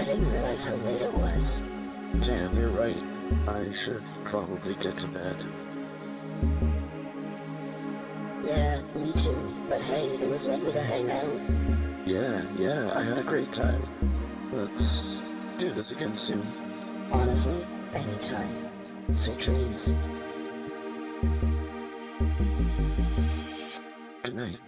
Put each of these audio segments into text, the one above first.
didn't realize how late it was. Damn, you're right. I should probably get to bed. Yeah, me too. But hey, it was lovely to hang out. Yeah, I had a great time. Let's do this again soon. Honestly, anytime. Sweet dreams. Good night.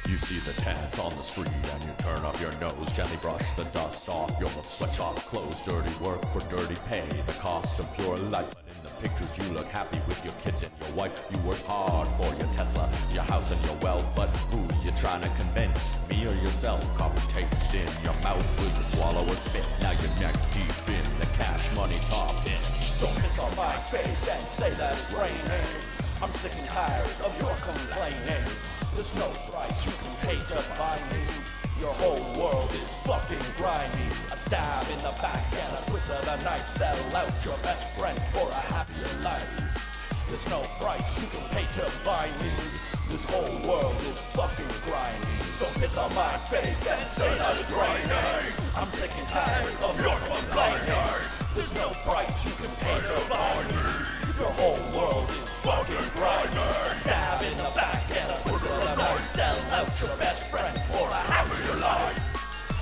You see the tats on the street and you turn up your nose, gently brush the dust off your sweatshop clothes. Dirty work for dirty pay, the cost of pure life. But in the pictures you look happy with your kids and your wife. You work hard for your Tesla, your house and your wealth. But who you trying to convince, me or yourself? Coffee taste in your mouth, will you swallow or spit? Now you're neck deep in the cash money top in. Don't piss on my face and say that it's raining. I'm sick and tired of your complaining. There's no price you can pay to buy me. Your whole world is fucking grimy. A stab in the back and a twist of the knife. Sell out your best friend for a happier life. There's no price you can pay to buy me. This whole world is fucking grimy. Don't piss on my face and say that's draining. I'm sick and tired of your complaining. There's no price you can pay to buy me. Your whole world is fucking grimy. A stab in the back and a twist of the knife. Sell out your best friend for a happier life.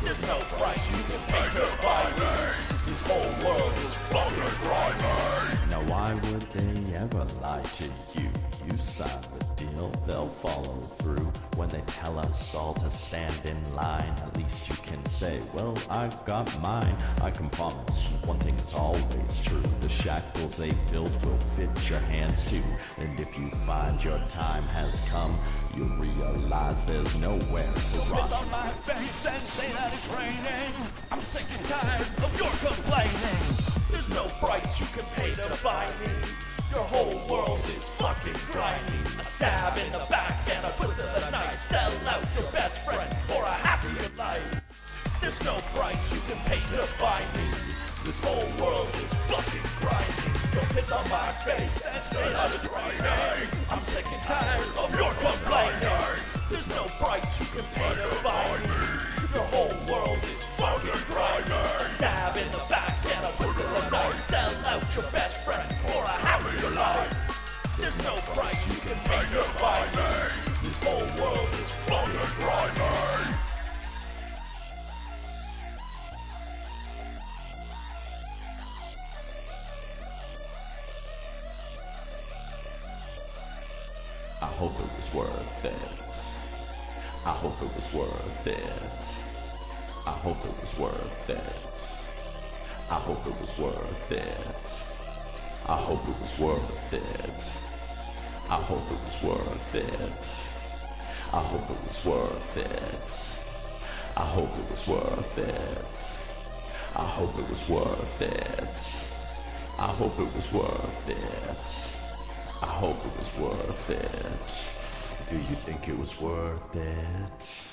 There's no price you can pay to buy me. This whole world is fucking grimy. Now why would they ever lie to you? You sign the deal, they'll follow through. When they tell us all to stand in line, at least you can say, well, I've got mine. I can promise you one thing is always true. The shackles they built will fit your hands too. And if you find your time has come, you'll realize there's nowhere to run. Spit on my face and say that it's raining. I'm sick and tired of your complaining. There's no price you can pay to buy me. Your whole world is fucking grimy. A stab in the back and a twist of the knife. Sell out your best friend for a happier life. There's no price you can pay to buy me. This whole world is fucking grimy. Don't piss on my face and say that's draining. I'm sick and tired of your complaining. There's no price you can pay to buy me. Your whole world is fucking grimy. A stab in the back and a twist of the knife. Sell out your best friend for a happier life. There's no price you can pay to buy me. This whole world is fucking grimy. I hope it was worth it. I hope it was worth it. I hope it was worth it. I hope it was worth it. I hope it was worth it. I hope it was worth it. I hope it was worth it. I hope it was worth it. I hope it was worth it. I hope it was worth it. I hope it was worth it. Do you think it was worth it?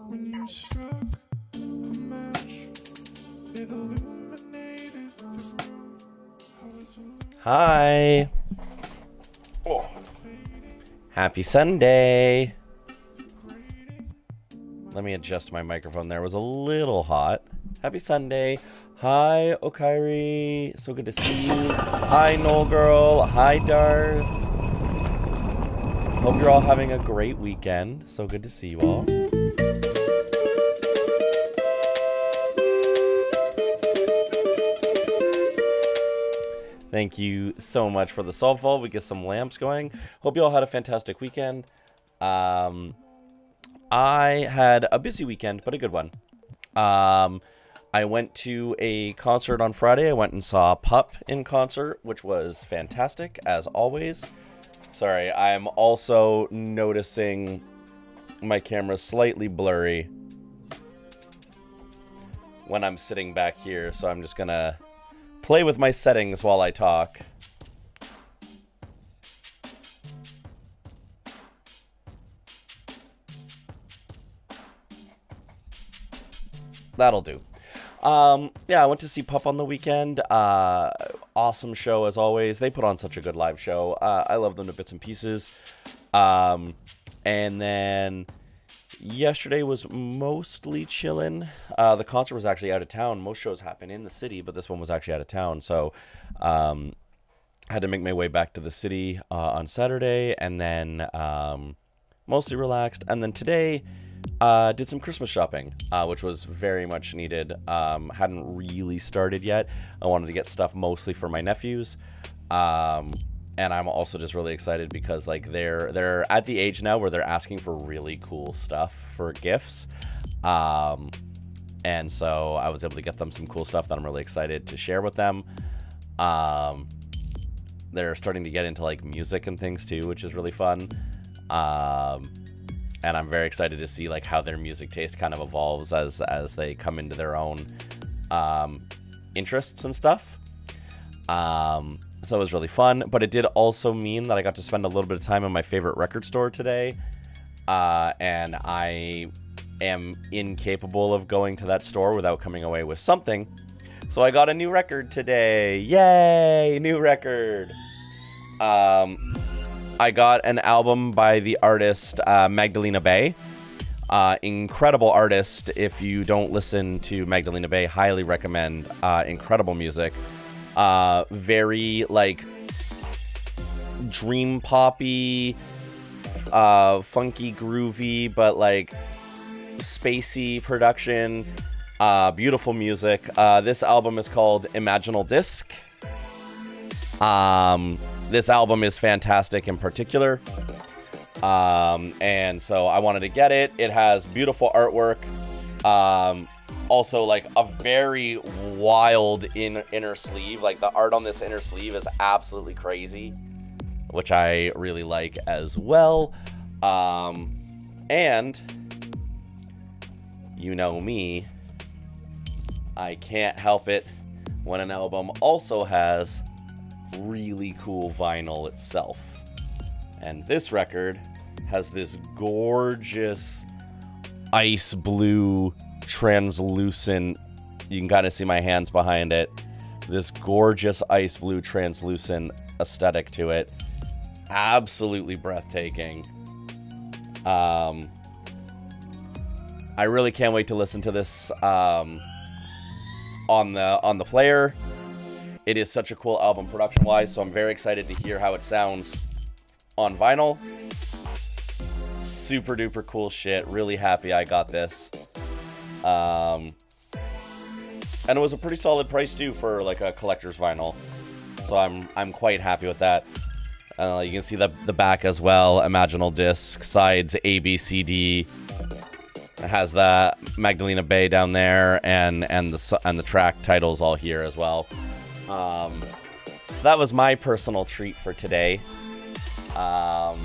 When you struck a match, it illuminated the room. Hi. Oh. Happy Sunday. Let me adjust my microphone there. It was a little hot. Happy Sunday. Hi, Okairi. So good to see you. Hi, Noel Girl. Hi, Darth. Hope you're all having a great weekend. So good to see you all. Thank you so much for the salt vault. We get some lamps going. Hope you all had a fantastic weekend. I had a busy weekend, but a good one. I went to a concert on Friday. I went and saw Pup in concert, which was fantastic, as always. Sorry, I'm also noticing my camera's slightly blurry when I'm sitting back here, so I'm just gonna play with my settings while I talk. That'll do. Yeah, I went to see Pup on the weekend. Awesome show as always. They put on such a good live show. I love them to bits and pieces. And then yesterday was mostly chillin'. The concert was actually out of town. Most shows happen in the city, but this one was actually out of town. So had to make my way back to the city on Saturday, and then mostly relaxed. And then today did some Christmas shopping, which was very much needed. Hadn't really started yet. I wanted to get stuff mostly for my nephews. And I'm also just really excited because like they're at the age now where they're asking for really cool stuff for gifts. And so I was able to get them some cool stuff that I'm really excited to share with them. They're starting to get into like music and things too, which is really fun. And I'm very excited to see like how their music taste kind of evolves as they come into their own interests and stuff. So it was really fun, but it did also mean that I got to spend a little bit of time in my favorite record store today. And I am incapable of going to that store without coming away with something. So I got a new record today. Yay, new record. I got an album by the artist Magdalena Bay. Incredible artist. If you don't listen to Magdalena Bay, highly recommend. Incredible music. Very like dream poppy, funky groovy, but like spacey production. Beautiful music. This album is called Imaginal Disc. This album is fantastic in particular. And so I wanted to get it. It has beautiful artwork. Also like a very wild inner sleeve. Like the art on this inner sleeve is absolutely crazy, which I really like as well. And you know me, I can't help it when an album also has really cool vinyl itself. And this record has this gorgeous ice blue translucent, you can kind of see my hands behind it, this gorgeous ice blue translucent aesthetic to it. Absolutely breathtaking. I really can't wait to listen to this on the player. it is such a cool album production-wise, so I'm very excited to hear how it sounds on vinyl. Super duper cool shit. Really happy I got this. And it was a pretty solid price too for like a collector's vinyl. So I'm quite happy with that. You can see the back as well. Imaginal disc, sides A, B, C, D. It has the Magdalena Bay down there, and the track titles all here as well. So that was my personal treat for today. I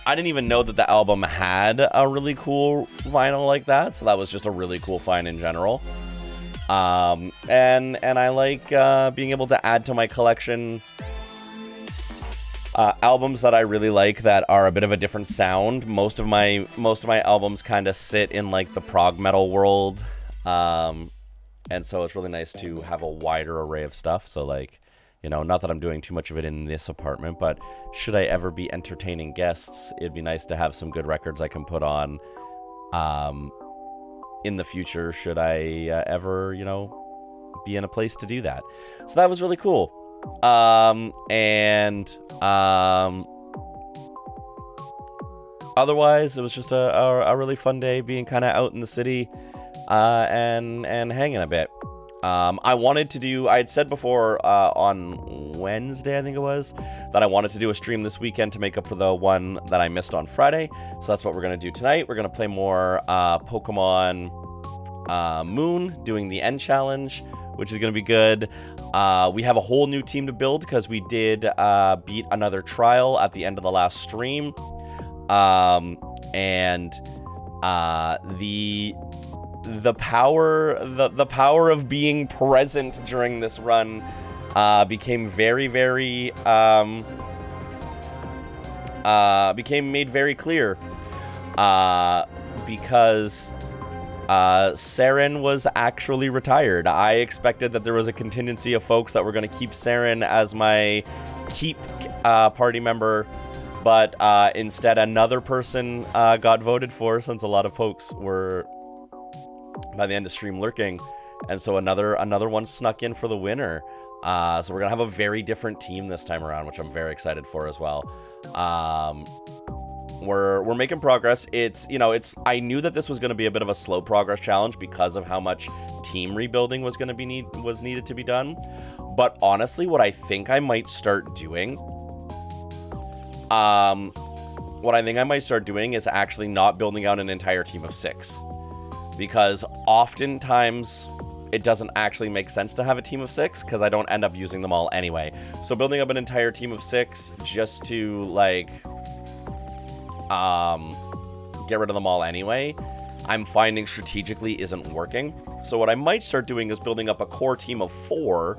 didn't even know that the album had a really cool vinyl like that, so that was just a really cool find in general. And I like being able to add to my collection albums that I really like that are a bit of a different sound. Most of my albums kind of sit in like the prog metal world, and so it's really nice to have a wider array of stuff. So like, you know, not that I'm doing too much of it in this apartment, but should I ever be entertaining guests, it'd be nice to have some good records I can put on in the future, should I ever, you know, be in a place to do that. So that was really cool. Otherwise, it was just a really fun day being kind of out in the city and hanging a bit. I had said before on Wednesday, I think it was, that I wanted to do a stream this weekend to make up for the one that I missed on Friday. So that's what we're going to do tonight. We're going to play more Pokemon Moon, doing the end challenge, which is going to be good. We have a whole new team to build because we did beat another trial at the end of the last stream. The power of being present during this run became made very clear because Saren was actually retired. I expected that there was a contingency of folks that were going to keep Saren as my keep party member, but instead another person got voted for, since a lot of folks were by the end of stream lurking, and so another one snuck in for the winner. So we're gonna have a very different team this time around, which I'm very excited for as well. We're making progress. I knew that this was going to be a bit of a slow progress challenge because of how much team rebuilding was needed to be done. But honestly, what I think I might start doing, is actually not building out an entire team of 6, because oftentimes it doesn't actually make sense to have a team of 6 because I don't end up using them all anyway. So building up an entire team of 6 just to like get rid of them all anyway, I'm finding strategically isn't working. So what I might start doing is building up a core team of 4,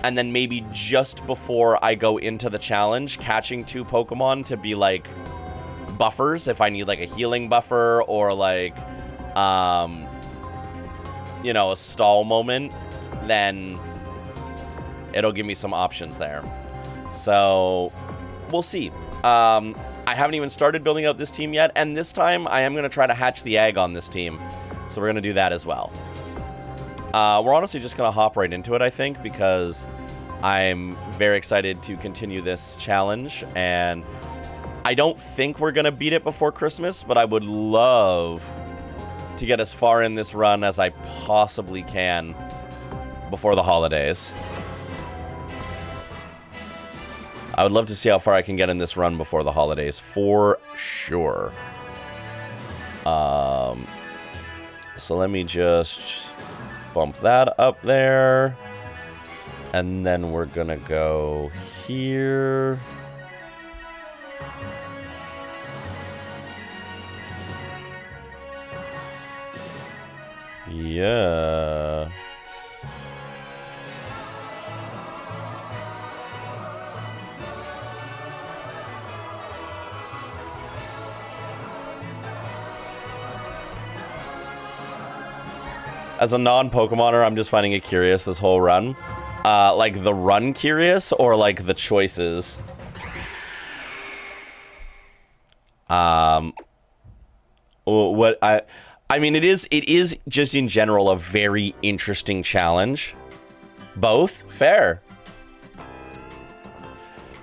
and then maybe just before I go into the challenge, catching 2 Pokemon to be like buffers if I need like a healing buffer or like a stall moment, then it'll give me some options there. So we'll see. I haven't even started building out this team yet, and this time I am going to try to hatch the egg on this team. So we're going to do that as well. We're honestly just going to hop right into it, I think, because I'm very excited to continue this challenge, and I don't think we're going to beat it before Christmas, but I would love to get as far in this run as I possibly can before the holidays. I would love to see how far I can get in this run before the holidays, for sure. So let me just bump that up there. And then we're gonna go here. Yeah. As a non-Pokemoner, I'm just finding it curious, this whole run. Like the run curious, or like the choices? I mean, it is just in general a very interesting challenge. Both? Fair.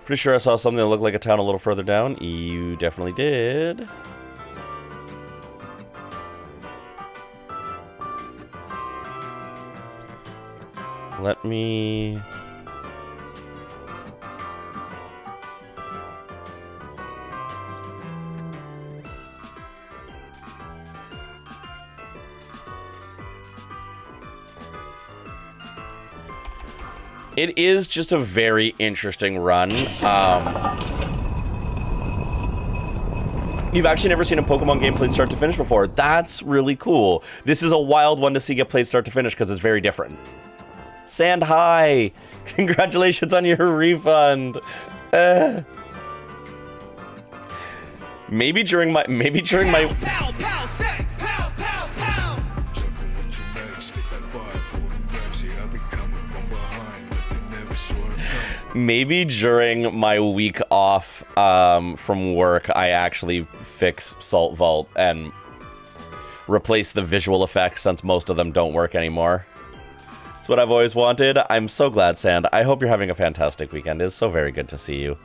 Pretty sure I saw something that looked like a town a little further down. You definitely did. Let me... It is just a very interesting run. You've actually never seen a Pokemon game played start to finish before. That's really cool. This is a wild one to see get played start to finish because it's very different. Sand hi! Congratulations on your refund. Maybe during my maybe during my week off from work, I actually fix Salt Vault and replace the visual effects since most of them don't work anymore. It's what I've always wanted. I'm so glad, Sand. I hope you're having a fantastic weekend. It's so very good to see you.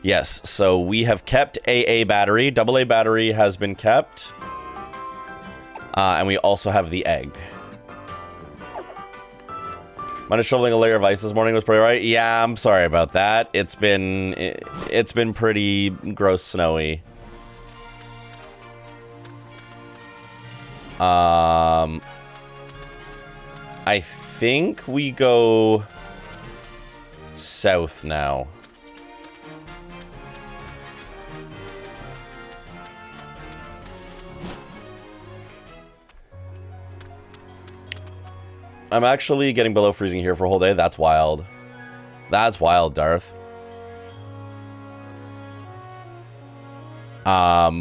Yes, so we have kept AA battery. AA battery has been kept. And we also have the egg. Mine is shoveling a layer of ice this morning was pretty right. Yeah, I'm sorry about that. It's been pretty gross snowy. I think we go south now. I'm actually getting below freezing here for a whole day. That's wild. That's wild, Darth.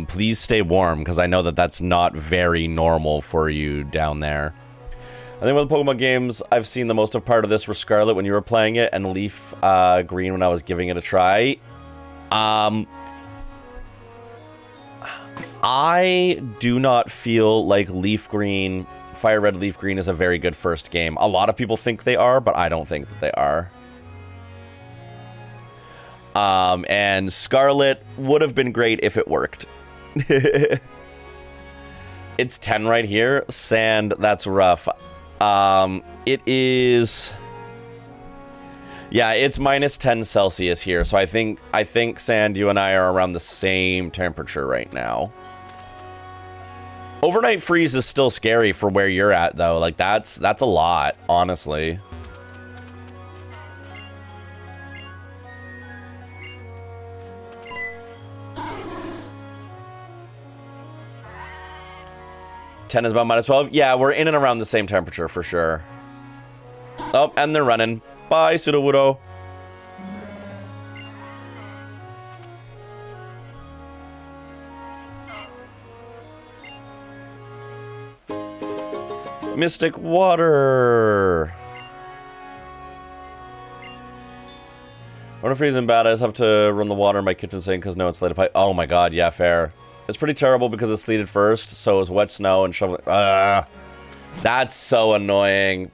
Please stay warm, because I know that that's not very normal for you down there. I think with the Pokemon games, I've seen the most of part of this were Scarlet when you were playing it, and Leaf Green when I was giving it a try. I do not feel like Leaf Green... Fire Red Leaf Green is a very good first game. A lot of people think they are, but I don't think that they are. And Scarlet would have been great if it worked. It's 10 right here. Sand, that's rough. It is... Yeah, it's minus 10 Celsius here, so I think Sand, you and I are around the same temperature right now. Overnight freeze is still scary for where you're at, though. Like, that's a lot, honestly. $10 is about minus 12. Yeah, we're in and around the same temperature for sure. Oh, and they're running. Bye, Sudowoodo. Mystic Water. When I'm freezing bad, I just have to run the water in my kitchen sink because no insulated pipe. Oh my god, yeah, fair. It's pretty terrible because it's sleeted first, so it was wet snow and shoveling. That's so annoying.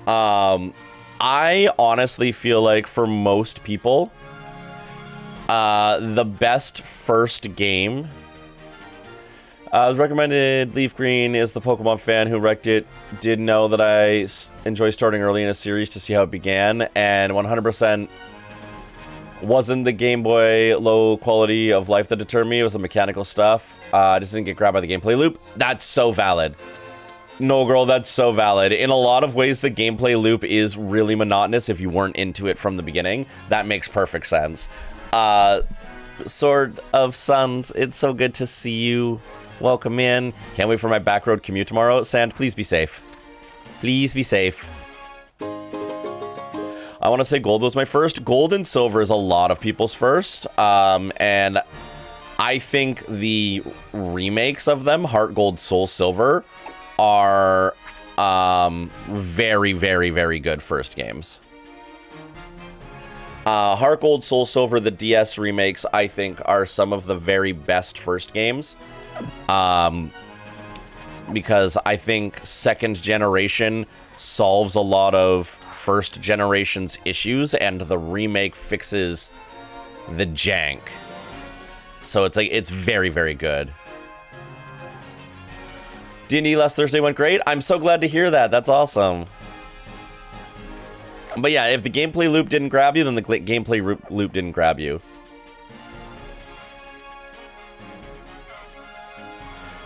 I honestly feel like for most people, the best first game was recommended. Leaf Green is the Pokemon fan who wrecked it. Did know that I enjoy starting early in a series to see how it began, and 100% wasn't the Game Boy low quality of life that deterred me. It was the mechanical stuff. I just didn't get grabbed by the gameplay loop. That's so valid. No, girl, that's so valid. In a lot of ways, the gameplay loop is really monotonous if you weren't into it from the beginning. That makes perfect sense. Sword of Suns, it's so good to see you. Welcome in. Can't wait for my back road commute tomorrow. Sand, please be safe. Please be safe. I want to say gold was my first. Gold and silver is a lot of people's first. And I think the remakes of them, Heart Gold, Soul Silver, are very, very, very good first games. Heart Gold, Soul Silver, the DS remakes, I think, are some of the very best first games. Because I think second generation solves a lot of first generation's issues, and the remake fixes the jank. So it's like, it's very, very good. D&D last Thursday went great. I'm so glad to hear that. That's awesome. But yeah, if the gameplay loop didn't grab you, then the gameplay loop didn't grab you.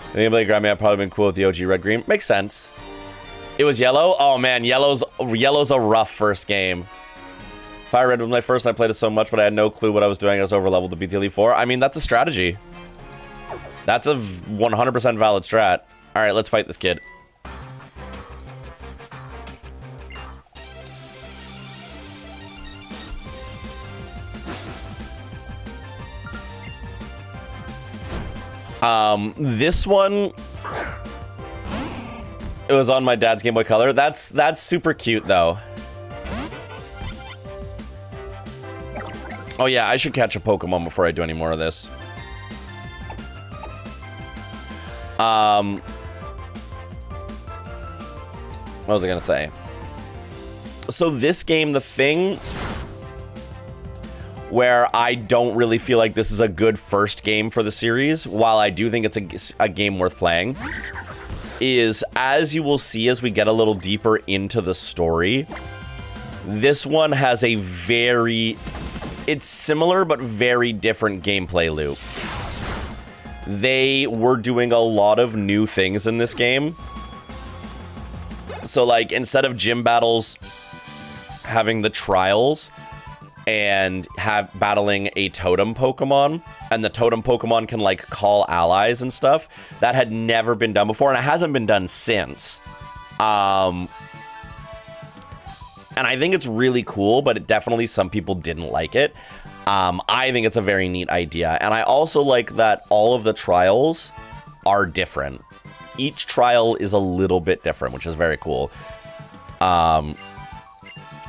If anybody grabbed me, I'd probably been cool with the OG red green. Makes sense. It was yellow? Oh man, yellow's a rough first game. Fire Red was my first and I played it so much, but I had no clue what I was doing. I was over leveled to beat the Elite Four. I mean, that's a strategy. That's a 100% valid strat. Alright, let's fight this kid. This one, it was on my dad's Game Boy Color. That's super cute though. Oh yeah, I should catch a Pokemon before I do any more of this. What was I gonna say? So this game, the thing where I don't really feel like this is a good first game for the series, while I do think it's a game worth playing, is, as you will see as we get a little deeper into the story, this one has a it's similar but very different gameplay loop. They were doing a lot of new things in this game. So like, instead of gym battles having the trials and battling a totem Pokemon, and the totem Pokemon can like call allies and stuff, that had never been done before, and it hasn't been done since. And I think it's really cool, but definitely some people didn't like it. I think it's a very neat idea, and I also like that all of the trials are different. Each trial is a little bit different, which is very cool.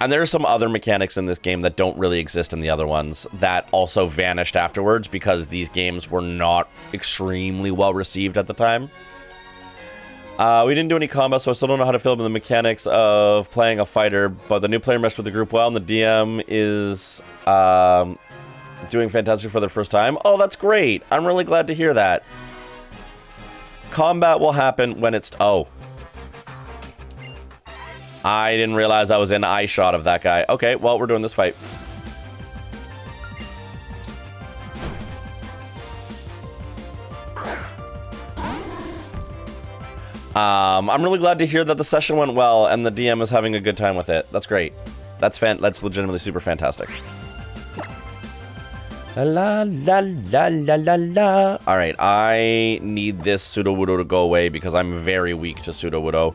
And there are some other mechanics in this game that don't really exist in the other ones that also vanished afterwards because these games were not extremely well received at the time. We didn't do any combat, so I still don't know how to feel about the mechanics of playing a fighter, but the new player meshed with the group well, and the DM is doing fantastic for their first time. Oh, that's great. I'm really glad to hear that. Combat will happen when it's... Oh. I didn't realize I was in eye shot of that guy. Okay, well, we're doing this fight. I'm really glad to hear that the session went well and the DM is having a good time with it. That's great. That's legitimately super fantastic. La la la la la la. All right, I need this Sudowoodo to go away because I'm very weak to Sudowoodo.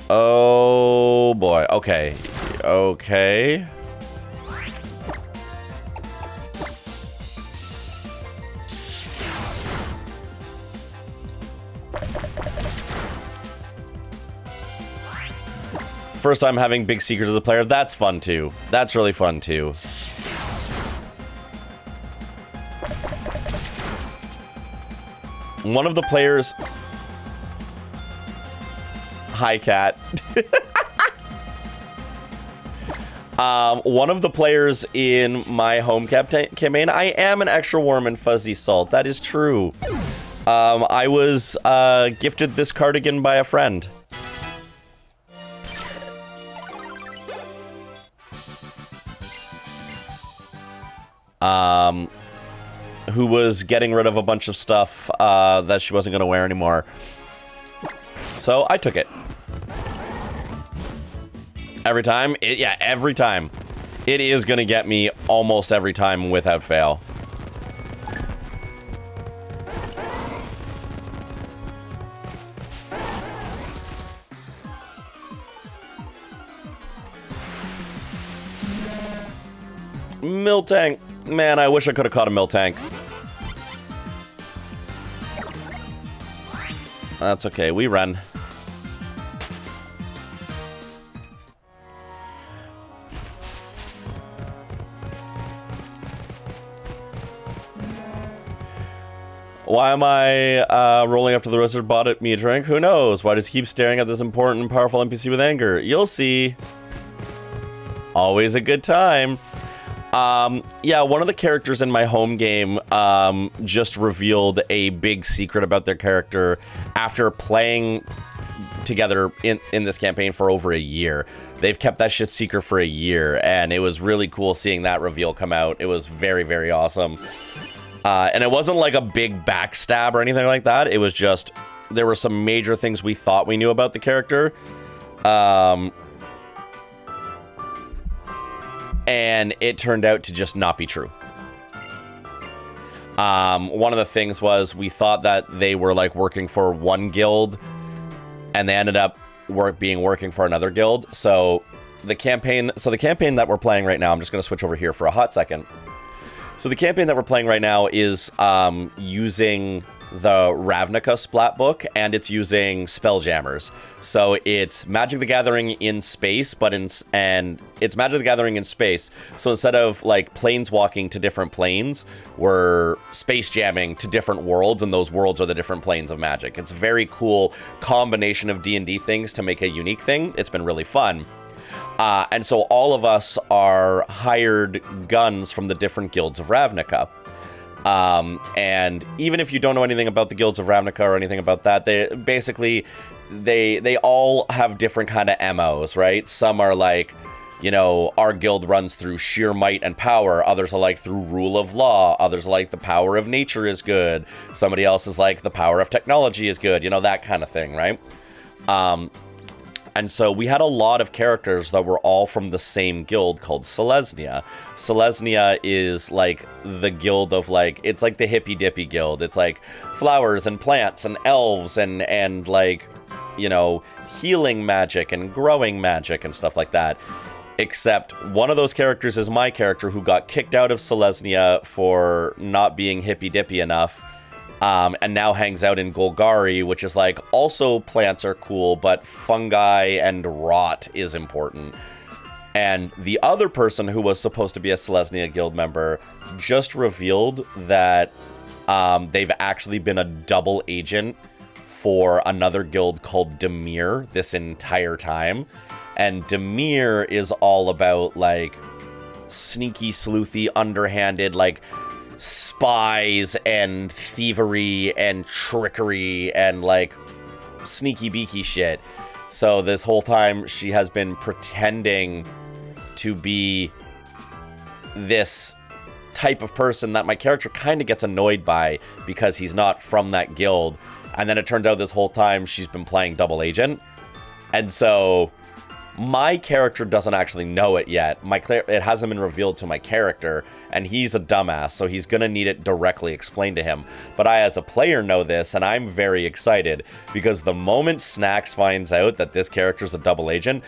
Oh boy. Okay. Okay. First time having big secrets as a player. That's fun too. That's really fun too. One of the players... Hi, cat. One of the players in my home campaign, I am an extra warm and fuzzy salt. That is true. I was gifted this cardigan by a friend. Who was getting rid of a bunch of stuff that she wasn't going to wear anymore. So I took it. Every time? Yeah, every time. It is going to get me almost every time without fail. Miltank. Man, I wish I could have caught a Miltank. That's okay, we run. Why am I rolling after the wizard bought me a drink? Who knows? Why does he keep staring at this important and powerful NPC with anger? You'll see. Always a good time. Yeah, one of the characters in my home game just revealed a big secret about their character after playing together in this campaign for over a year. They've kept that shit secret for a year, and it was really cool seeing that reveal come out. It was very, very awesome. And it wasn't like a big backstab or anything like that. It was just, there were some major things we thought we knew about the character. And it turned out to just not be true. One of the things was we thought that they were like working for one guild, and they ended up working for another guild. So the campaign that we're playing right now, I'm just going to switch over here for a hot second. So the campaign that we're playing right now is using the Ravnica Splat book, and it's using Spelljammers. So it's Magic the Gathering in space, and it's Magic the Gathering in space. So instead of like planeswalking to different planes, we're space jamming to different worlds, and those worlds are the different planes of Magic. It's a very cool combination of D&D things to make a unique thing. It's been really fun. And so all of us are hired guns from the different guilds of Ravnica. And even if you don't know anything about the guilds of Ravnica or anything about that, they all have different kind of MOs, right? Some are like, you know, our guild runs through sheer might and power. Others are like through rule of law. Others are like the power of nature is good. Somebody else is like the power of technology is good. You know, that kind of thing, right? And so we had a lot of characters that were all from the same guild called Selesnya. Selesnya is like the guild of like, it's like the hippy dippy guild. It's like flowers and plants and elves and like, you know, healing magic and growing magic and stuff like that. Except one of those characters is my character, who got kicked out of Selesnya for not being hippy dippy enough. And now hangs out in Golgari, which is like, also plants are cool, but fungi and rot is important. And the other person who was supposed to be a Selesnya guild member just revealed that they've actually been a double agent for another guild called Demir this entire time. And Demir is all about like sneaky, sleuthy, underhanded, like spies and thievery and trickery and like sneaky beaky shit. So this whole time she has been pretending to be this type of person that my character kind of gets annoyed by because he's not from that guild. And then it turns out this whole time she's been playing double agent. And so my character doesn't actually know it yet. It hasn't been revealed to my character, and he's a dumbass, so he's gonna need it directly explained to him. But I, as a player, know this, and I'm very excited, because the moment Snacks finds out that this character's a double agent,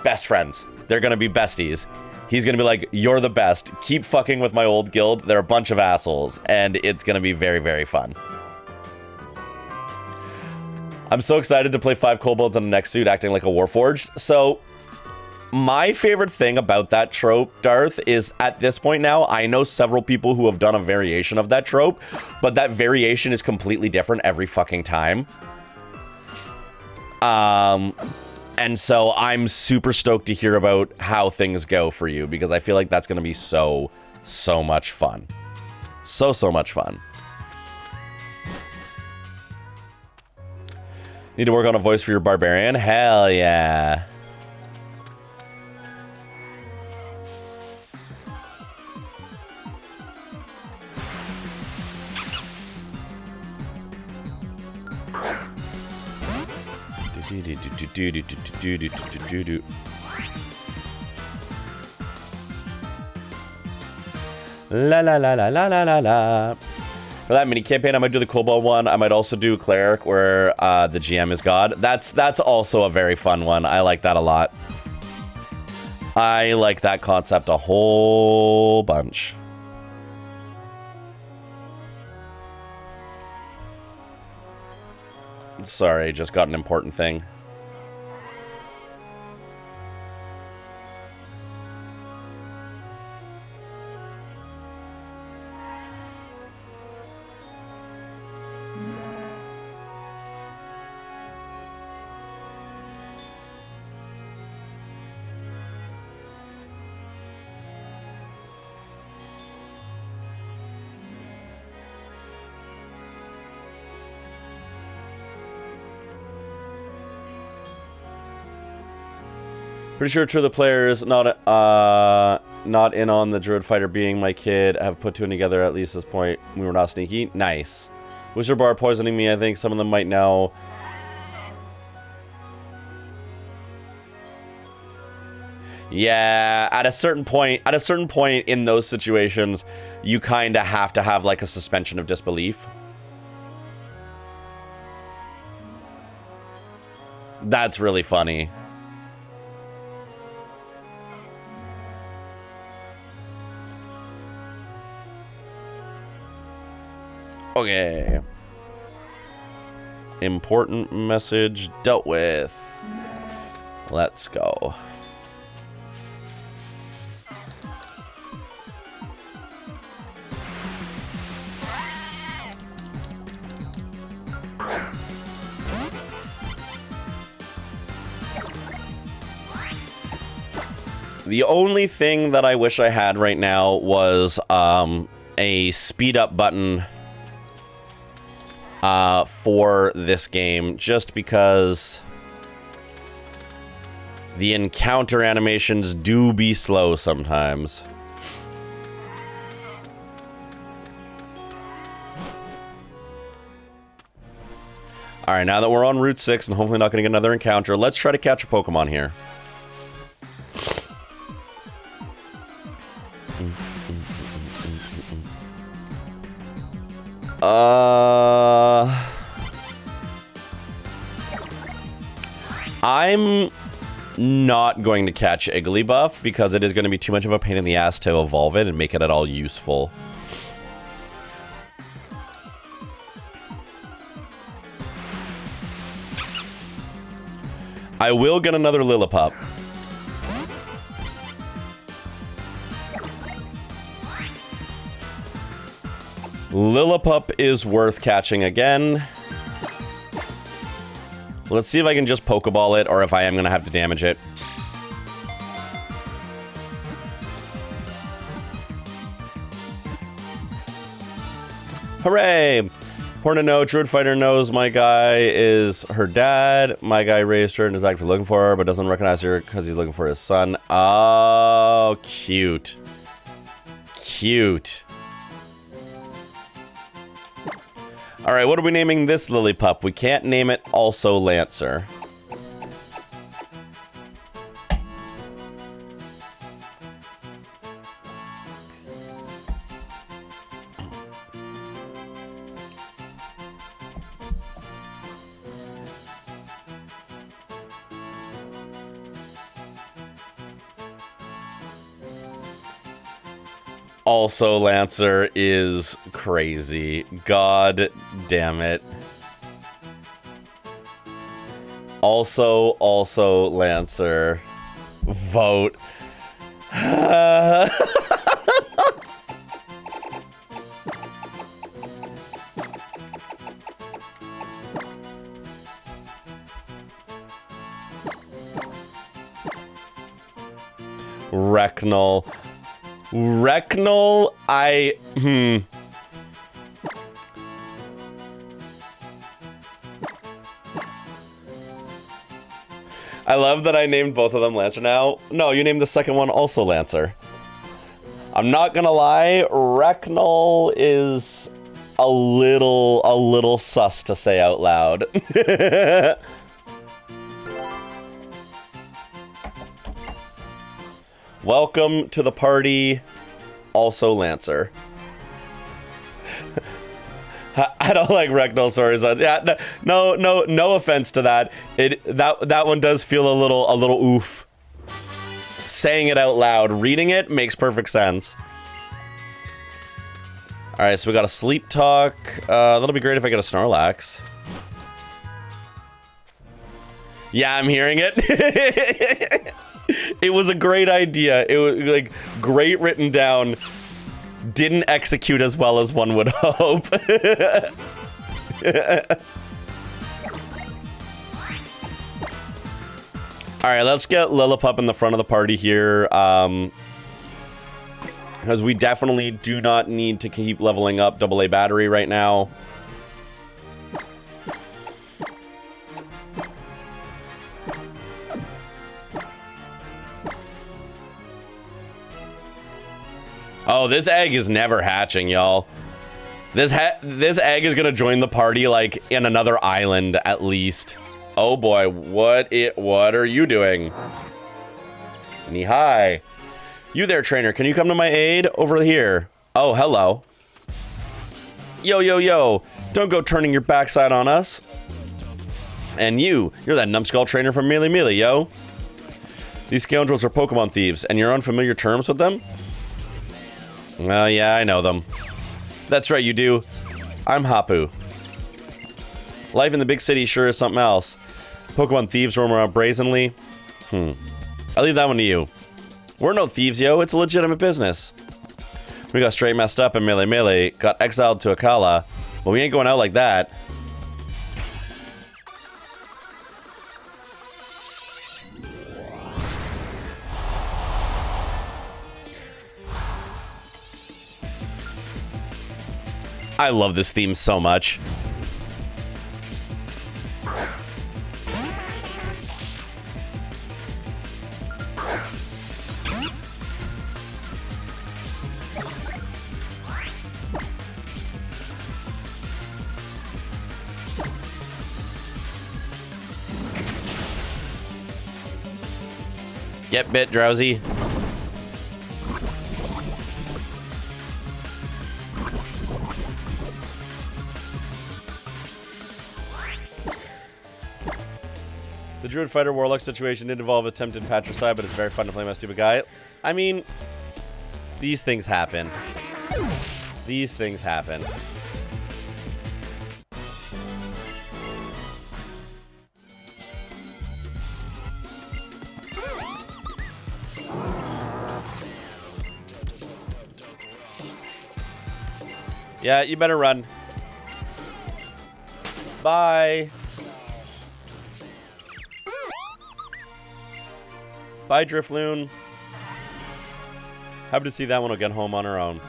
best friends. They're gonna be besties. He's gonna be like, you're the best. Keep fucking with my old guild. They're a bunch of assholes, and it's gonna be very, very fun. I'm so excited to play 5 kobolds in a neck suit acting like a warforged. So my favorite thing about that trope, Darth, is at this point now, I know several people who have done a variation of that trope, but that variation is completely different every fucking time. And so I'm super stoked to hear about how things go for you, because I feel like that's going to be so much fun. So much fun. Need to work on a voice for your barbarian? Hell yeah. La la la la la la la la. For that mini campaign, I might do the Kobold one. I might also do Cleric, where the GM is God. That's also a very fun one. I like that a lot. I like that concept a whole bunch. Sorry, just got an important thing. Pretty sure two of the players not in on the Druid Fighter being my kid have put two together at least this point. We were not sneaky. Nice. Wizard Bar poisoning me. I think some of them might know. Yeah, at a certain point in those situations, you kind of have to have like a suspension of disbelief. That's really funny. Okay. Important message dealt with. Let's go. The only thing that I wish I had right now was a speed up button for this game, just because the encounter animations do be slow sometimes. Alright, now that we're on Route 6 and hopefully not going to get another encounter, let's try to catch a Pokemon here. I'm not going to catch Igglybuff because it is going to be too much of a pain in the ass to evolve it and make it at all useful. I will get another Lillipup. Lillipup is worth catching again. Let's see if I can just Pokeball it, or if I am going to have to damage it. Hooray! Important to know, Druid Fighter knows my guy is her dad. My guy raised her and is actively looking for her, but doesn't recognize her because he's looking for his son. Oh, cute. Cute. Alright, what are we naming this Lillipup? We can't name it Also Lancer. Also Lancer is crazy. God damn it. Also Lancer. Vote. Recnal. Recnal, I love that I named both of them Lancer now. No, you named the second one also Lancer. I'm not gonna lie, Recnal is a little sus to say out loud. Welcome to the party, also Lancer. I don't like Recnal stories. Yeah, no offense to that. That one does feel a little oof. Saying it out loud, reading it makes perfect sense. All right, so we got a Sleep Talk. That'll be great if I get a Snorlax. Yeah, I'm hearing it. It was a great idea. It was like great written down. Didn't execute as well as one would hope. All right, let's get Lillipup in the front of the party here. Because we definitely do not need to keep leveling up AA battery right now. Oh, this egg is never hatching, y'all. This egg is gonna join the party like in another island at least. Oh boy, what are you doing? Knee high. You there, trainer? Can you come to my aid over here? Oh, hello. Yo, yo, yo! Don't go turning your backside on us. And you're that numbskull trainer from Melee Melee, yo. These scoundrels are Pokemon thieves, and you're on familiar terms with them? Well, yeah, I know them. That's right, you do. I'm Hapu. Life in the big city sure is something else. Pokemon thieves roam around brazenly. I'll leave that one to you. We're no thieves, yo. It's a legitimate business. We got straight messed up in Melee Melee, got exiled to Akala, but we ain't going out like that. I love this theme so much. Get bit, Drowsy. The Druid Fighter Warlock situation did involve attempted patricide, but it's very fun to play my stupid guy. I mean, these things happen. These things happen. Yeah, you better run. Bye. Bye, Drifloon. Happy to see that one will get home on her own.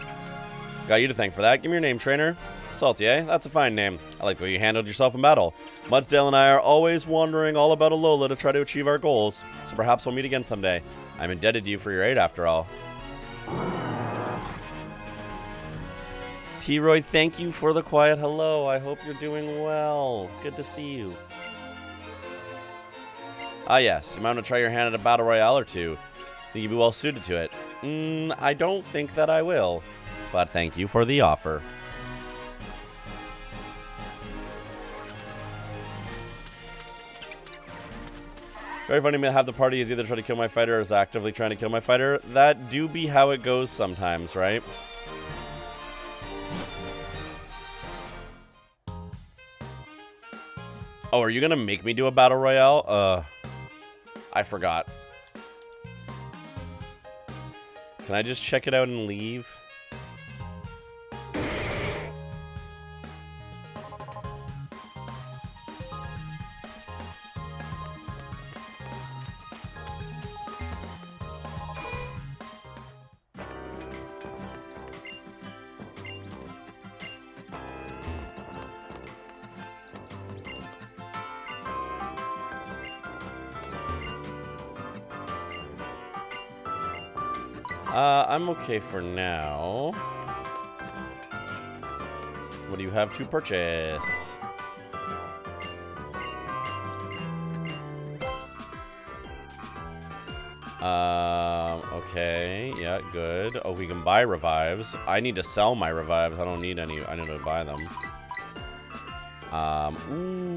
Got you to thank for that. Give me your name, trainer. Salty, eh? That's a fine name. I like the way you handled yourself in battle. Mudsdale and I are always wandering all about Alola to try to achieve our goals, so perhaps we'll meet again someday. I'm indebted to you for your aid, after all. T-Roy, thank you for the quiet hello. I hope you're doing well. Good to see you. Ah, yes. You might want to try your hand at a battle royale or two. Think you'd be well suited to it. I don't think that I will. But thank you for the offer. Very funny to have the party is either trying to kill my fighter or is actively trying to kill my fighter. That do be how it goes sometimes, right? Oh, are you gonna make me do a battle royale? I forgot. Can I just check it out and leave? I'm okay for now. What do you have to purchase? Okay, yeah, good. Oh, we can buy revives. I need to sell my revives. I don't need any. I need to buy them. Ooh.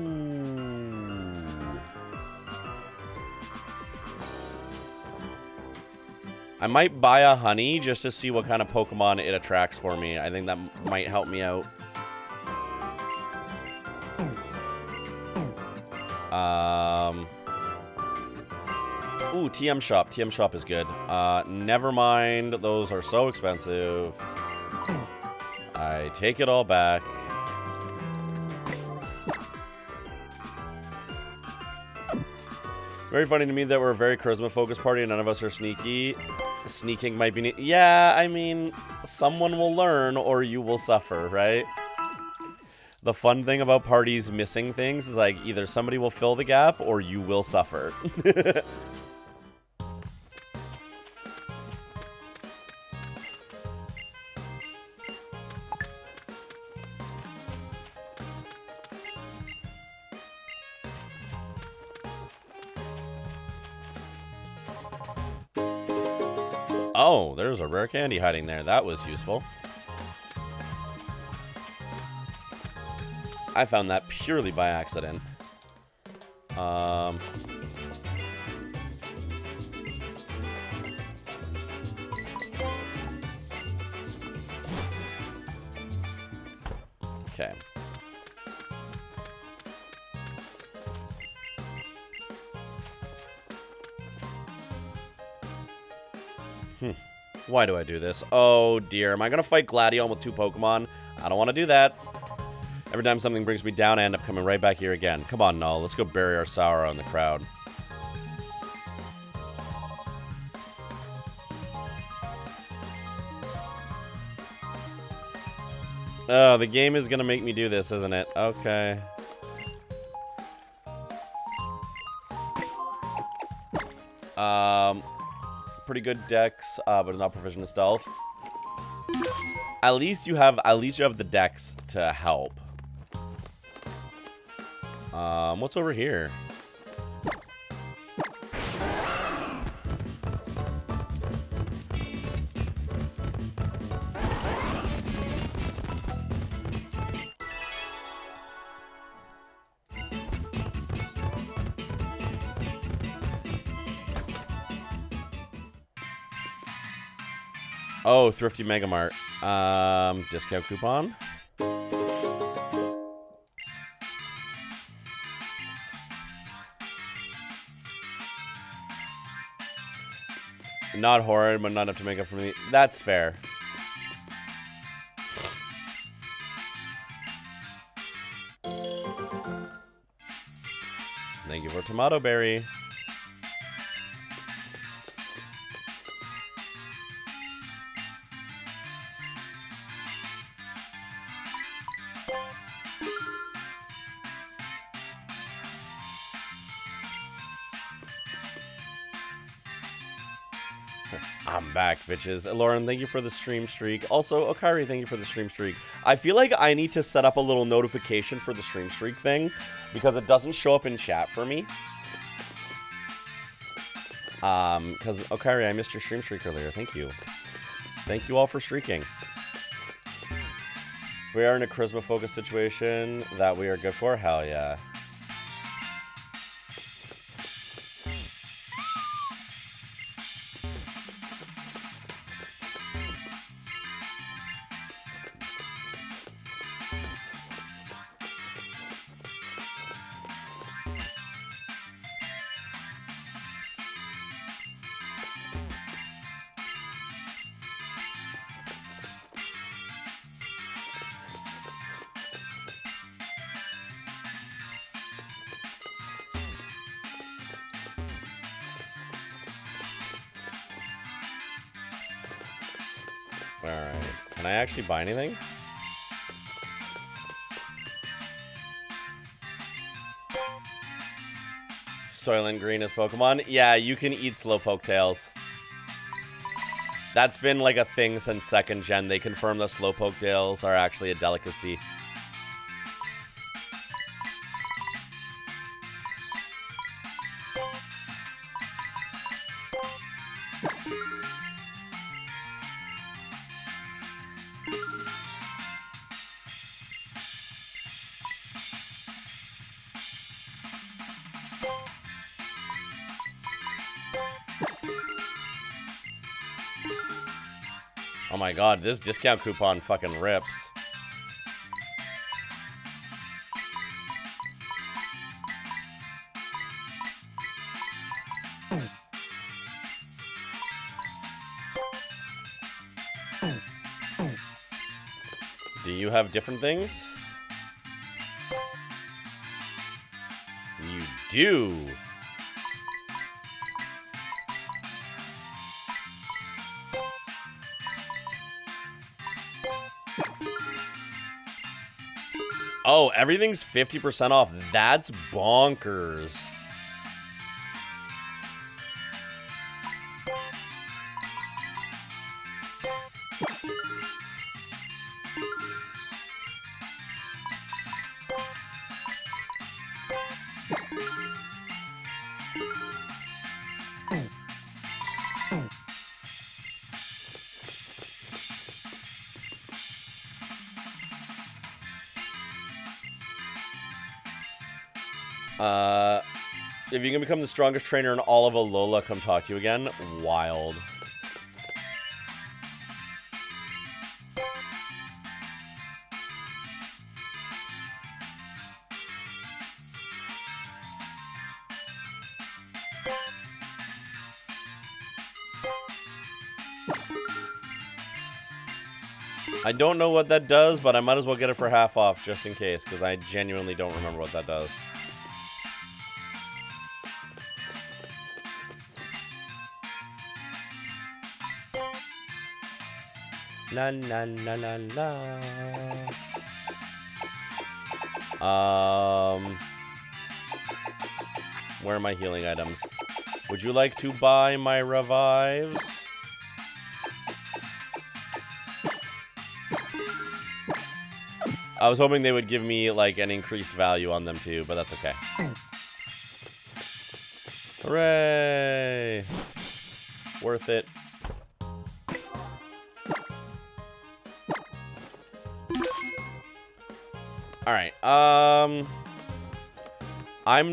I might buy a honey just to see what kind of Pokemon it attracts for me. I think that might help me out. Ooh, TM Shop. TM Shop is good. Never mind. Those are so expensive. I take it all back. Very funny to me that we're a very charisma-focused party and none of us are sneaky. Sneaking might be... Yeah, I mean, someone will learn or you will suffer, right? The fun thing about parties missing things is like either somebody will fill the gap or you will suffer. Oh, there's a rare candy hiding there. That was useful. I found that purely by accident. Okay. Why do I do this? Oh dear. Am I going to fight Gladion with 2 Pokemon? I don't want to do that. Every time something brings me down, I end up coming right back here again. Come on, Null. Let's go bury our Sour in the crowd. Oh, the game is going to make me do this, isn't it? Okay. Pretty good dex, but not proficient in stealth. At least you have the dex to help. What's over here? Oh, Thrifty Mega Mart. Discount coupon. Not horrid, but not enough to make up for me. That's fair. Thank you for Tomato Berry. I'm back, bitches. Lauren, thank you for the stream streak. Also, Okari, thank you for the stream streak. I feel like I need to set up a little notification for the stream streak thing because it doesn't show up in chat for me. Because, Okari, I missed your stream streak earlier. Thank you. Thank you all for streaking. We are in a charisma-focused situation that we are good for. Hell yeah. Alright. Can I actually buy anything? Soylent Green is Pokemon? Yeah, you can eat Slowpoke tails. That's been like a thing since 2nd gen. They confirmed that Slowpoke tails are actually a delicacy. Oh my god, this discount coupon fucking rips. Do you have different things? You do. Oh, everything's 50% off. That's bonkers. If you can become the strongest trainer in all of Alola, come talk to you again. Wild. I don't know what that does, but I might as well get it for half off just in case, because I genuinely don't remember what that does. La la la la la. Where are my healing items? Would you like to buy my revives? I was hoping they would give me, like, an increased value on them, too, but that's okay. Hooray! Worth it. Alright, I'm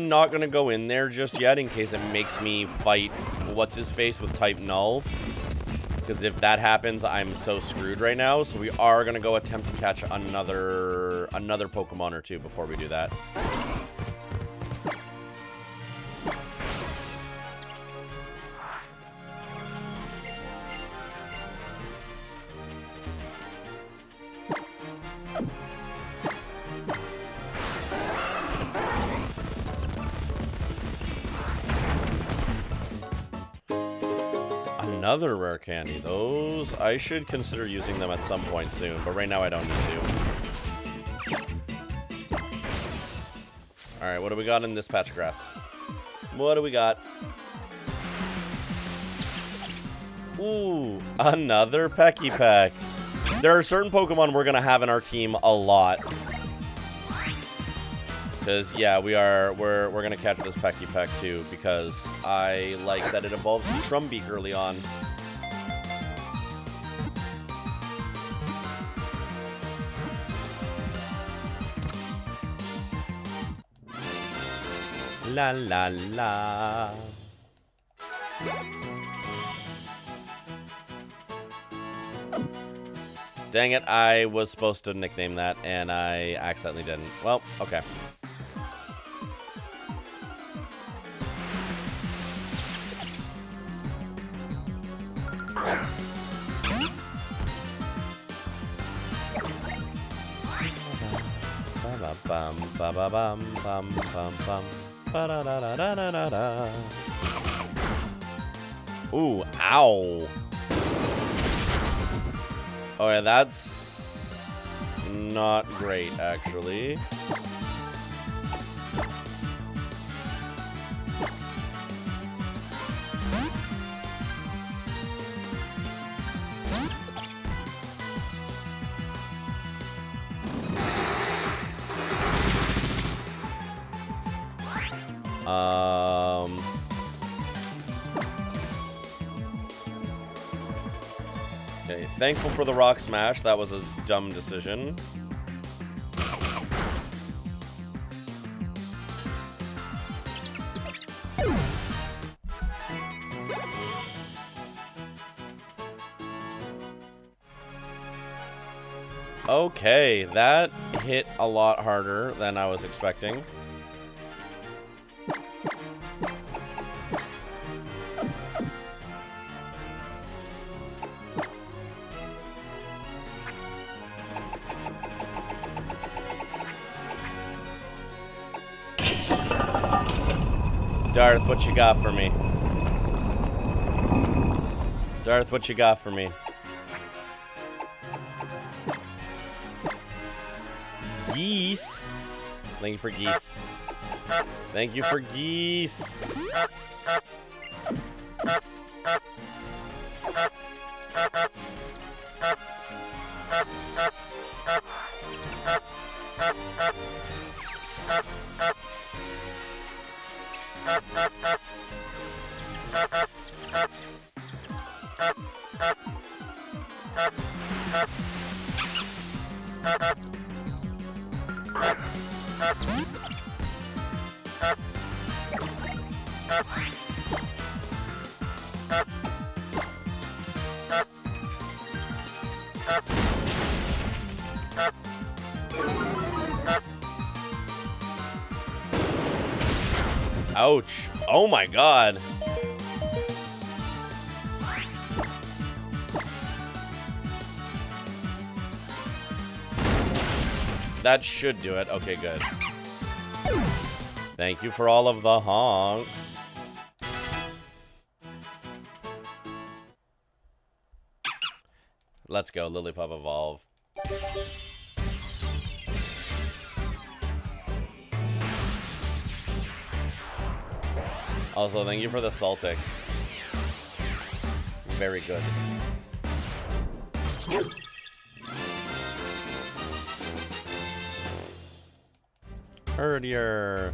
not gonna go in there just yet in case it makes me fight what's-his-face with type Null. Because if that happens, I'm so screwed right now. So we are going to go attempt to catch another Pokemon or two before we do that. Another rare candy. Those, I should consider using them at some point soon, but right now I don't need to. Alright, what do we got in this patch of grass? What do we got? Ooh, another Pecky Peck. There are certain Pokemon we're gonna have in our team a lot. Because, yeah, we're gonna catch this Pecky Peck too, because I like that it evolves from Trumbeak early on. La la la. Dang it, I was supposed to nickname that, and I accidentally didn't. Well, okay. Bum ba ba bum bum bum bum ba da da da da da da. Ooh, ow. Oh yeah, that's not great actually. Okay, thankful for the rock smash. That was a dumb decision. Okay, that hit a lot harder than I was expecting. Darth, what you got for me? Darth, what you got for me? Geese. Thank you for geese. Thank you for geese. Ouch. Oh my god. That should do it. Okay, good. Thank you for all of the honks. Let's go, Lillipup Evolve. Also, thank you for the Saltic. Very good. Herdier.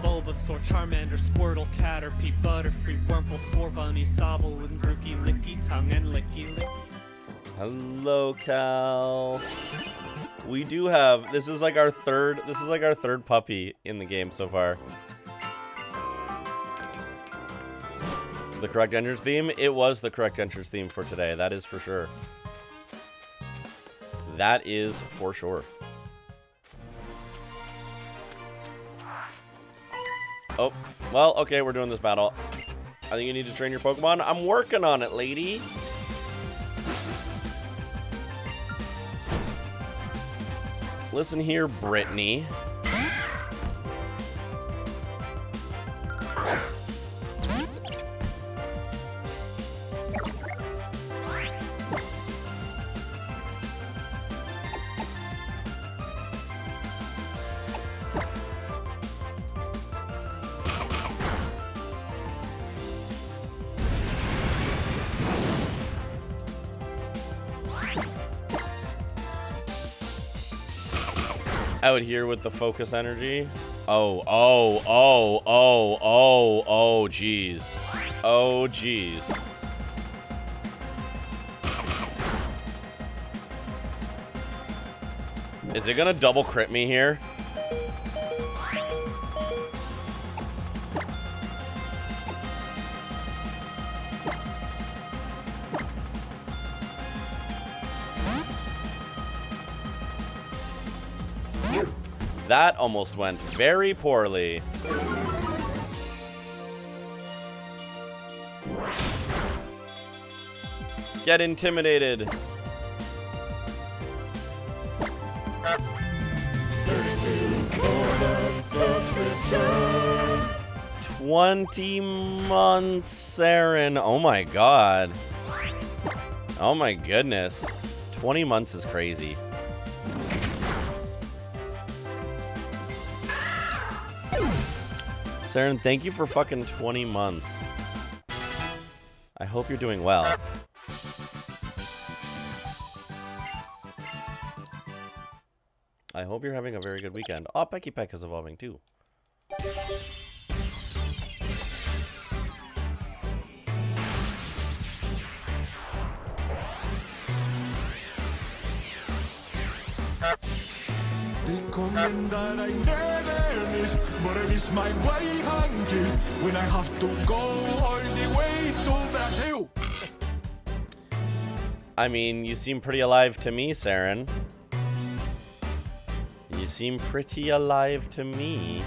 Bulbasaur, Charmander, Squirtle, Caterpie, Butterfree, Wurmple, Scorbunny, Sobble, and Grookey, Licky Tongue, and Licky Licky. Hello, Cal. We do have, this is like our third puppy in the game so far. The correct entrance theme? It was the correct entrance theme for today. That is for sure. That is for sure. Oh, well, okay, we're doing this battle. I think you need to train your Pokemon. I'm working on it, lady. Listen here, Brittany. Out here with the focus energy. Oh, jeez. Oh, jeez. Is it gonna double crit me here? That almost went very poorly. Get intimidated. $20 Saren. Oh my god. Oh my goodness. 20 months is crazy. Saren, thank you for fucking 20 months. I hope you're doing well. I hope you're having a very good weekend. Oh, Pecky Peck is evolving too. when I have to go all the way to Brazil. I mean, you seem pretty alive to me, Saren. You seem pretty alive to me.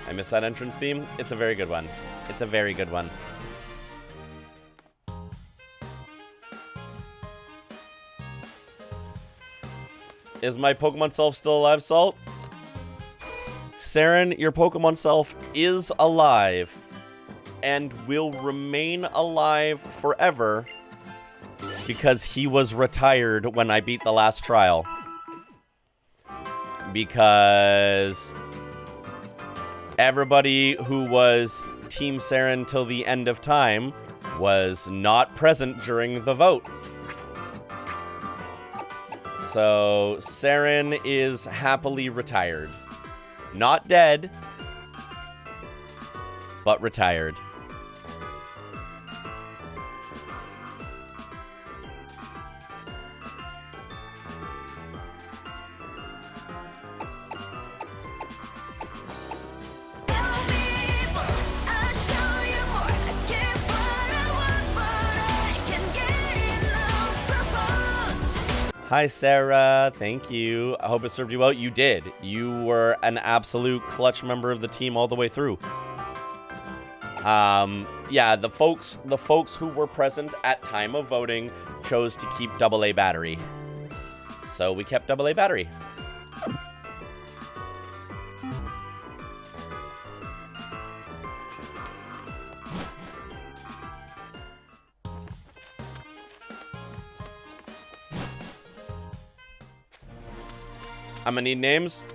I missed that entrance theme. It's a very good one. It's a very good one. Is my Pokemon self still alive, Salt? Saren, your Pokemon self is alive and will remain alive forever because he was retired when I beat the last trial. Because everybody who was Team Saren till the end of time was not present during the vote. So Saren is happily retired. Not dead, but retired. Hi, Sarah. Thank you. I hope it served you well. You did. You were an absolute clutch member of the team all the way through. Yeah, the folks who were present at time of voting chose to keep AA battery. So we kept AA battery. I'm gonna need names.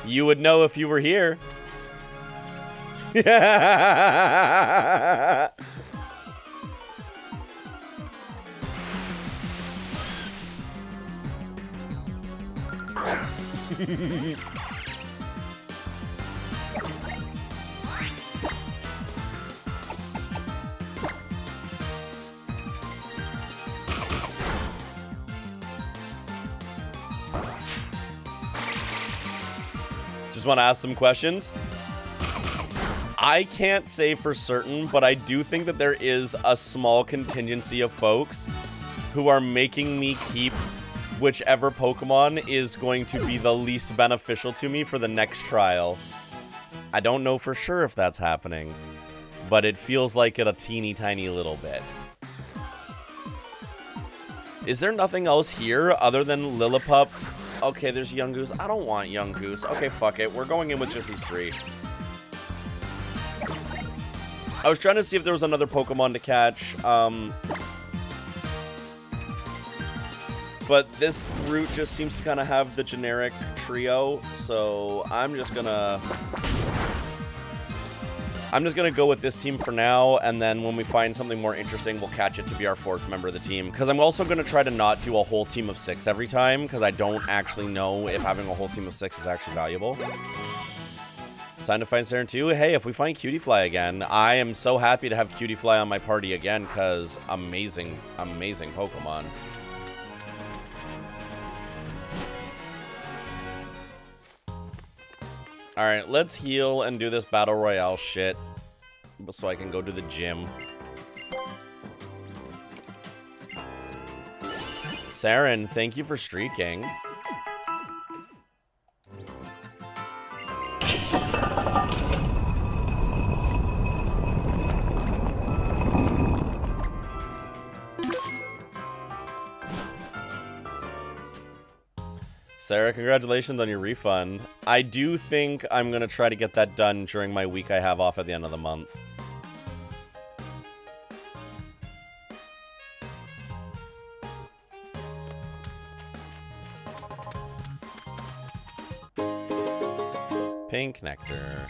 You would know if you were here. Just want to ask some questions. I can't say for certain, but I do think that there is a small contingency of folks who are making me keep whichever Pokemon is going to be the least beneficial to me for the next trial. I don't know for sure if that's happening, but it feels like it a teeny tiny little bit. Is there nothing else here other than Lillipup? Okay, there's Young Goose. I don't want Young Goose. Okay, fuck it. We're going in with just these three. I was trying to see if there was another Pokemon to catch. But this route just seems to kind of have the generic trio. So I'm just gonna go with this team for now, and then when we find something more interesting, we'll catch it to be our fourth member of the team. Because I'm also going to try to not do a whole team of 6 every time, because I don't actually know if having a whole team of 6 is actually valuable. It's time to find Saren 2. Hey, if we find Cutiefly again, I am so happy to have Cutiefly on my party again, because amazing, amazing Pokemon. Alright, let's heal and do this Battle Royale shit so I can go to the gym. Saren, thank you for streaking. Sarah, congratulations on your refund. I do think I'm going to try to get that done during my week I have off at the end of the month. Pink nectar.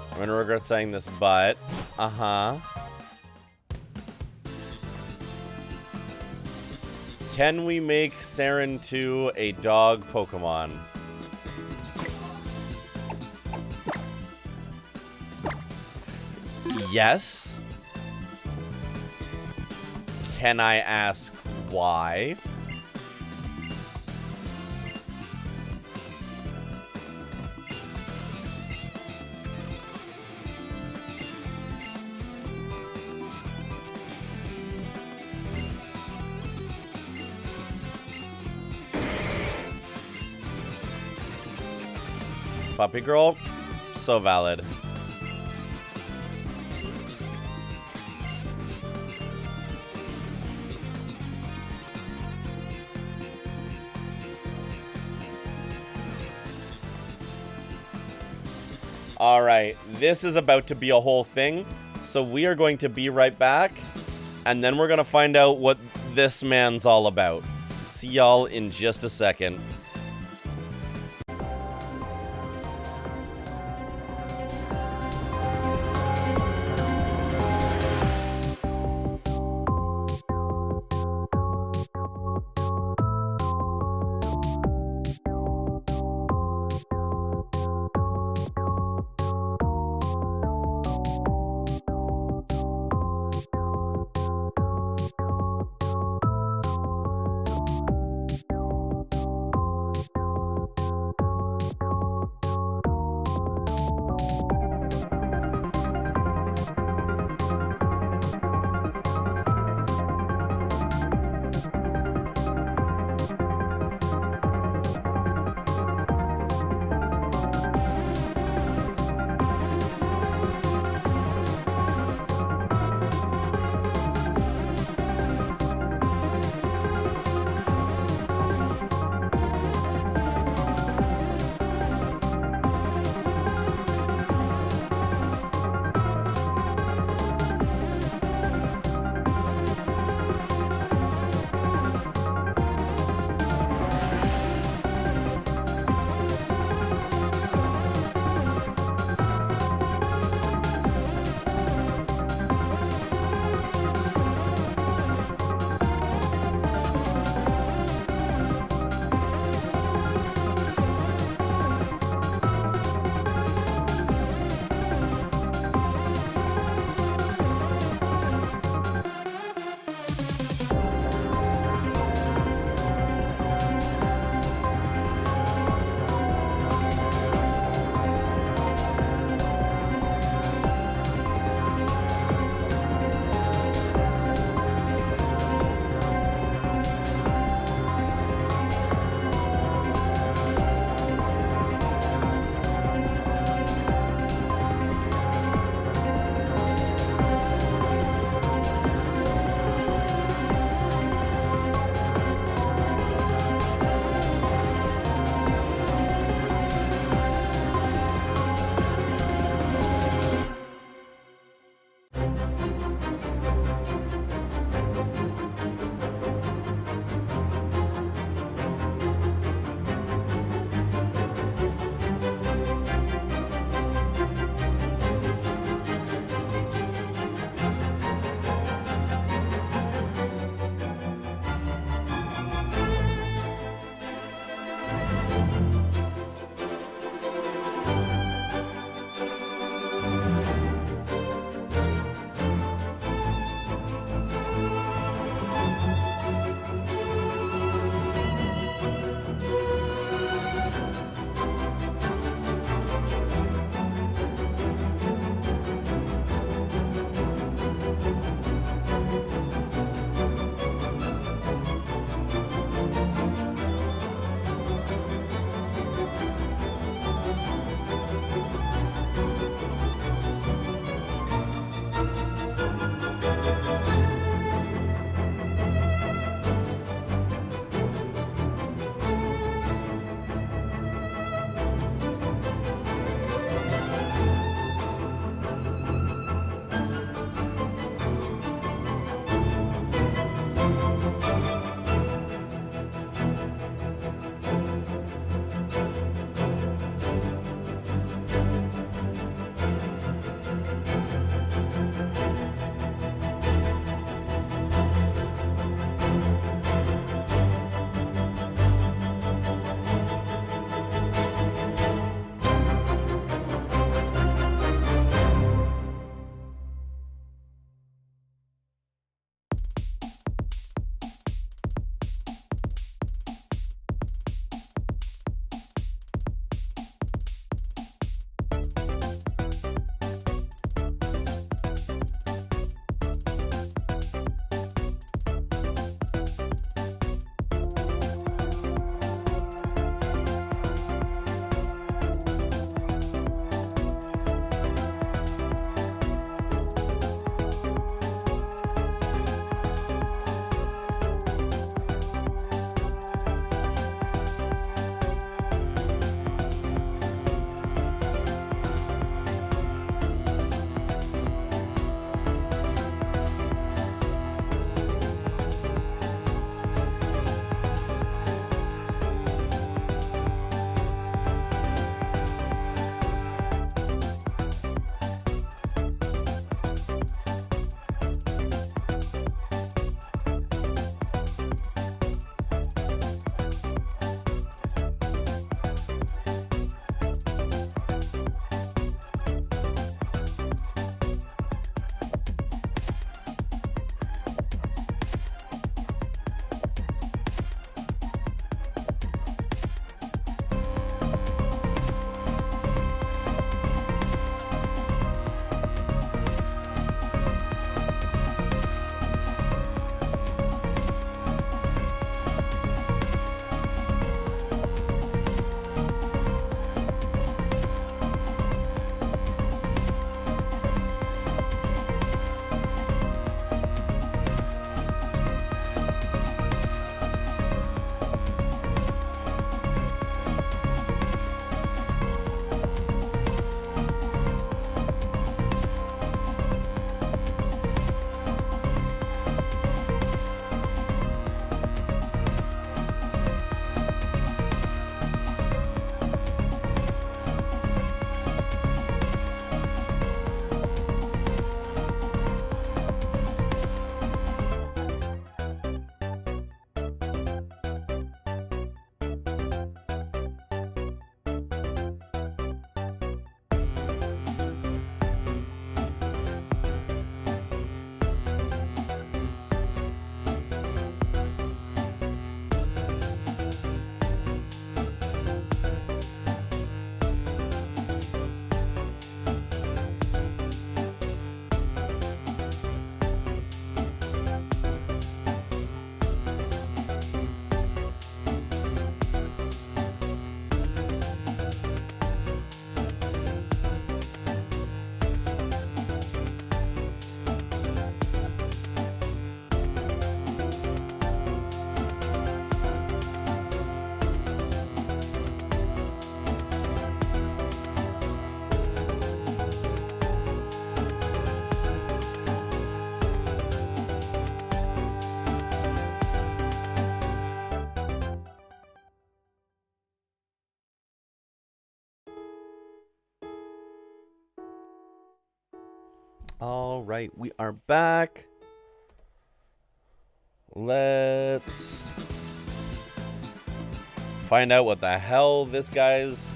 I'm going to regret saying this, but... Uh-huh. Can we make Saren 2 a dog Pokemon? Yes. Can I ask why? Puppy girl, so valid. All right, this is about to be a whole thing, so we are going to be right back, and then we're gonna find out what this man's all about. See y'all in just a second. All right, we are back. Let's find out what the hell this guy's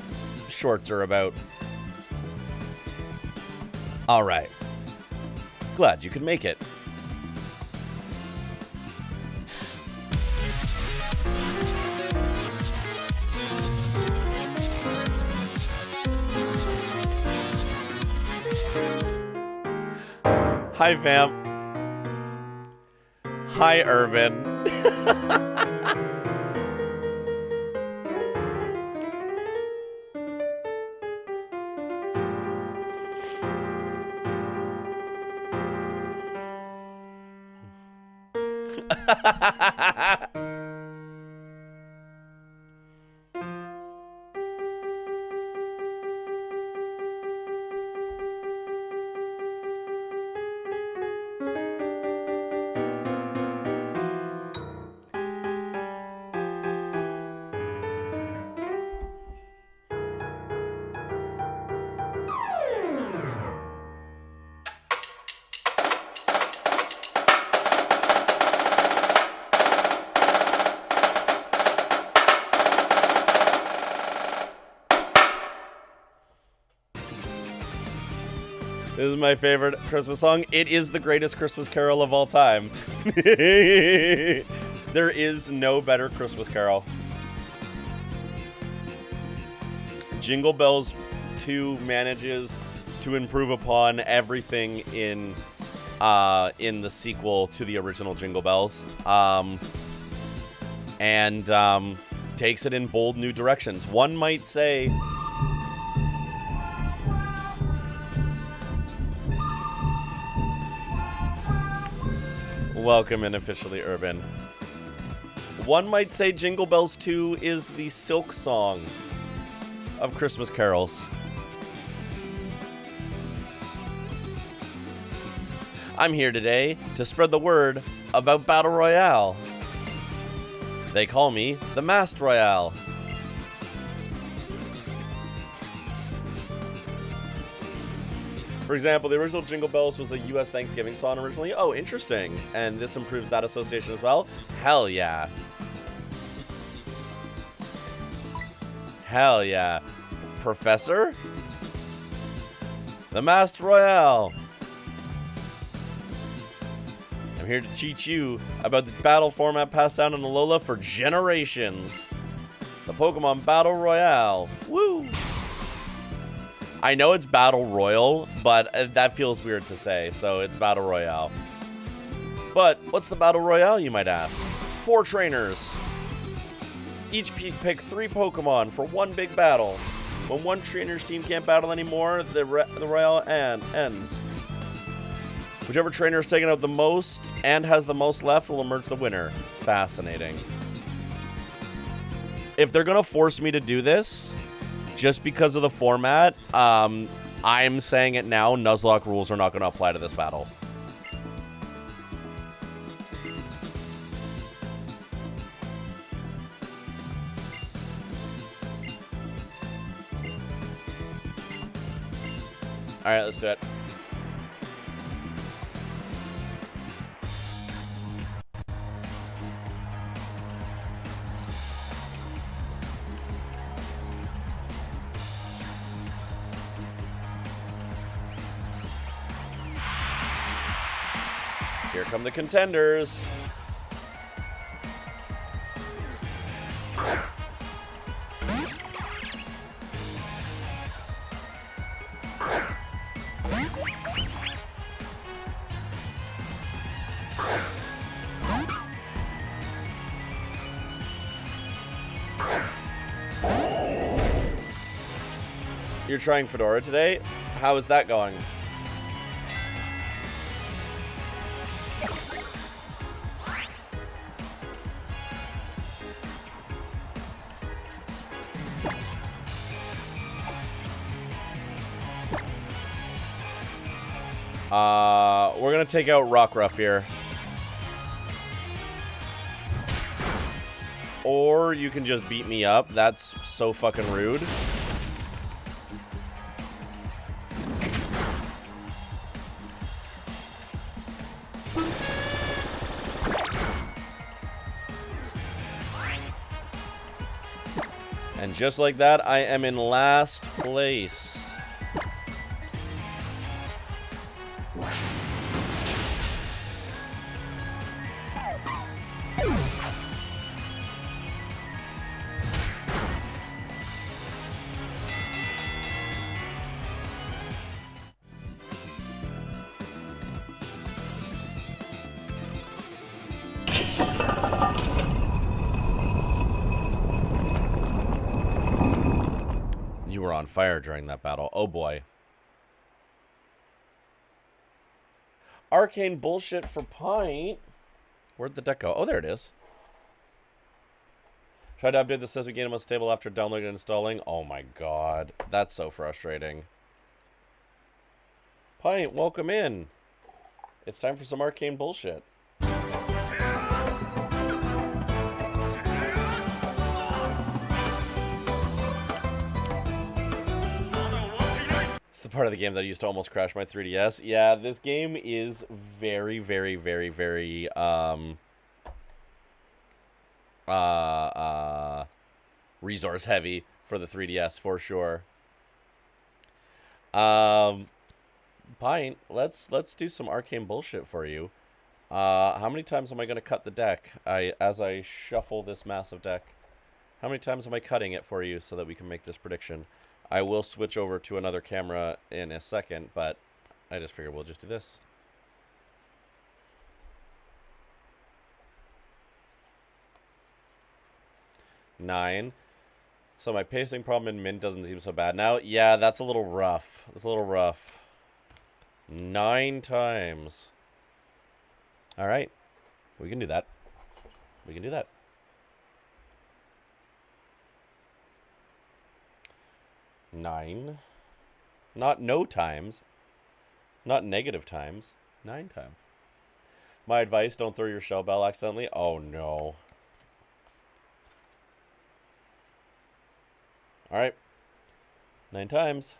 shorts are about. All right. Glad you could make it. Hi, fam. Hi, Urban. This is my favorite Christmas song. It is the greatest Christmas carol of all time. There is no better Christmas carol. Jingle Bells 2 manages to improve upon everything in the sequel to the original Jingle Bells, and takes it in bold new directions. One might say, welcome in officially urban. One might say Jingle Bells 2 is the Silk Song of Christmas carols. I'm here today to spread the word about Battle Royale. They call me the Masked Royale. For example, the original Jingle Bells was a US Thanksgiving song originally. Oh, interesting. And this improves that association as well? Hell yeah. Hell yeah. Professor? The Masked Royale. I'm here to teach you about the battle format passed down in Alola for generations. The Pokemon Battle Royale. Woo! I know it's Battle Royal, but that feels weird to say, so it's Battle Royale. But what's the Battle Royale, you might ask? 4 trainers. Each pick 3 Pokemon for one big battle. When one trainer's team can't battle anymore, the Royale ends. Whichever trainer has taken out the most and has the most left will emerge the winner. Fascinating. If they're gonna force me to do this, just because of the format, I'm saying it now, Nuzlocke rules are not going to apply to this battle. Alright, let's do it. Here come the contenders. You're trying Fedora today? How is that going? We're gonna take out Rockruff here. Or you can just beat me up. That's so fucking rude. And just like that, I am in last place. You were on fire during that battle. Oh boy. Arcane bullshit for Pint. Where'd the deck go? Oh, there it is. Tried to update the system game most stable after downloading and installing. Oh my god. That's so frustrating. Pint, welcome in. It's time for some arcane bullshit. It's the part of the game that used to almost crash my 3DS. Yeah, this game is very, very, very, very, resource heavy for the 3DS for sure. Pint, let's do some arcane bullshit for you. How many times am I gonna cut the deck? As I shuffle this massive deck, how many times am I cutting it for you so that we can make this prediction? I will switch over to another camera in a second, but I just figured we'll just do this. Nine. So my pacing problem in Mint doesn't seem so bad now. Yeah, that's a little rough. That's a little rough. 9 times. All right. We can do that. We can do that. Nine. Not no times. Not negative times. 9 times. My advice, don't throw your shell bell accidentally. Oh, no. All right. 9 times.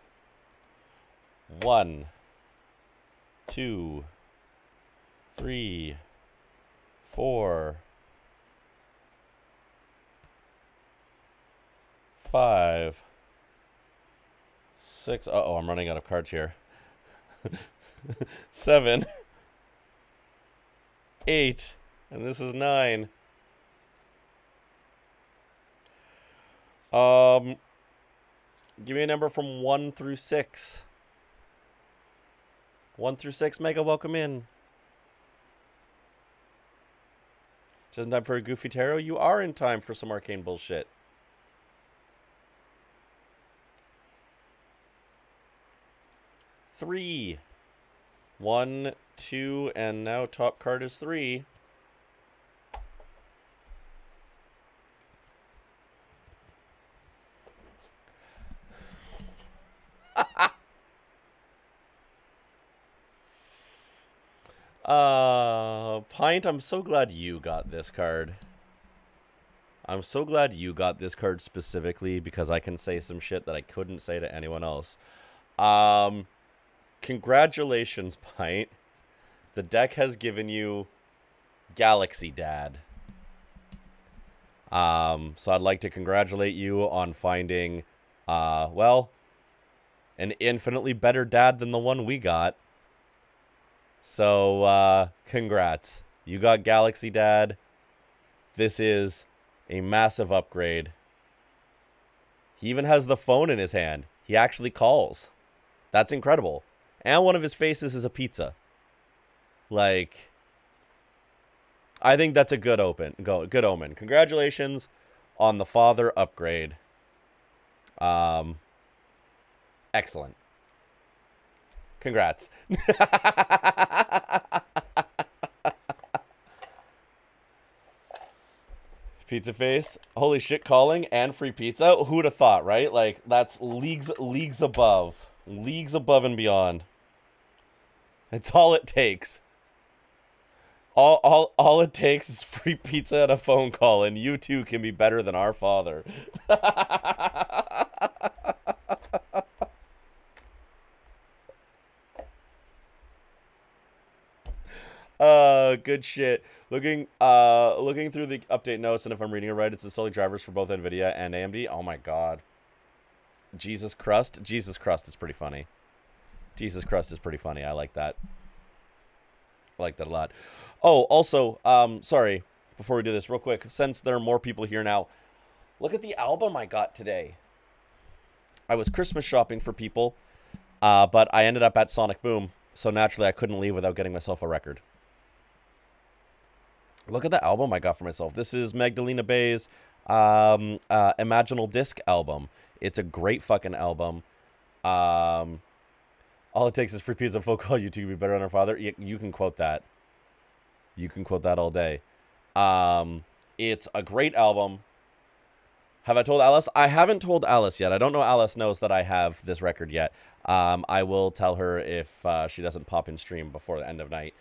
1, 2, 3, 4, 5, 6. Uh-oh, I'm running out of cards here. 7, 8, and this is 9. Give me a number from 1 through 6. 1 through 6, Mega, welcome in. Just in time for a Goofy Tarot? You are in time for some arcane bullshit. 3. 1, 2, and now top card is 3. Pint, I'm so glad you got this card. I'm so glad you got this card specifically because I can say some shit that I couldn't say to anyone else. Congratulations, Pint. The deck has given you Galaxy Dad. So I'd like to congratulate you on finding, well, an infinitely better dad than the one we got. So, congrats. You got Galaxy Dad. This is a massive upgrade. He even has the phone in his hand. He actually calls. That's incredible. And one of his faces is a pizza. Like, I think that's a good good omen. Congratulations on the father upgrade. Excellent. Congrats. Pizza face. Holy shit, calling and free pizza. Who would have thought, right? Like, that's leagues above. Leagues above and beyond. It's all it takes. All it takes is free pizza and a phone call, and you two can be better than our father. Good shit. Looking through the update notes, and if I'm reading it right, it's installing drivers for both NVIDIA and AMD. Oh my god. Jesus Crust? Jesus Crust is pretty funny. Jesus Crust is pretty funny. I like that. I like that a lot. Oh, also, sorry, before we do this real quick, since there are more people here now, look at the album I got today. I was Christmas shopping for people, but I ended up at Sonic Boom, so naturally I couldn't leave without getting myself a record. Look at the album I got for myself. This is Magdalena Bay's Imaginal Disc album. It's a great fucking album. All it takes is free pizza and phone call. You two can be better than our father. You can quote that. You can quote that all day. It's a great album. Have I told Alice? I haven't told Alice yet. I don't know Alice knows that I have this record yet. I will tell her if she doesn't pop in stream before the end of night.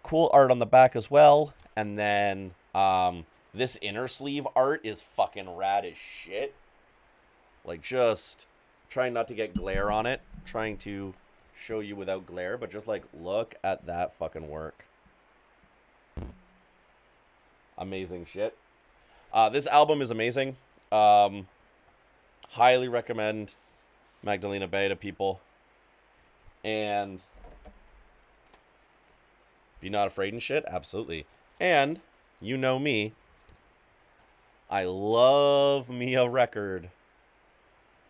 Cool art on the back as well. And then this inner sleeve art is fucking rad as shit. Like, just trying not to get glare on it. Trying to show you without glare. But just, like, look at that fucking work. Amazing shit. This album is amazing. Highly recommend Magdalena Bay to people. And be not afraid and shit? Absolutely. And, you know me, I love me a record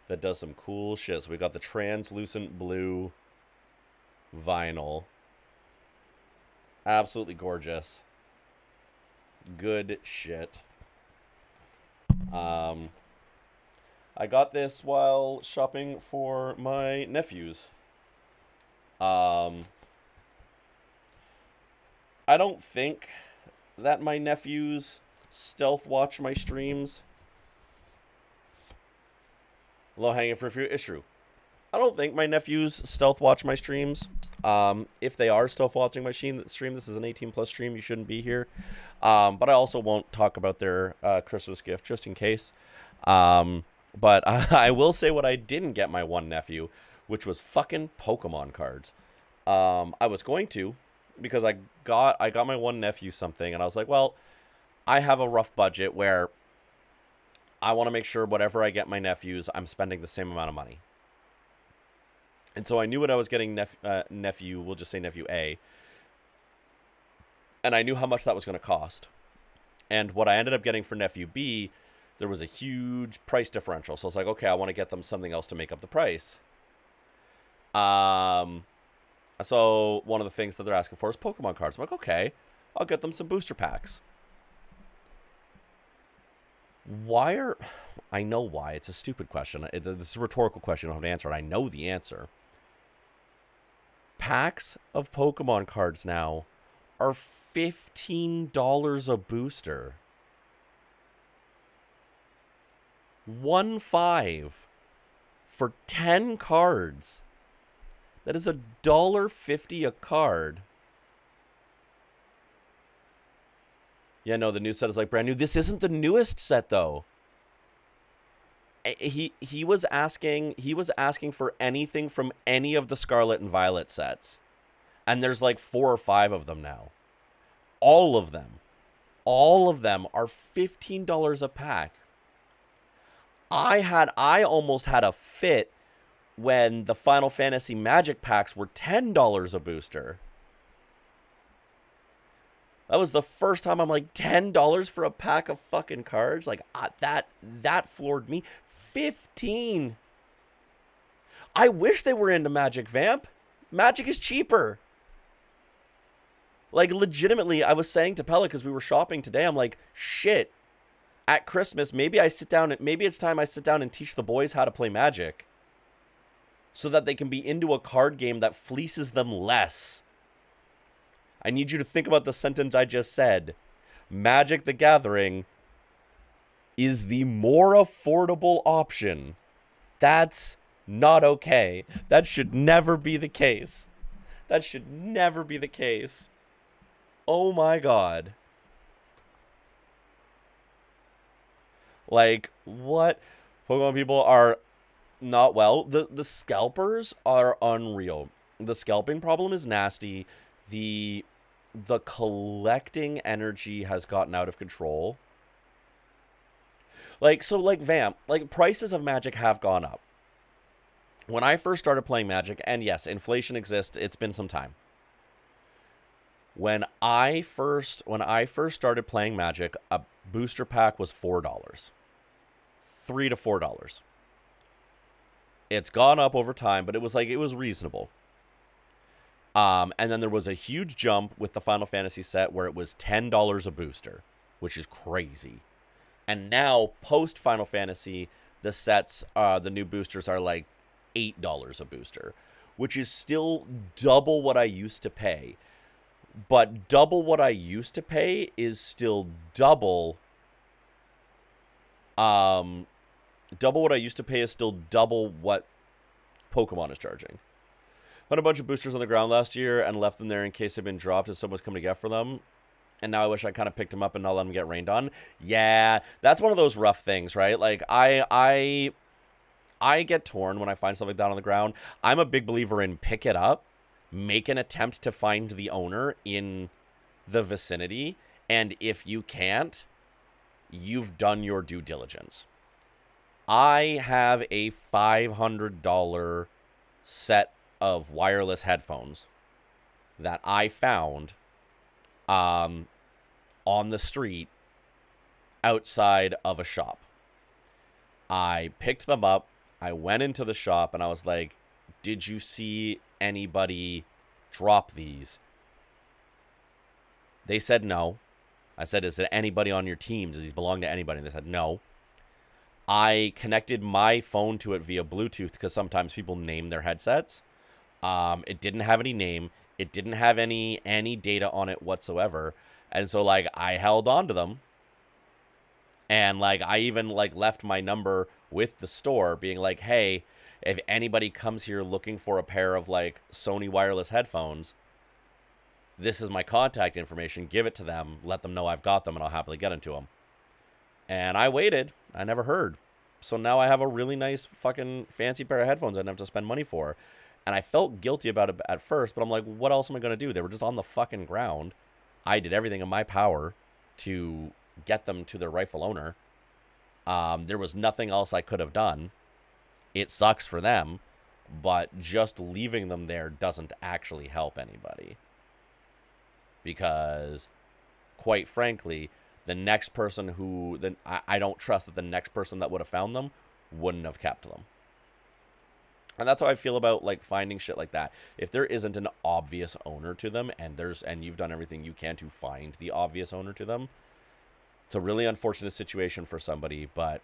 that does some cool shit. So we got the translucent blue vinyl. Absolutely gorgeous. Good shit. I got this while shopping for my nephews. I don't think that my nephews stealth watch my streams. Low hanging fruit for you. It's true. I don't think my nephews stealth watch my streams. If they are stealth watching my stream, this is an 18+ stream. You shouldn't be here. But I also won't talk about their Christmas gift just in case. But I will say what I didn't get my one nephew, which was fucking Pokemon cards. I was going to, because I got my one nephew something, and I was like, well, I have a rough budget where I want to make sure whatever I get my nephews, I'm spending the same amount of money. And so I knew what I was getting nephew, we'll just say nephew A. And I knew how much that was going to cost. And what I ended up getting for nephew B, there was a huge price differential. So I was like, okay, I want to get them something else to make up the price. So one of the things that they're asking for is Pokemon cards. I'm like, okay, I'll get them some booster packs. I know why. It's a stupid question. This is a rhetorical question. I don't have to answer it. I know the answer. Packs of Pokemon cards now are $15 a booster. 15 for 10 cards. That is $1.50 a card. Yeah, no, the new set is like brand new. This isn't the newest set though. He was asking for anything from any of the Scarlet and Violet sets. And there's like 4 or 5 of them now. All of them are $15 a pack. I almost had a fit when the Final Fantasy Magic packs were $10 a booster. That was the first time I'm like, $10 for a pack of fucking cards? Like, that floored me. 15. I wish they were into Magic, Vamp. Magic is cheaper. Like, legitimately, I was saying to Pella, because we were shopping today, I'm like, shit. At Christmas, maybe it's time I sit down and teach the boys how to play Magic. So that they can be into a card game that fleeces them less. I need you to think about the sentence I just said. Magic the Gathering is the more affordable option. That's not okay. That should never be the case. That should never be the case. Oh my god. Like, what? Pokemon people are not well. The scalpers are unreal. The scalping problem is nasty. the collecting energy has gotten out of control. Like, so, like, Vamp, like, prices of Magic have gone up. When I first started playing Magic, and yes, inflation exists, it's been some time. When I first started playing Magic, a booster pack was $4. $3 to $4. It's gone up over time, but it was reasonable. And then there was a huge jump with the Final Fantasy set where it was $10 a booster, which is crazy. And now, post Final Fantasy, the sets, the new boosters are like $8 a booster, which is still double what I used to pay. But double what I used to pay is still double. Double what I used to pay is still double what Pokemon is charging. Put a bunch of boosters on the ground last year and left them there in case they've been dropped and someone's coming to get for them. And now I wish I kind of picked them up and not let them get rained on. Yeah, that's one of those rough things, right? Like, I get torn when I find stuff like that on the ground. I'm a big believer in pick it up, make an attempt to find the owner in the vicinity, and if you can't, you've done your due diligence. I have a $500 set of wireless headphones that I found on the street outside of a shop. I picked them up. I went into the shop and I was like, did you see anybody drop these? They said no. I said, is it anybody on your team? Does these belong to anybody? And they said no. I connected my phone to it via Bluetooth because sometimes people name their headsets. It didn't have any name. It didn't have any data on it whatsoever. And so, like, I held on to them. And, like, I even, like, left my number with the store being like, hey, if anybody comes here looking for a pair of, like, Sony wireless headphones, this is my contact information. Give it to them. Let them know I've got them, and I'll happily get into them. And I waited. I never heard. So now I have a really nice fucking fancy pair of headphones I didn't have to spend money for. And I felt guilty about it at first, but I'm like, what else am I going to do? They were just on the fucking ground. I did everything in my power to get them to their rightful owner. There was nothing else I could have done. It sucks for them, but just leaving them there doesn't actually help anybody. Because, quite frankly, the next person I don't trust that the next person that would have found them wouldn't have kept them. And that's how I feel about, like, finding shit like that. If there isn't an obvious owner to them, and you've done everything you can to find the obvious owner to them, it's a really unfortunate situation for somebody. But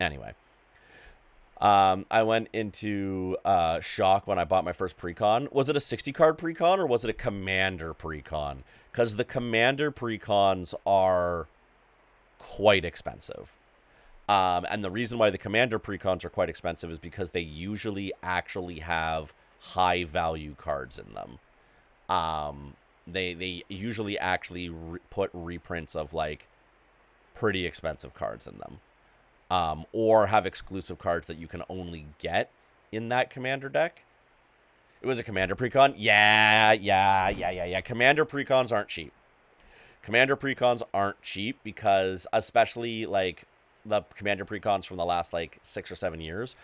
anyway, I went into shock when I bought my first precon. Was it a 60-card precon or was it a commander precon? Because the commander precons are quite expensive. And the reason why the commander precons are quite expensive is because they usually actually have high value cards in them. They usually actually put reprints of, like, pretty expensive cards in them. Or have exclusive cards that you can only get in that commander deck. It was a commander precon? Yeah. Commander precons aren't cheap. Commander precons aren't cheap because, especially, like, the commander precons from the last, like, 6 or 7 years,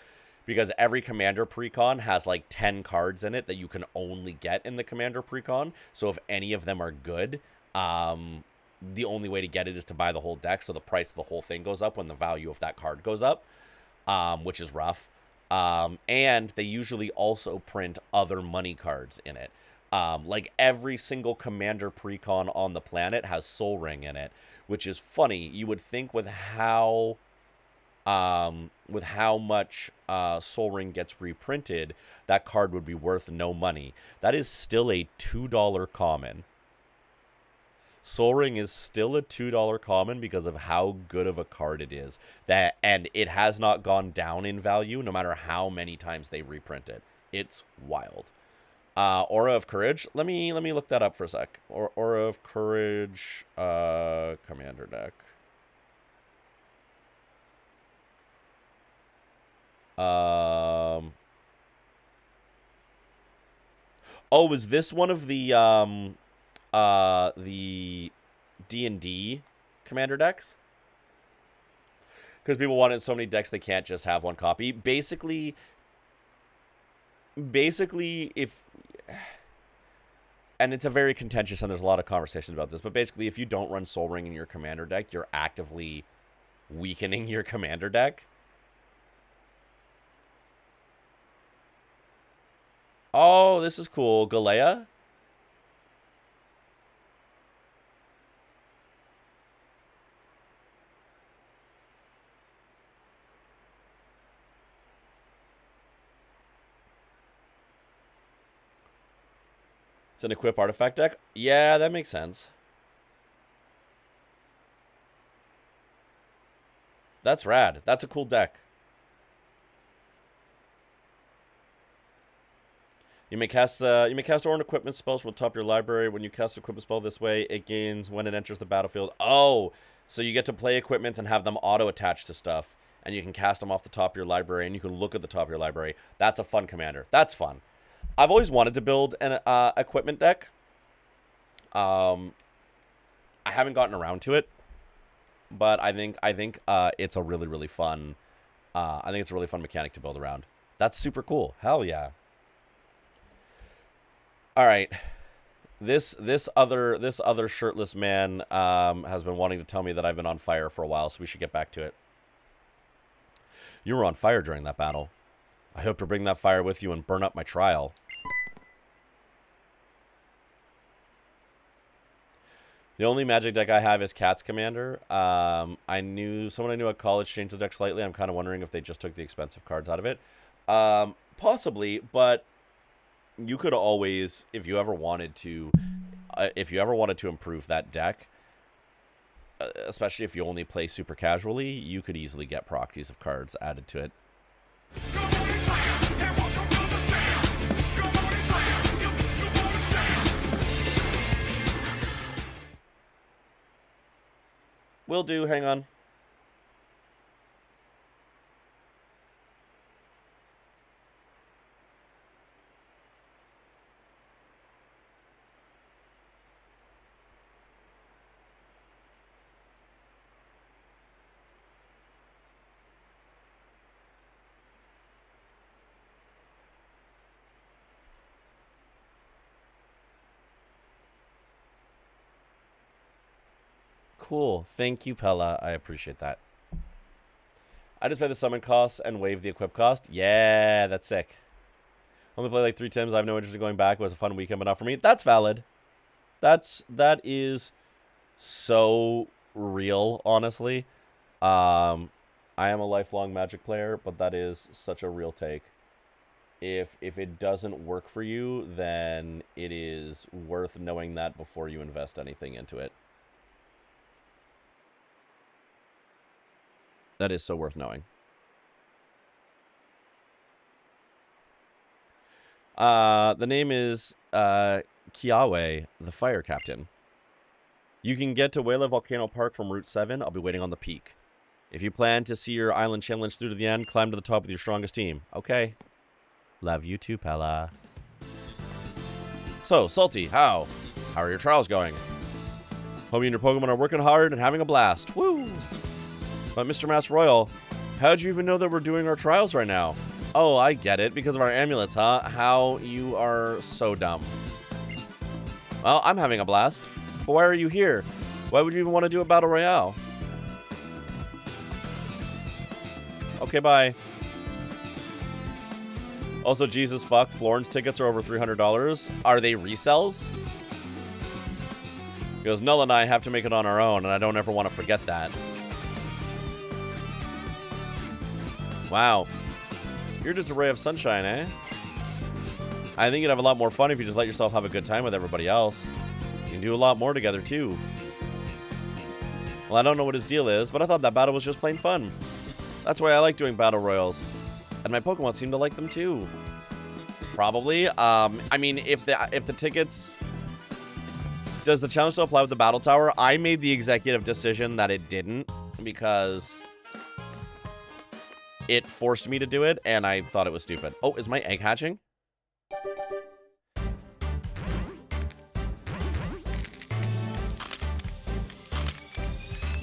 because every commander precon has, like, 10 cards in it that you can only get in the commander precon. So if any of them are good, the only way to get it is to buy the whole deck, so the price of the whole thing goes up when the value of that card goes up, which is rough. And they usually also print other money cards in it. Like, every single commander precon on the planet has Soul Ring in it, which is funny. You would think with how much Soul Ring gets reprinted, that card would be worth no money. That is still a $2 common. Soul Ring is still a $2 common because of how good of a card it is. And it has not gone down in value no matter how many times they reprint it. It's wild. Aura of Courage. Let me look that up for a sec. Aura of Courage commander deck. Oh, was this one of the D&D commander decks? Because people wanted so many decks they can't just have one copy. Basically, if... And it's a very contentious, and there's a lot of conversations about this, but basically, if you don't run Soul Ring in your commander deck, you're actively weakening your commander deck. Oh, this is cool. Galea? It's an equip artifact deck? Yeah, that makes sense. That's rad. That's a cool deck. You may cast or an equipment spells from the top of your library. When you cast an equipment spell this way, it gains when it enters the battlefield. Oh, so you get to play equipment and have them auto-attach to stuff. And you can cast them off the top of your library, and you can look at the top of your library. That's a fun commander. That's fun. I've always wanted to build an equipment deck. I haven't gotten around to it, but I think it's a really fun. I think it's a really fun mechanic to build around. That's super cool. Hell yeah. All right, this other shirtless man has been wanting to tell me that I've been on fire for a while, so we should get back to it. You were on fire during that battle. I hope to bring that fire with you and burn up my trial. The only magic deck I have is Cat's Commander. Someone I knew at college changed the deck slightly. I'm kind of wondering if they just took the expensive cards out of it. Possibly, but you could always, if you ever wanted to improve that deck, especially if you only play super casually, you could easily get proxies of cards added to it. Will do, hang on. Cool. Thank you, Pella. I appreciate that. I just pay the summon costs and waive the equip cost. Yeah, that's sick. Only play like 3 times. I have no interest in going back. It was a fun weekend, but not for me. That's valid. That is so real, honestly. I am a lifelong Magic player, but that is such a real take. If it doesn't work for you, then it is worth knowing that before you invest anything into it. That is so worth knowing. The name is Kiawe, the Fire Captain. You can get to Wela Volcano Park from Route 7. I'll be waiting on the peak. If you plan to see your island challenge through to the end, climb to the top with your strongest team. Okay. Love you too, Pella. So, Salty, how are your trials going? Hope you and your Pokemon are working hard and having a blast. Woo! But Mr. Mass Royal, how'd you even know that we're doing our trials right now? Oh, I get it. Because of our amulets, huh? How you are so dumb. Well, I'm having a blast. But why are you here? Why would you even want to do a battle royale? Okay, bye. Also, Jesus fuck, Florence tickets are over $300. Are they resells? He goes, Null and I have to make it on our own, and I don't ever want to forget that. Wow. You're just a ray of sunshine, eh? I think you'd have a lot more fun if you just let yourself have a good time with everybody else. You can do a lot more together, too. Well, I don't know what his deal is, but I thought that battle was just plain fun. That's why I like doing battle royals. And my Pokemon seem to like them, too. Probably. I mean, if the tickets... Does the challenge still apply with the Battle Tower? I made the executive decision that it didn't, because it forced me to do it, and I thought it was stupid. Oh, is my egg hatching?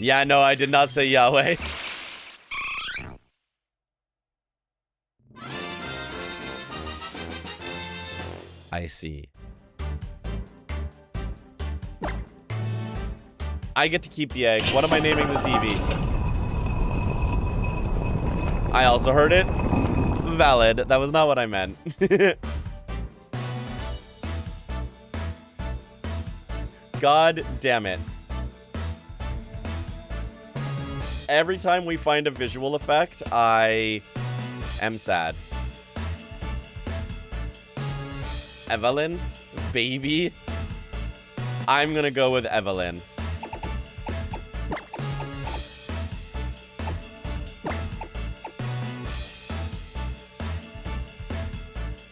Yeah, no, I did not say Yahweh. I see. I get to keep the egg. What am I naming this Eevee? I also heard it. Valid. That was not what I meant. God damn it. Every time we find a visual effect, I am sad. Evelyn? Baby? I'm gonna go with Evelyn.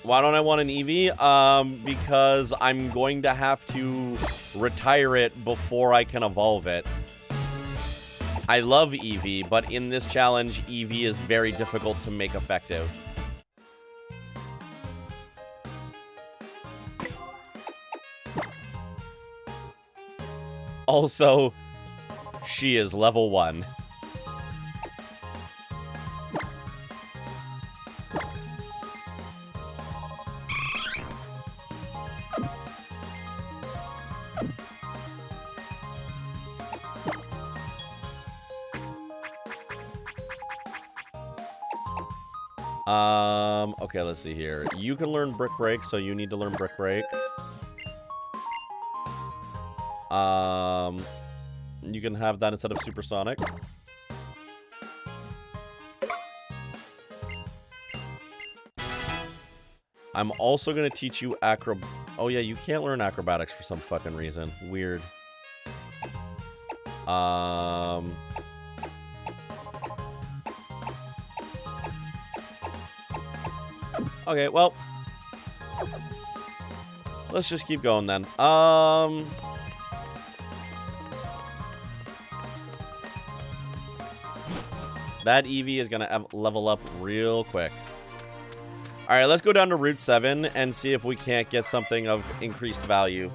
Why don't I want an Eevee? Because I'm going to have to retire it before I can evolve it. I love Eevee, but in this challenge, Eevee is very difficult to make effective. Also, she is level 1. Okay, let's see here. You can learn Brick Break, so you need to learn Brick Break. You can have that instead of Supersonic. I'm also gonna teach you Oh yeah, you can't learn acrobatics for some fucking reason. Weird. Okay, well, let's just keep going then. That Eevee is gonna level up real quick. All right, let's go down to Route 7 and see if we can't get something of increased value.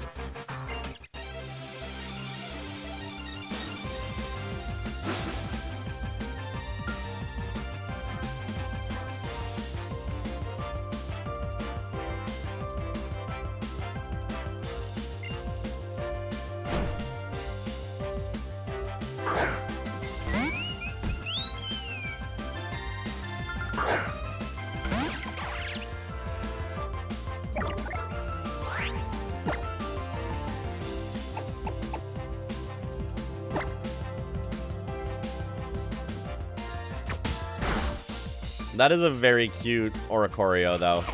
That is a very cute Oricorio, though.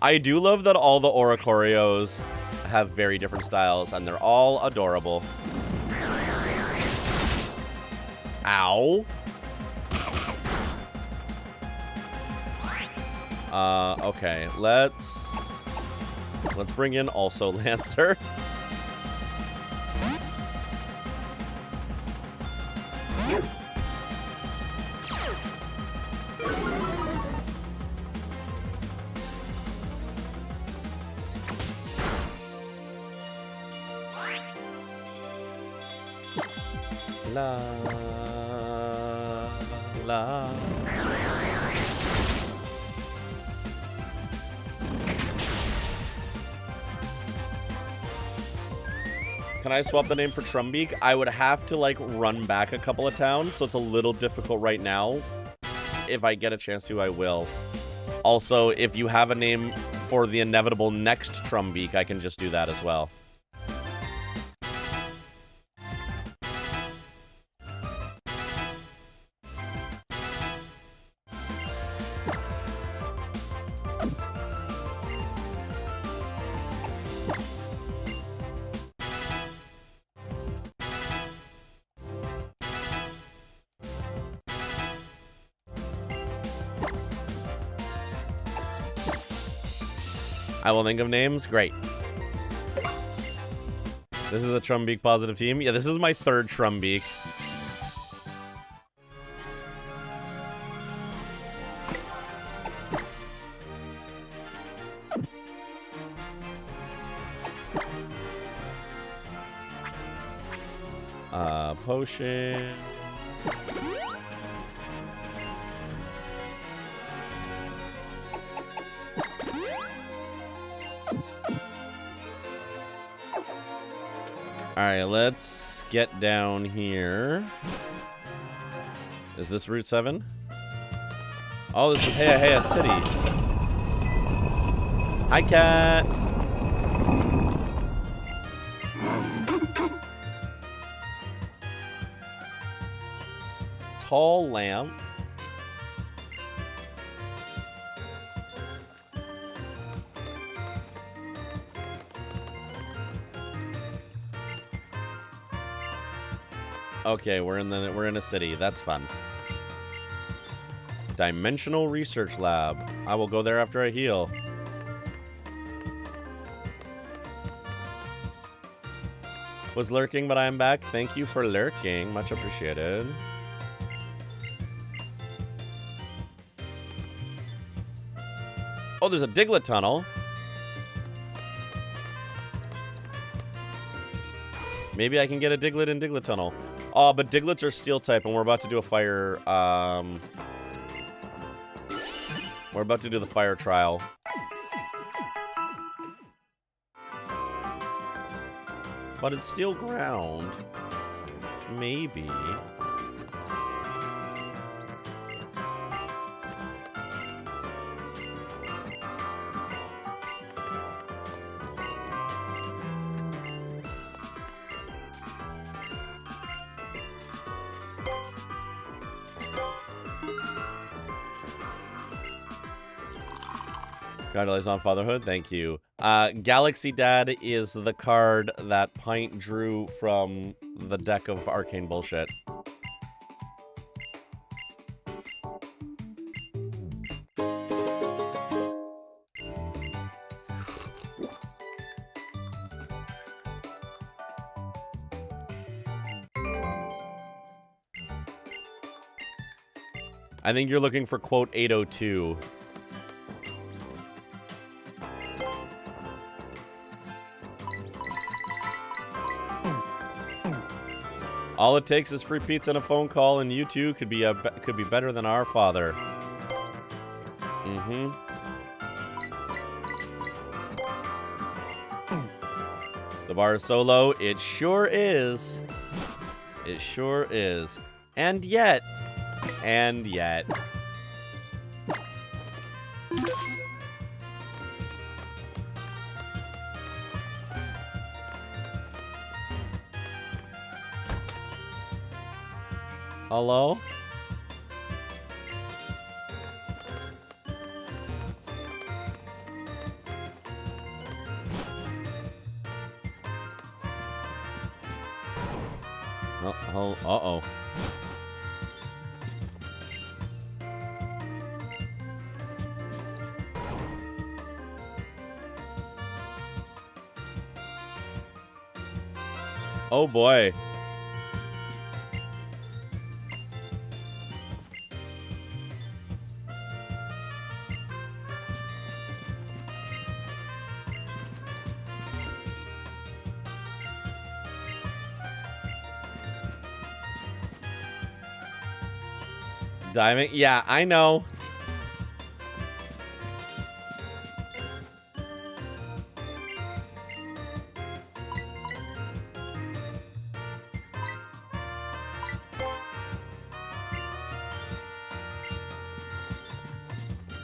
I do love that all the Oricorios have very different styles, and they're all adorable. Ow. Okay, let's bring in also Lancer. La la. Can I swap the name for Trumbeak? I would have to, like, run back a couple of towns, so it's a little difficult right now. If I get a chance to, I will. Also, if you have a name for the inevitable next Trumbeak, I can just do that as well. I will think of names. Great. This is a Trumbeak positive team. Yeah, this is my third Trumbeak. Potion. Alright, let's get down here. Is this Route 7? Oh, this is Heya City. Hi, cat. Tall lamp. Okay, we're in a city. That's fun. Dimensional Research Lab. I will go there after I heal. Was lurking, but I am back. Thank you for lurking. Much appreciated. Oh, there's a Diglett tunnel. Maybe I can get a Diglett in Diglett tunnel. Oh, but Digletts are steel type, and we're about to do a fire. We're about to do the fire trial. But it's steel ground. Maybe. Congratulations on fatherhood. Thank you. Galaxy Dad is the card that Pint drew from the deck of arcane bullshit. I think you're looking for quote 802. All it takes is free pizza and a phone call, and you two could be better than our father. Mm-hmm. The bar is so low. It sure is. It sure is. And yet. Hello? Oh, uh-oh. Oh boy. Diving? Yeah, I know.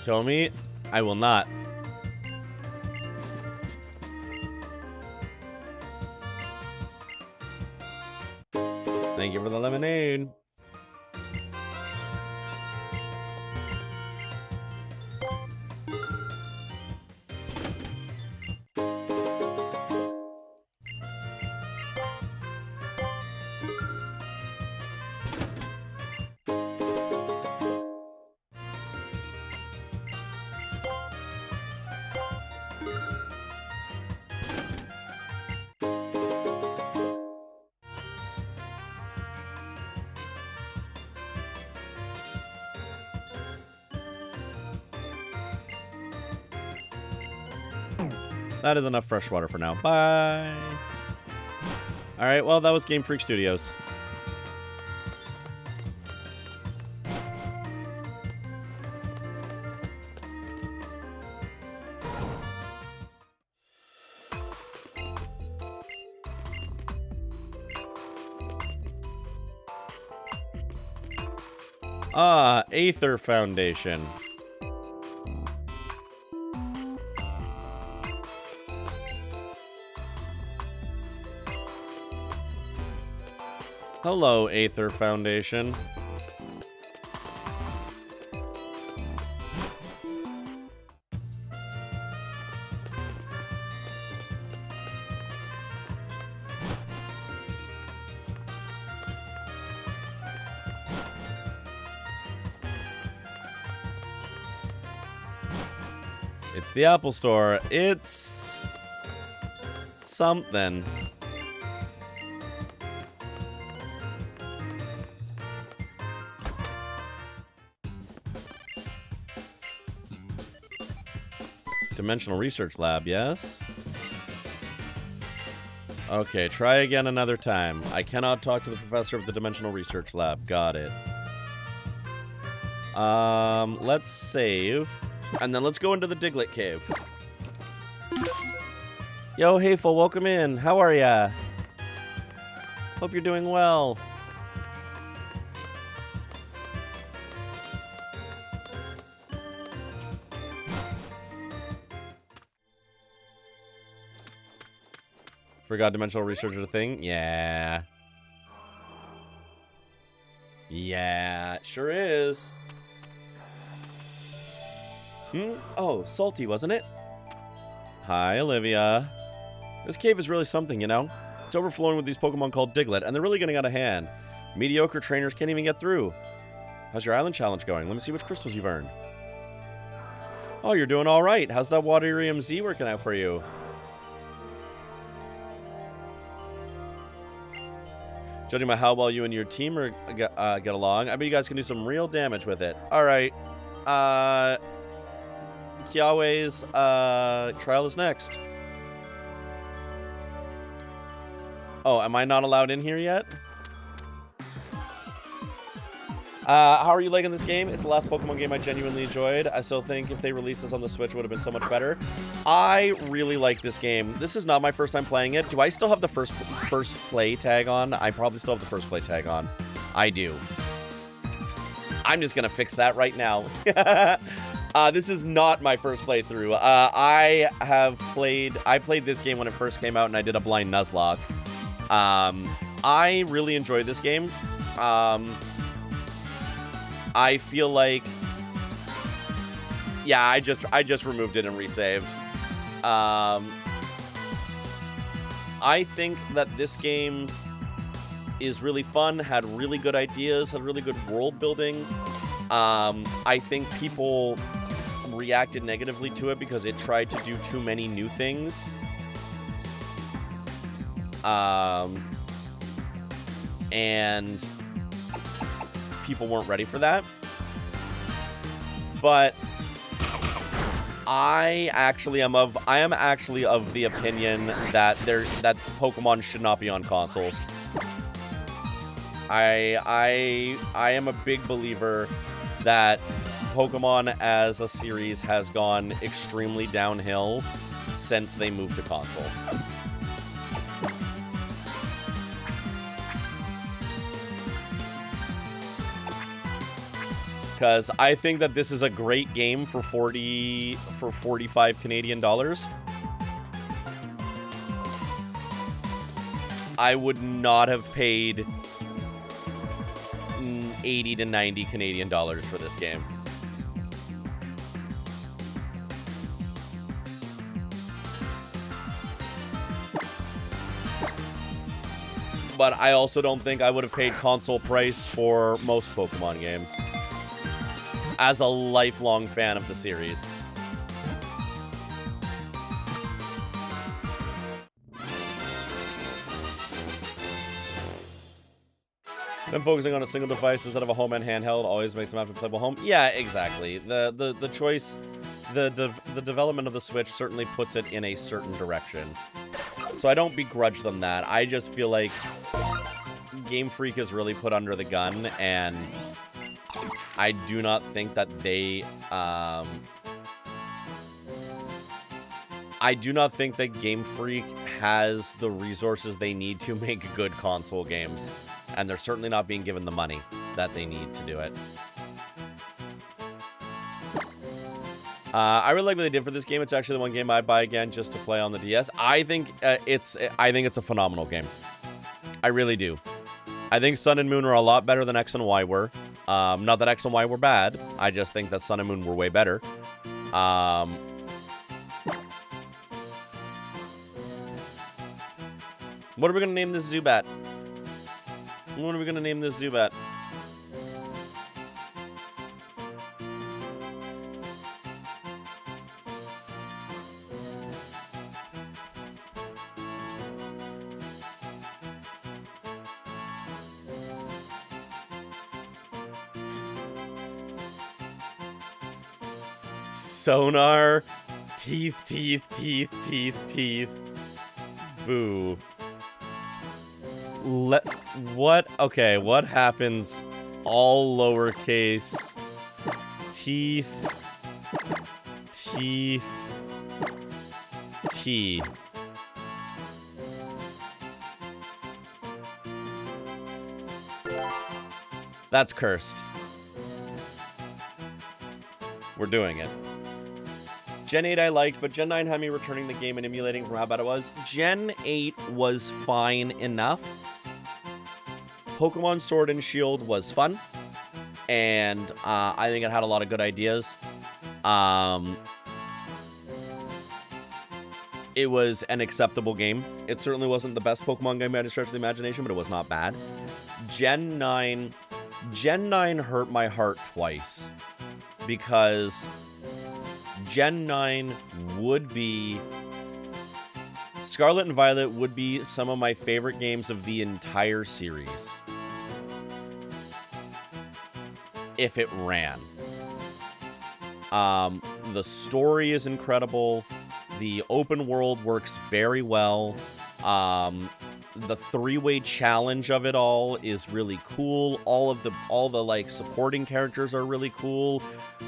Kill me? I will not. Thank you for the lemonade. That is enough fresh water for now. Bye. All Alright, well, that was Game Freak Studios. Ah, Aether Foundation. Hello, Aether Foundation. It's the Apple Store. It's something. Dimensional Research Lab, yes? Okay, try again another time. I cannot talk to the professor of the Dimensional Research Lab. Got it. Let's save. And then let's go into the Diglett Cave. Yo, Hayful, welcome in. How are ya? Hope you're doing well. Forgot Dimensional Research is a thing? Yeah. Yeah, it sure is. Oh, Salty, wasn't it? Hi, Olivia. This cave is really something, you know? It's overflowing with these Pokemon called Diglett, and they're really getting out of hand. Mediocre trainers can't even get through. How's your island challenge going? Let me see which crystals you've earned. Oh, you're doing all right. How's that Waterium Z working out for you? Judging by how well you and your team get along, I bet you guys can do some real damage with it. All right. Kiawe's trial is next. Oh, am I not allowed in here yet? How are you liking this game? It's the last Pokemon game I genuinely enjoyed. I still think if they released this on the Switch, it would have been so much better. I really like this game. This is not my first time playing it. Do I still have the first play tag on? I probably still have the first play tag on. I do. I'm just gonna fix that right now. This is not my first playthrough. I played this game when it first came out, and I did a blind Nuzlocke. I really enjoyed this game. I feel like, yeah, I just removed it and resaved. I think that this game is really fun, had really good ideas, had really good world building. I think people reacted negatively to it because it tried to do too many new things. And people weren't ready for that. But I am actually of the opinion that Pokemon should not be on consoles. I am a big believer that Pokemon as a series has gone extremely downhill since they moved to console. Because I think that this is a great game for 45 Canadian dollars. I would not have paid 80 to 90 Canadian dollars for this game. But I also don't think I would have paid console price for most Pokemon games. As a lifelong fan of the series. Them focusing on a single device instead of a home and handheld always makes them have to playable home. Yeah, exactly. The choice, the development of the Switch certainly puts it in a certain direction. So I don't begrudge them that. I just feel like Game Freak is really put under the gun, and I do not think that they, I do not think that Game Freak has the resources they need to make good console games, and they're certainly not being given the money that they need to do it. I really like what they did for this game. It's actually the one game I'd buy again just to play on the DS. I think it's a phenomenal game. I really do. I think Sun and Moon are a lot better than X and Y were. Not that X and Y were bad. I just think that Sun and Moon were way better. What are we gonna name this Zubat? What are we gonna name this Zubat? Sonar. Teeth, teeth, teeth, teeth, teeth. Boo. What? Okay, what happens? All lowercase. Teeth. Teeth. T. That's cursed. We're doing it. Gen 8 I liked, but Gen 9 had me returning the game and emulating from how bad it was. Gen 8 was fine enough. Pokemon Sword and Shield was fun. And I think it had a lot of good ideas. It was an acceptable game. It certainly wasn't the best Pokemon game by any stretch of the imagination, but it was not bad. Gen 9 hurt my heart twice. Because Gen 9 would be... Scarlet and Violet would be some of my favorite games of the entire series. If it ran. The story is incredible. The open world works very well. The three-way challenge of it all is really cool. All the like supporting characters are really cool.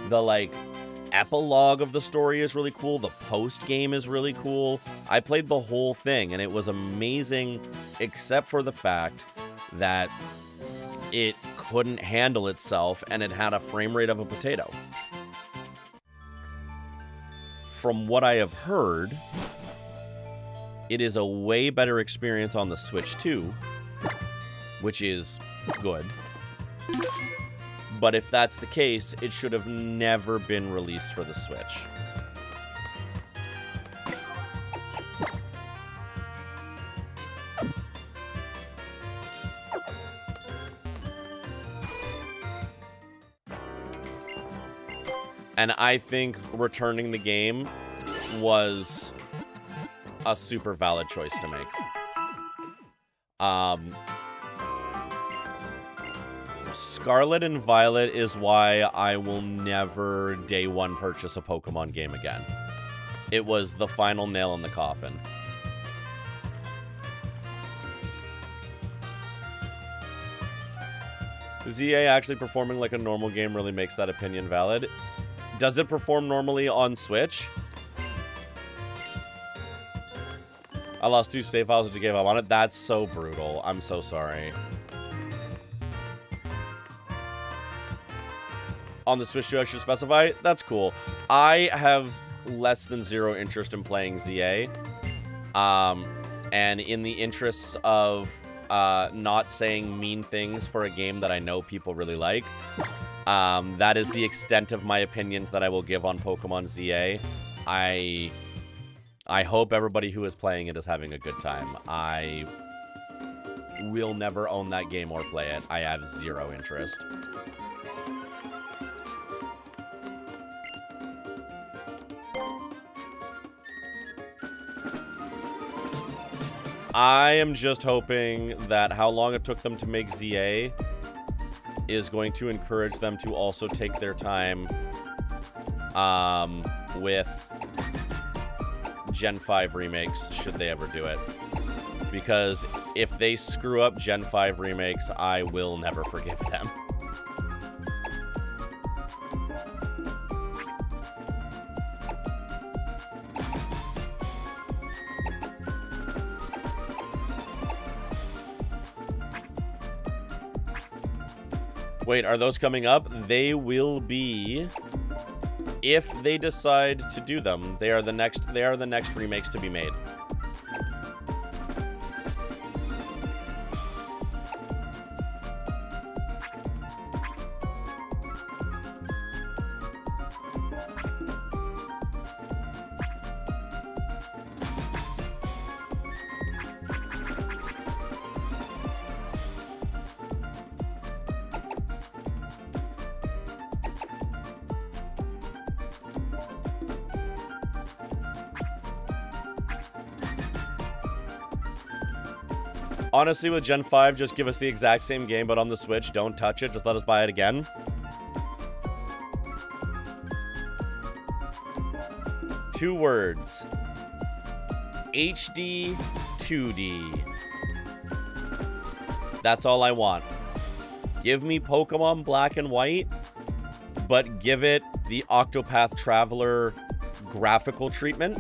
The like epilogue of the story is really cool. The post game is really cool. I played the whole thing and it was amazing, except for the fact that it couldn't handle itself and it had a frame rate of a potato. From what I have heard, it is a way better experience on the Switch 2, which is good. But if that's the case, it should have never been released for the Switch. And I think returning the game was a super valid choice to make. Scarlet and Violet is why I will never day one purchase a Pokemon game again. It was the final nail in the coffin. ZA actually performing like a normal game really makes that opinion valid. Does it perform normally on Switch? I lost 2 save files that you gave up on it. That's so brutal. I'm so sorry. On the Switch 2, I should specify. That's cool. I have less than 0 interest in playing ZA. And in the interests of not saying mean things for a game that I know people really like, that is the extent of my opinions that I will give on Pokemon ZA. I hope everybody who is playing it is having a good time. I will never own that game or play it. I have 0 interest. I am just hoping that how long it took them to make ZA is going to encourage them to also take their time with Gen 5 remakes, should they ever do it. because if they screw up Gen 5 remakes, I will never forgive them. Wait, are those coming up? They will be, if they decide to do them. They are the next remakes to be made. Honestly, with Gen 5, just give us the exact same game, but on the Switch. Don't touch it. Just let us buy it again. Two words. HD 2D. That's all I want. Give me Pokemon Black and White, but give it the Octopath Traveler graphical treatment.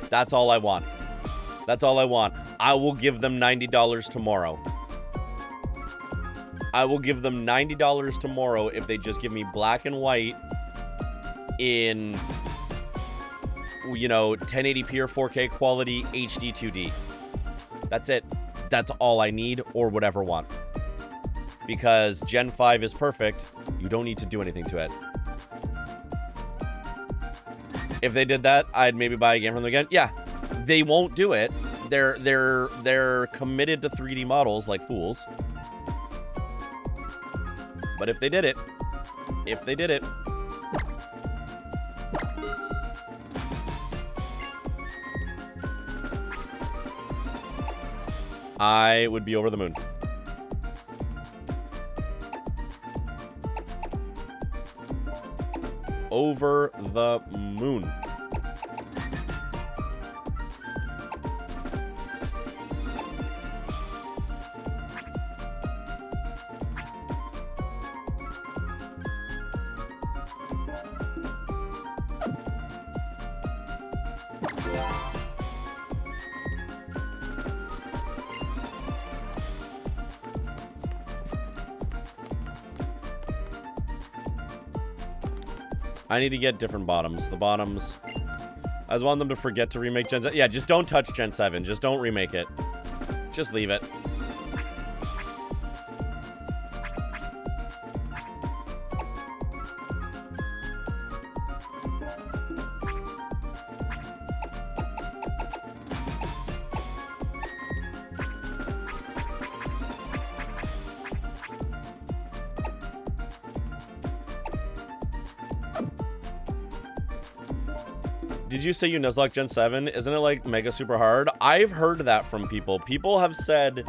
That's all I want. That's all I want. I will give them $90 tomorrow. I will give them $90 tomorrow if they just give me Black and White in, you know, 1080p or 4K quality HD 2D. That's it. That's all I need or would ever want. Because Gen 5 is perfect. You don't need to do anything to it. If they did that, I'd maybe buy a game from them again. Yeah, they won't do it. They're committed to 3D models like fools. But if they did it, I would be over the moon. Over the moon. I need to get different bottoms. The bottoms... I just want them to forget to remake Gen 7. Yeah, just don't touch Gen 7. Just don't remake it. Just leave it. Did you say you Nuzlocke Gen 7? Isn't it like mega super hard? I've heard that from people. People have said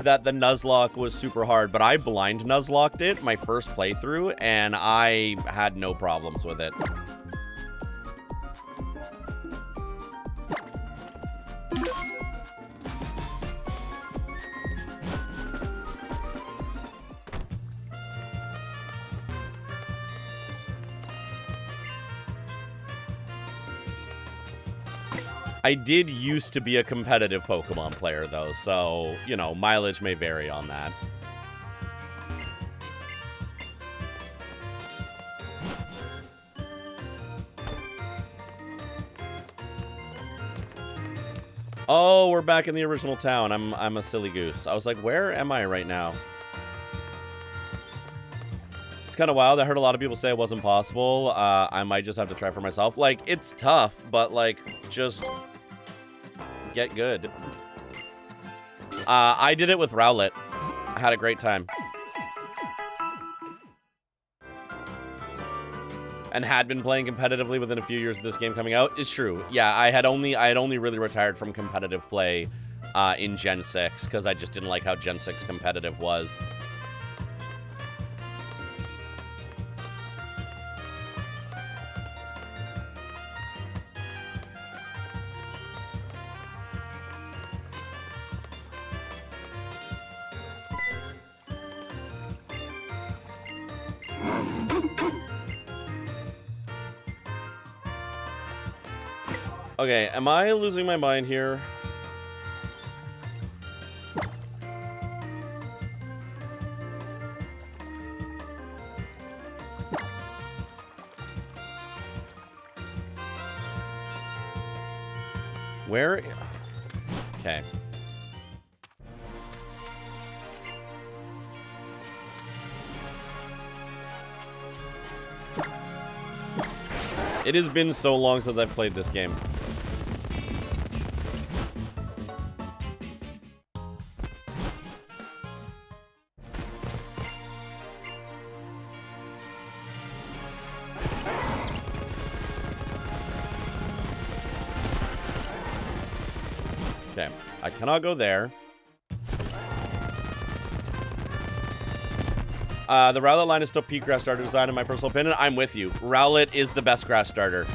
that the Nuzlocke was super hard, but I blind Nuzlocked it my first playthrough, and I had no problems with it. I did used to be a competitive Pokemon player, though, so, you know, mileage may vary on that. Oh, we're back in the original town. I'm a silly goose. I was like, where am I right now? It's kind of wild. I heard a lot of people say it wasn't possible. I might just have to try for myself. Like, it's tough, but, like, just get good. I did it with Rowlet. I had a great time. And had been playing competitively within a few years of this game coming out. It's true. Yeah, I had only really retired from competitive play in Gen 6 because I just didn't like how Gen 6 competitive was. Okay, am I losing my mind here? Where? Okay. It has been so long since I've played this game. Okay, I cannot go there. The Rowlet line is still peak grass starter design in my personal opinion. I'm with you. Rowlet is the best grass starter.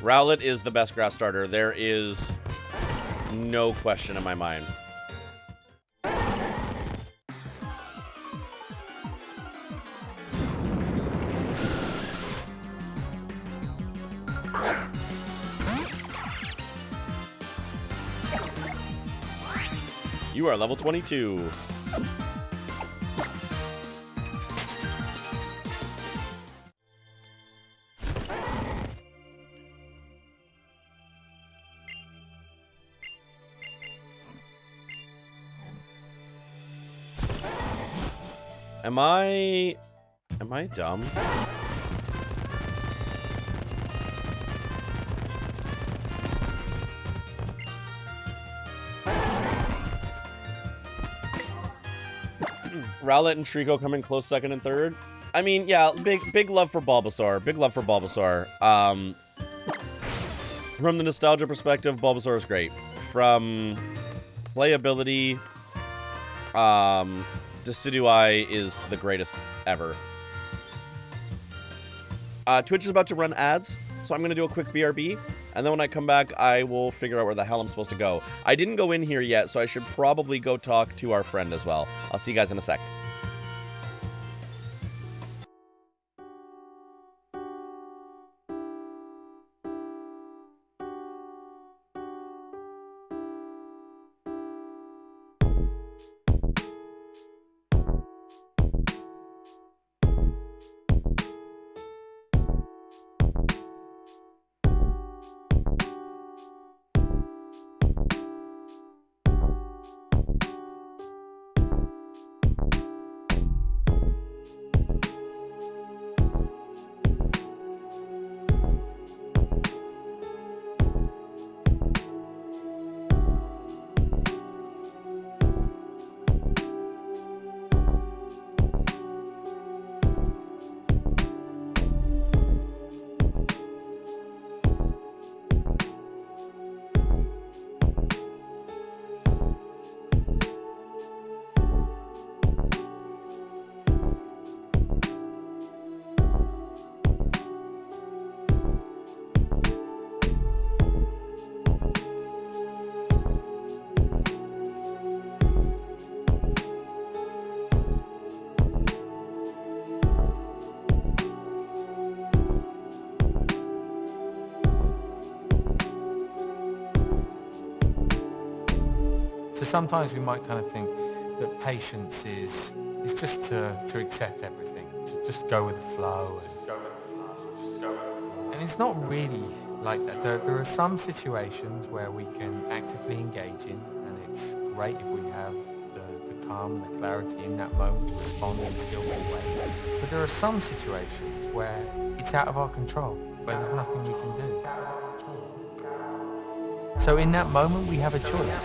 Rowlet is the best grass starter. There is no question in my mind. You are level 22. Am I dumb? Rowlet and Trico come in close second and third. I mean, yeah, big love for Bulbasaur. Big love for Bulbasaur. From the nostalgia perspective, Bulbasaur is great. From playability, Decidueye is the greatest ever. Twitch is about to run ads, so I'm going to do a quick BRB, and then when I come back, I will figure out where the hell I'm supposed to go. I didn't go in here yet, so I should probably go talk to our friend as well. I'll see you guys in a sec. Sometimes we might kind of think that patience is just to accept everything, to just go with the flow. And it's not really like that. There are some situations where we can actively engage in, and it's great if we have the calm and the clarity in that moment to respond in a skillful way. But there are some situations where it's out of our control, where there's nothing we can do. So in that moment, we have a choice.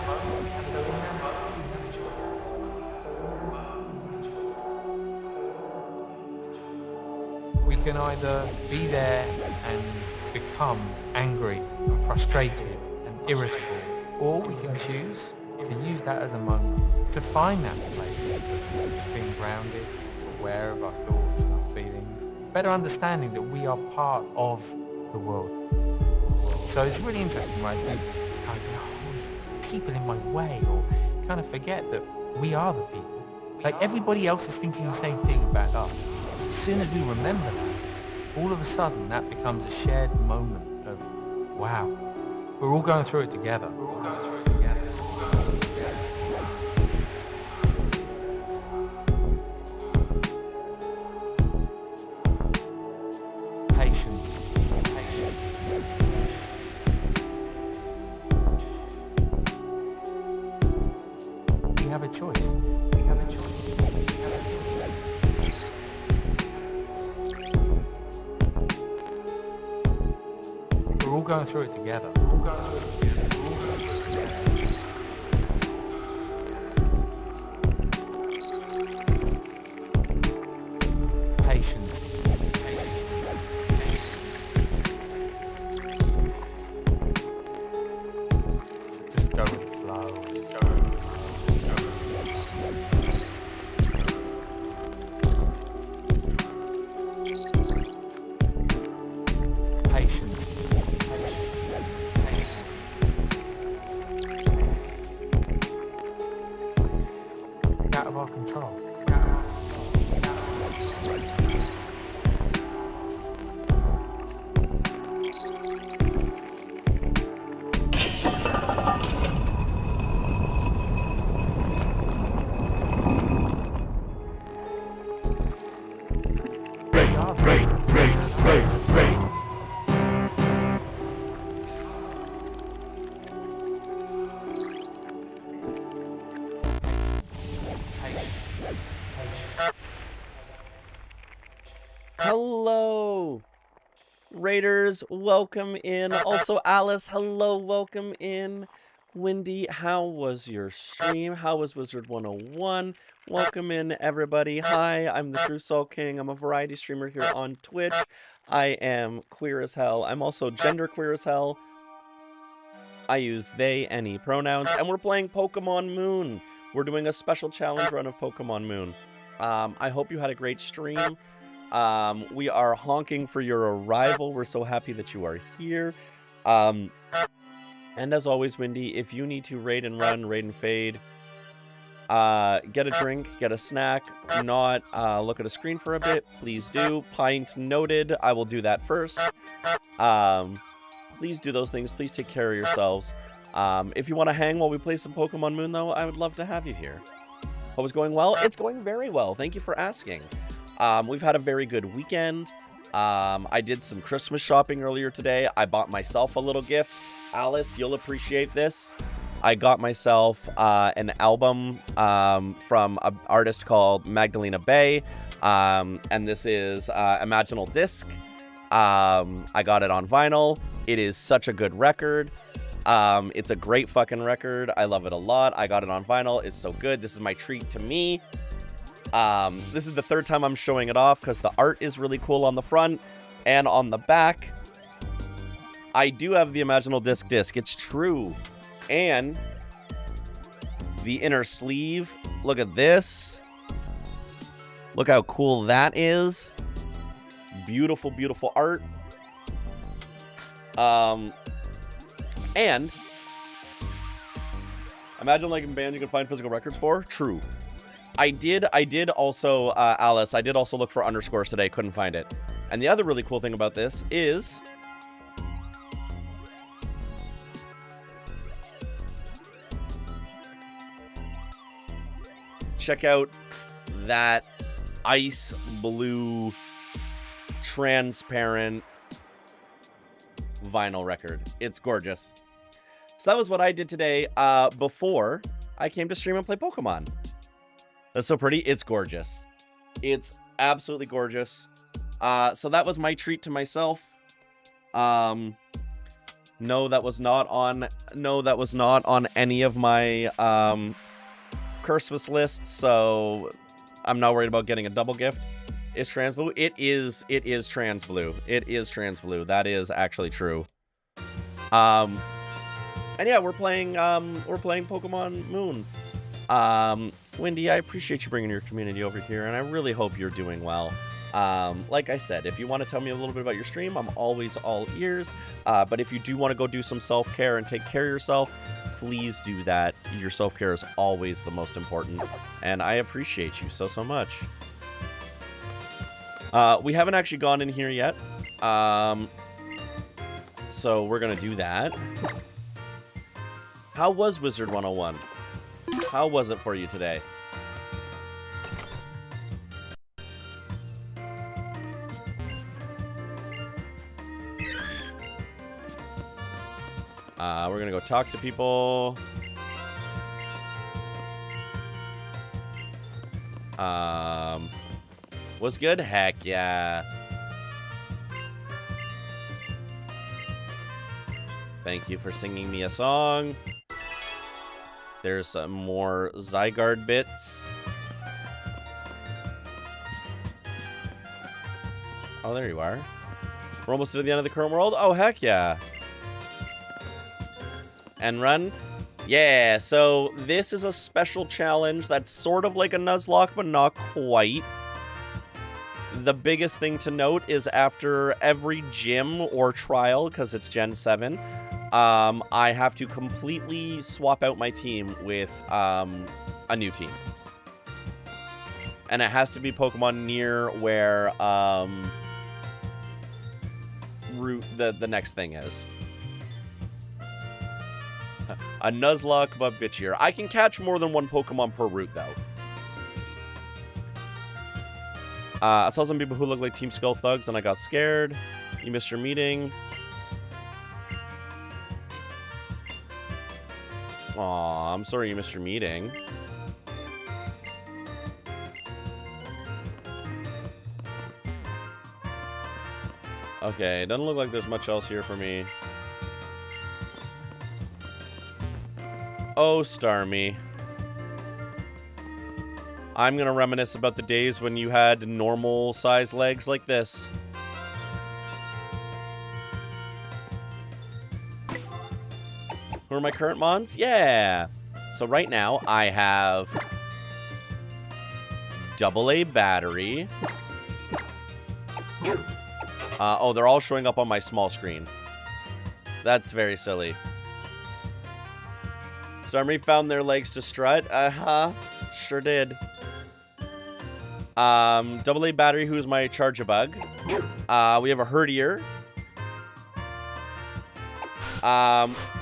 We can either be there and become angry and frustrated and irritable, or we can choose to use that as a moment to find that place of just being grounded, aware of our thoughts and our feelings, better understanding that we are part of the world. So it's really interesting, right? You kind of think, oh, there's people in my way, or kind of forget that we are the people. Like everybody else is thinking the same thing about us. As soon as we remember that, all of a sudden that becomes a shared moment of, wow, we're all going through it together. Patience. We have a choice. We're all going through it together. Patience. Just go with the flow. Patience. Out of our control. Hello, Raiders. Welcome in. Also, Alice. Hello, welcome in. Wendy, how was your stream? How was Wizard 101? Welcome in, everybody. Hi, I'm the True Soul King. I'm a variety streamer here on Twitch. I am queer as hell. I'm also gender queer as hell. I use they, any pronouns, and we're playing Pokemon Moon. We're doing a special challenge run of Pokemon Moon. I hope you had a great stream. We are honking for your arrival. We're so happy that you are here. And as always, Wendy, if you need to raid and run, raid and fade, get a drink, get a snack, not look at a screen for a bit, please do. Pint noted. I will do that first. Please do those things. Please take care of yourselves. If you want to hang while we play some Pokemon Moon, though, I would love to have you here. Hope it's going well. It's going very well. Thank you for asking. We've had a very good weekend. I did some Christmas shopping earlier today. I bought myself a little gift. Alice, you'll appreciate this. I got myself an album from an artist called Magdalena Bay. And this is Imaginal Disc. I got it on vinyl. It is such a good record. It's a great fucking record. I love it a lot. I got it on vinyl. It's so good. This is my treat to me. This is the third time I'm showing it off because the art is really cool on the front and on the back. I do have the Imaginal Disc. It's true. And the inner sleeve. Look at this. Look how cool that is. Beautiful, beautiful art. And imagine like in band you can find physical records for. True. I did also, Alice, I did also look for underscores today, couldn't find it. And the other really cool thing about this is check out that ice blue transparent vinyl record. It's gorgeous. So that was what I did today before I came to stream and play Pokemon. That's so pretty. It's gorgeous. It's absolutely gorgeous. So that was my treat to myself. No, that was not on any of my Christmas lists, so I'm not worried about getting a double gift. Is trans blue? It is trans blue. It is trans blue. That is actually true. And yeah, we're playing Pokemon Moon. Wendy, I appreciate you bringing your community over here, and I really hope you're doing well. Like I said, if you want to tell me a little bit about your stream, I'm always all ears. But if you do want to go do some self-care and take care of yourself, please do that. Your self-care is always the most important. And I appreciate you so, so much. We haven't actually gone in here yet. So we're going to do that. How was Wizard 101? How was it for you today? We're gonna go talk to people. Was good? Heck yeah. Thank you for singing me a song. There's some more Zygarde bits. Oh, there you are. We're almost to the end of the current world. Oh, heck yeah. And run. Yeah, so this is a special challenge that's sort of like a Nuzlocke, but not quite. The biggest thing to note is after every gym or trial, because it's Gen 7, I have to completely swap out my team with a new team. And it has to be Pokemon near where the next thing is. A Nuzlocke, but bitchier. I can catch more than one Pokemon per route, though. I saw some people who look like Team Skull thugs, and I got scared. You missed your meeting. Aw, I'm sorry you missed your meeting. Okay, doesn't look like there's much else here for me. Oh, Starmie. I'm gonna reminisce about the days when you had normal size legs like this. Who are my current mons? Yeah. So right now I have AA battery. Oh, they're all showing up on my small screen. That's very silly. Starmie found their legs to strut. Sure did. AA battery, who's my Charjabug. We have a Herdier.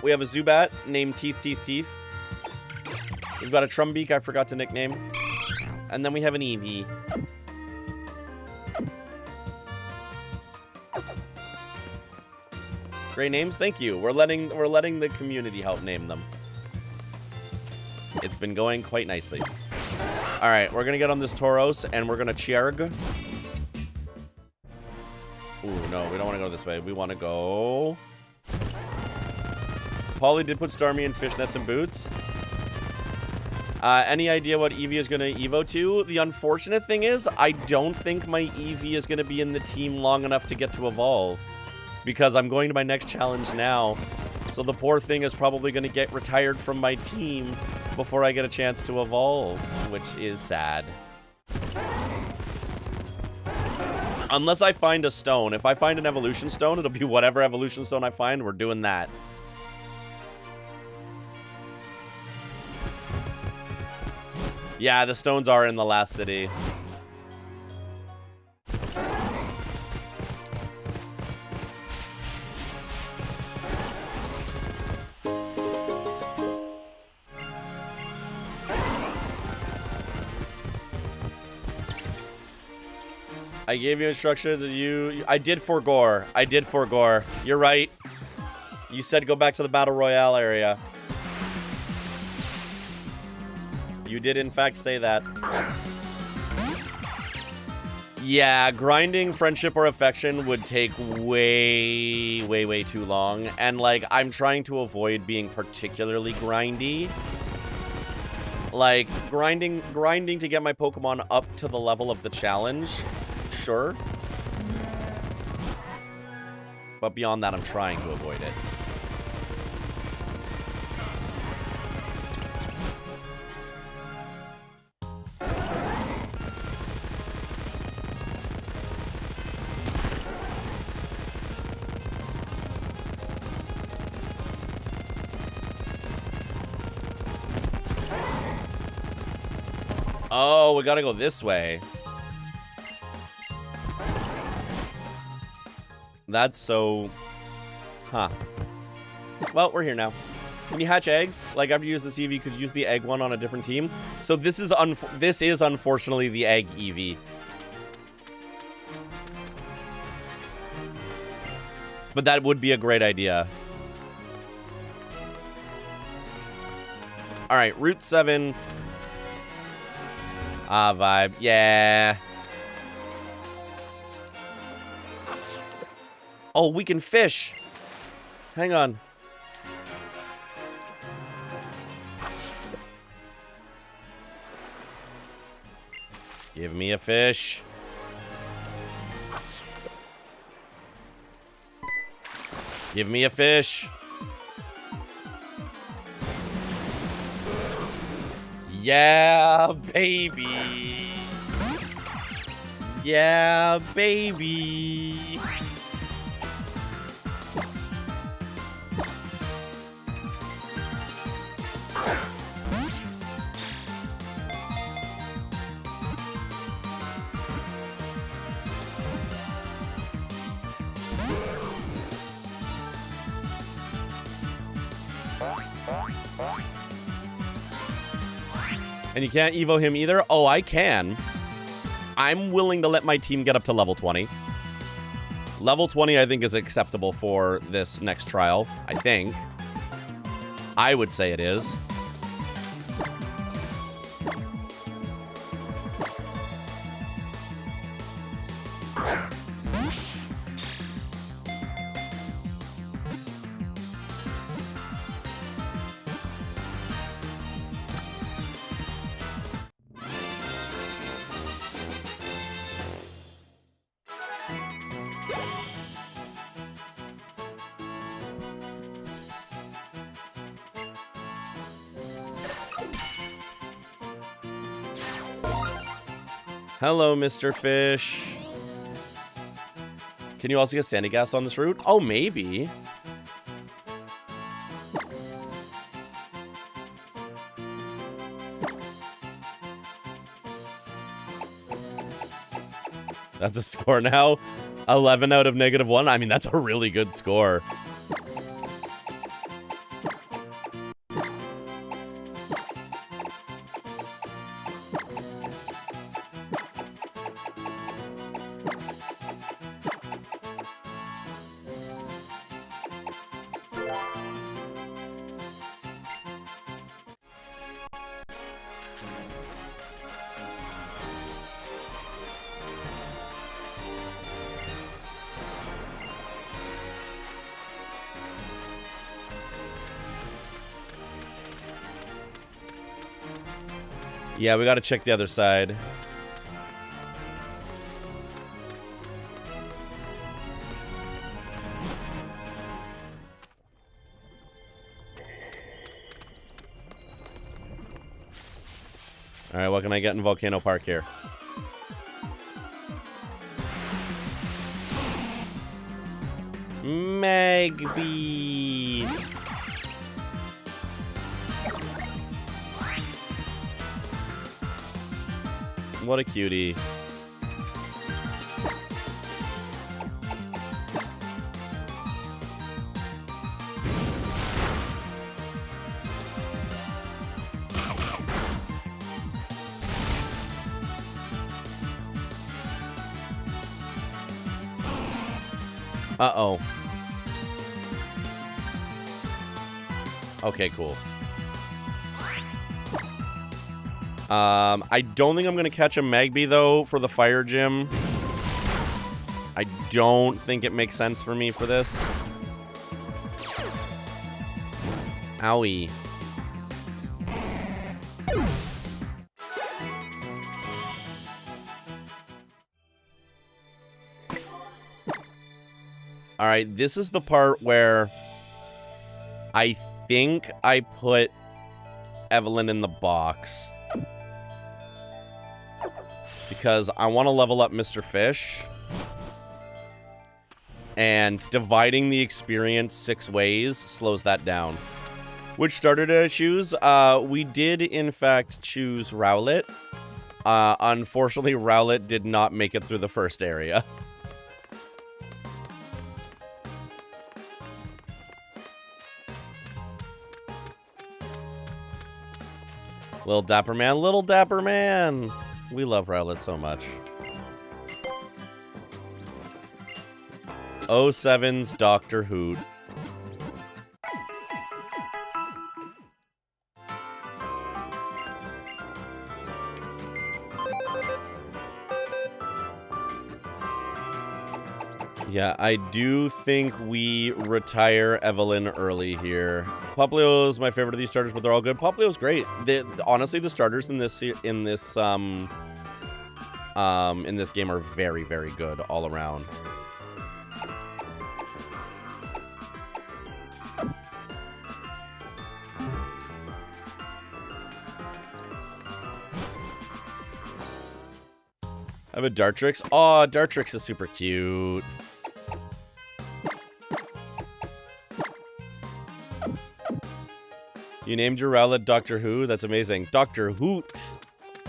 We have a Zubat named Teeth. We've got a Trumbeak I forgot to nickname. And then we have an Eevee. Great names, thank you. We're letting the community help name them. It's been going quite nicely. All right, we're gonna get on this Tauros and we're gonna Cherg. Ooh, no, we don't want to go this way. We want to go. Polly did put Starmie in fishnets and boots. Any idea what Eevee is gonna Evo to? The unfortunate thing is, I don't think my Eevee is gonna be in the team long enough to get to evolve, because I'm going to my next challenge now. So the poor thing is probably going to get retired from my team before I get a chance to evolve, which is sad. Unless I find a stone. If I find an evolution stone, it'll be whatever evolution stone I find, we're doing that. Yeah, the stones are in the last city. I gave you instructions and I did forgore. I did forgore. You're right. You said go back to the Battle Royale area. You did in fact say that. Yeah, grinding friendship or affection would take way too long. And like, I'm trying to avoid being particularly grindy. Like, grinding to get my Pokemon up to the level of the challenge. Sure. But beyond that, I'm trying to avoid it. Oh, we gotta go this way. That's so... Huh. Well, we're here now. Can you hatch eggs? Like, after you use this EV, you could use the egg one on a different team. So this is unfortunately the egg EV. But that would be a great idea. Alright, Route 7. Ah, vibe. Yeah. Oh, we can fish. Hang on. Give me a fish. Give me a fish. Yeah, baby. Yeah, baby. And you can't Evo him either? Oh, I can. I'm willing to let my team get up to level 20. Level 20, I think, is acceptable for this next trial. I think. I would say it is. Hello, Mr. Fish. Can you also get Sandy Gas on this route? Oh, maybe. That's a score now. 11 out of -1. I mean, that's a really good score. Yeah, we gotta check the other side. Alright, what can I get in Volcano Park here? Magby. What a cutie. Uh-oh. Okay, cool. I don't think I'm going to catch a Magby, though, for the fire gym. I don't think it makes sense for me for this. Owie. Alright, this is the part where I think I put Evelyn in the box. Because I want to level up Mr. Fish. And dividing the experience 6 ways slows that down. Which starter did I choose? We did, in fact, choose Rowlet. Unfortunately, Rowlet did not make it through the first area. Little Dapper Man, Little Dapper Man! We love Rowlet so much. 07's Dr. Hoot. Yeah, I do think we retire Evelyn early here. Popplio is my favorite of these starters, but they're all good. Popplio's great. Honestly, the starters in this game are very, very good all around. I have a Dartrix. Oh, Dartrix is super cute. You named your Rowlet Doctor Who? That's amazing. Dr. Hoot.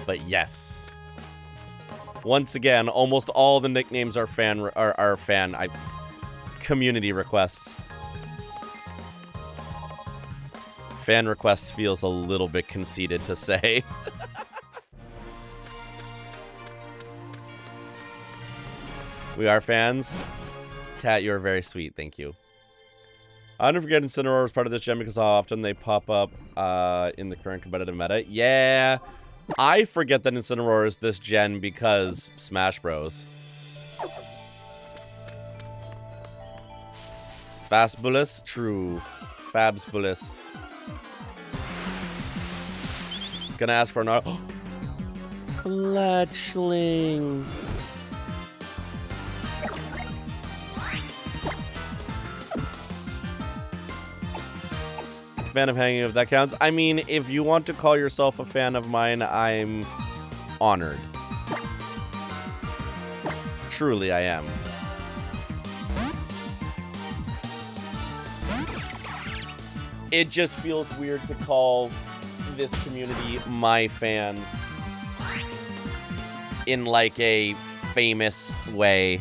But yes. Once again, almost all the nicknames are community requests. Fan requests feels a little bit conceited to say. We are fans. Kat, you're very sweet. Thank you. I never forget Incineroar is part of this gen because how often they pop up in the current competitive meta. Yeah, I forget that Incineroar is this gen because Smash Bros. Fastbulous? True. Fabsbulous. Gonna ask for another. Fletchling. Fan of hanging, if that counts. I mean, if you want to call yourself a fan of mine, I'm honored. Truly, I am. It just feels weird to call this community my fans in like a famous way.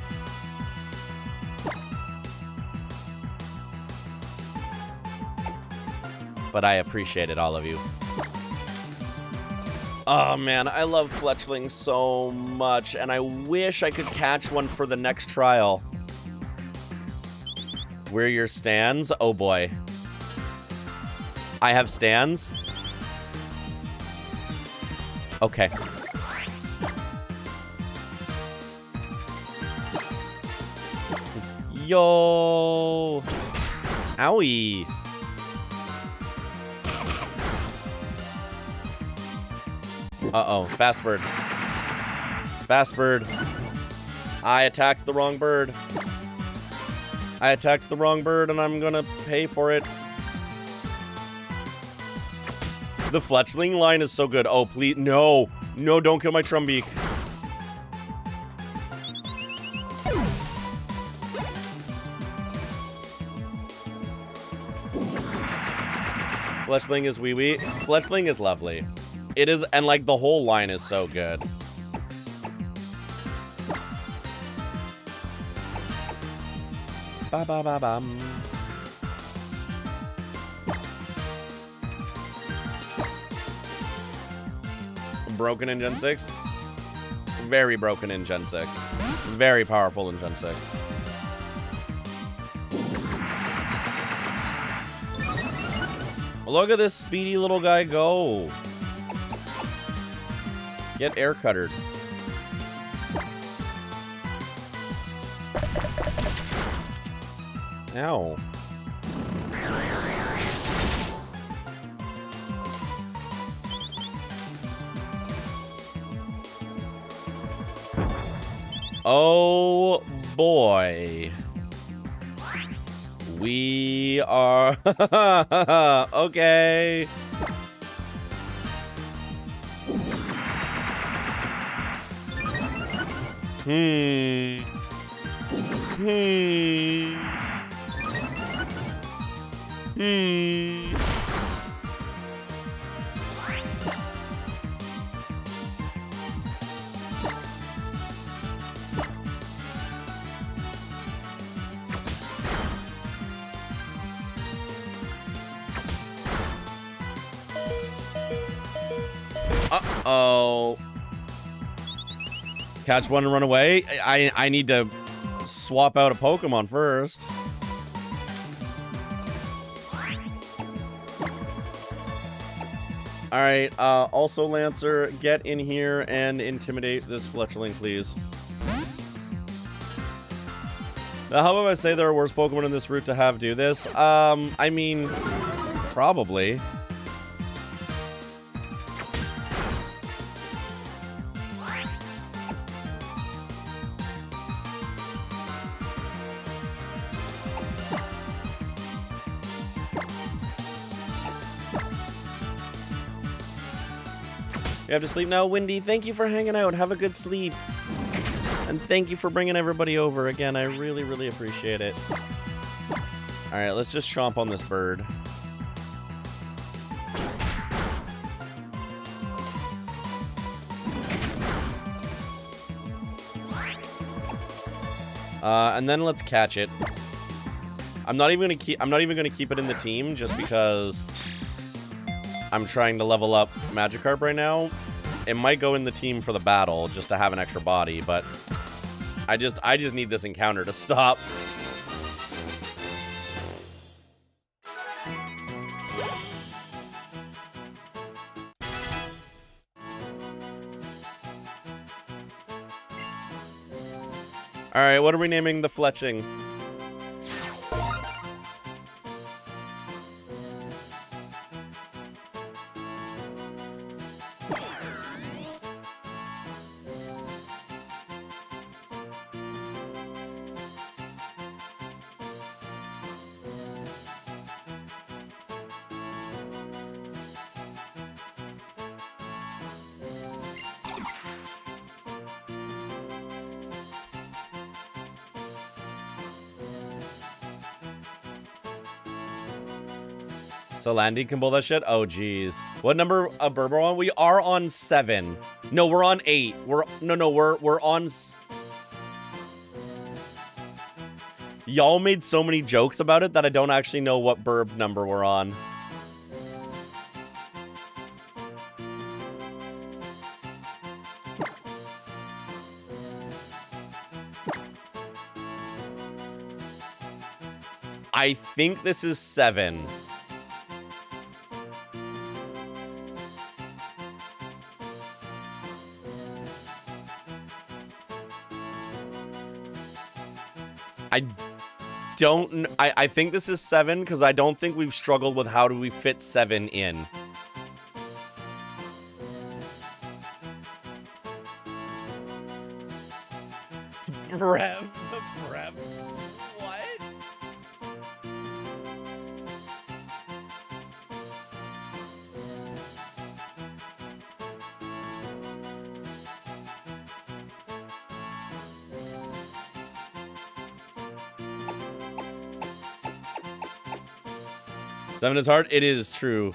But I appreciate it, all of you. Oh man, I love Fletchling so much, and I wish I could catch one for the next trial. Where are your stands? Oh boy. I have stands? Okay. Yo! Owie! Uh-oh, fast bird. Fast bird. I attacked the wrong bird. I attacked the wrong bird and I'm gonna pay for it. The Fletchling line is so good. Oh, please, no. No, don't kill my Trumbeak. Fletchling is wee-wee. Fletchling is lovely. It is, and like the whole line is so good. Ba ba ba bum. Broken in Gen 6? Very broken in Gen 6. Very powerful in Gen 6. Look at this speedy little guy go. Get air cuttered. Ow. Oh boy. We are okay. Hmm. Uh-oh. Catch one and run away? I need to swap out a Pokemon first. Alright, also Lancer, get in here and intimidate this Fletchling, please. Now, how about I say there are worse Pokemon in this route to have do this? I mean, probably. You have to sleep now, Windy. Thank you for hanging out. Have a good sleep. And thank you for bringing everybody over again. I really, really appreciate it. All right, let's just chomp on this bird. And then let's catch it. I'm not even gonna keep it in the team just because I'm trying to level up Magikarp right now. It might go in the team for the battle just to have an extra body, but I just need this encounter to stop. All right, what are we naming the Fletching? So Landy can pull that shit? Oh, geez. What number of Burr on? We are on 7. No, we're on 8. We're on... Y'all made so many jokes about it that I don't actually know what burb number we're on. I think this is 7. I think this is 7 because I don't think we've struggled with how do we fit 7 in. Brev. What? Seven is hard. It is true.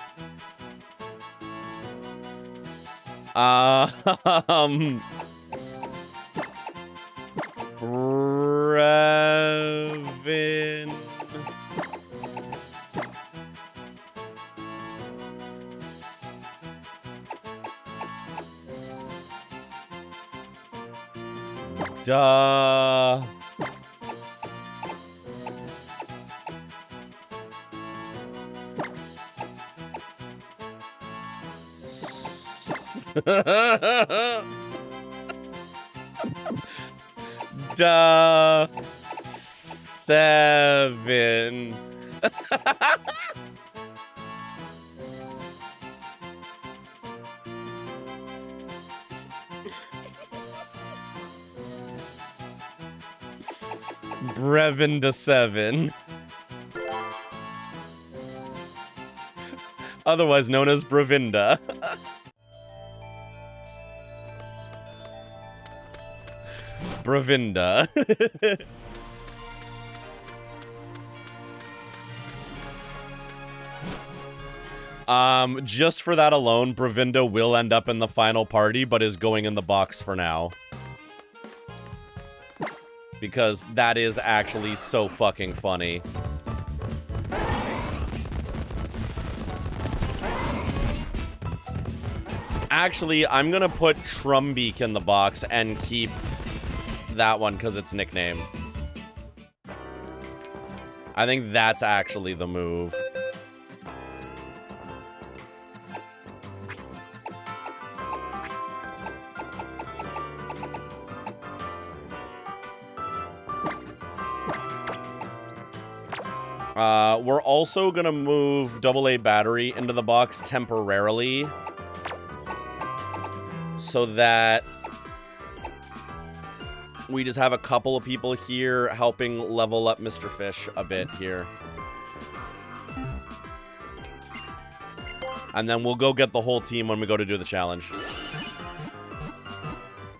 Brevin. Duh. Duh. 7. Brevin to 7. Otherwise known as Bravinda. Bravinda. Just for that alone, Bravinda will end up in the final party, but is going in the box for now. Because that is actually so fucking funny. Actually, I'm gonna put Trumbeak in the box and keep that one because it's nicknamed. I think that's actually the move. We're also gonna move AA battery into the box temporarily so that we just have a couple of people here helping level up Mr. Fish a bit here. And then we'll go get the whole team when we go to do the challenge.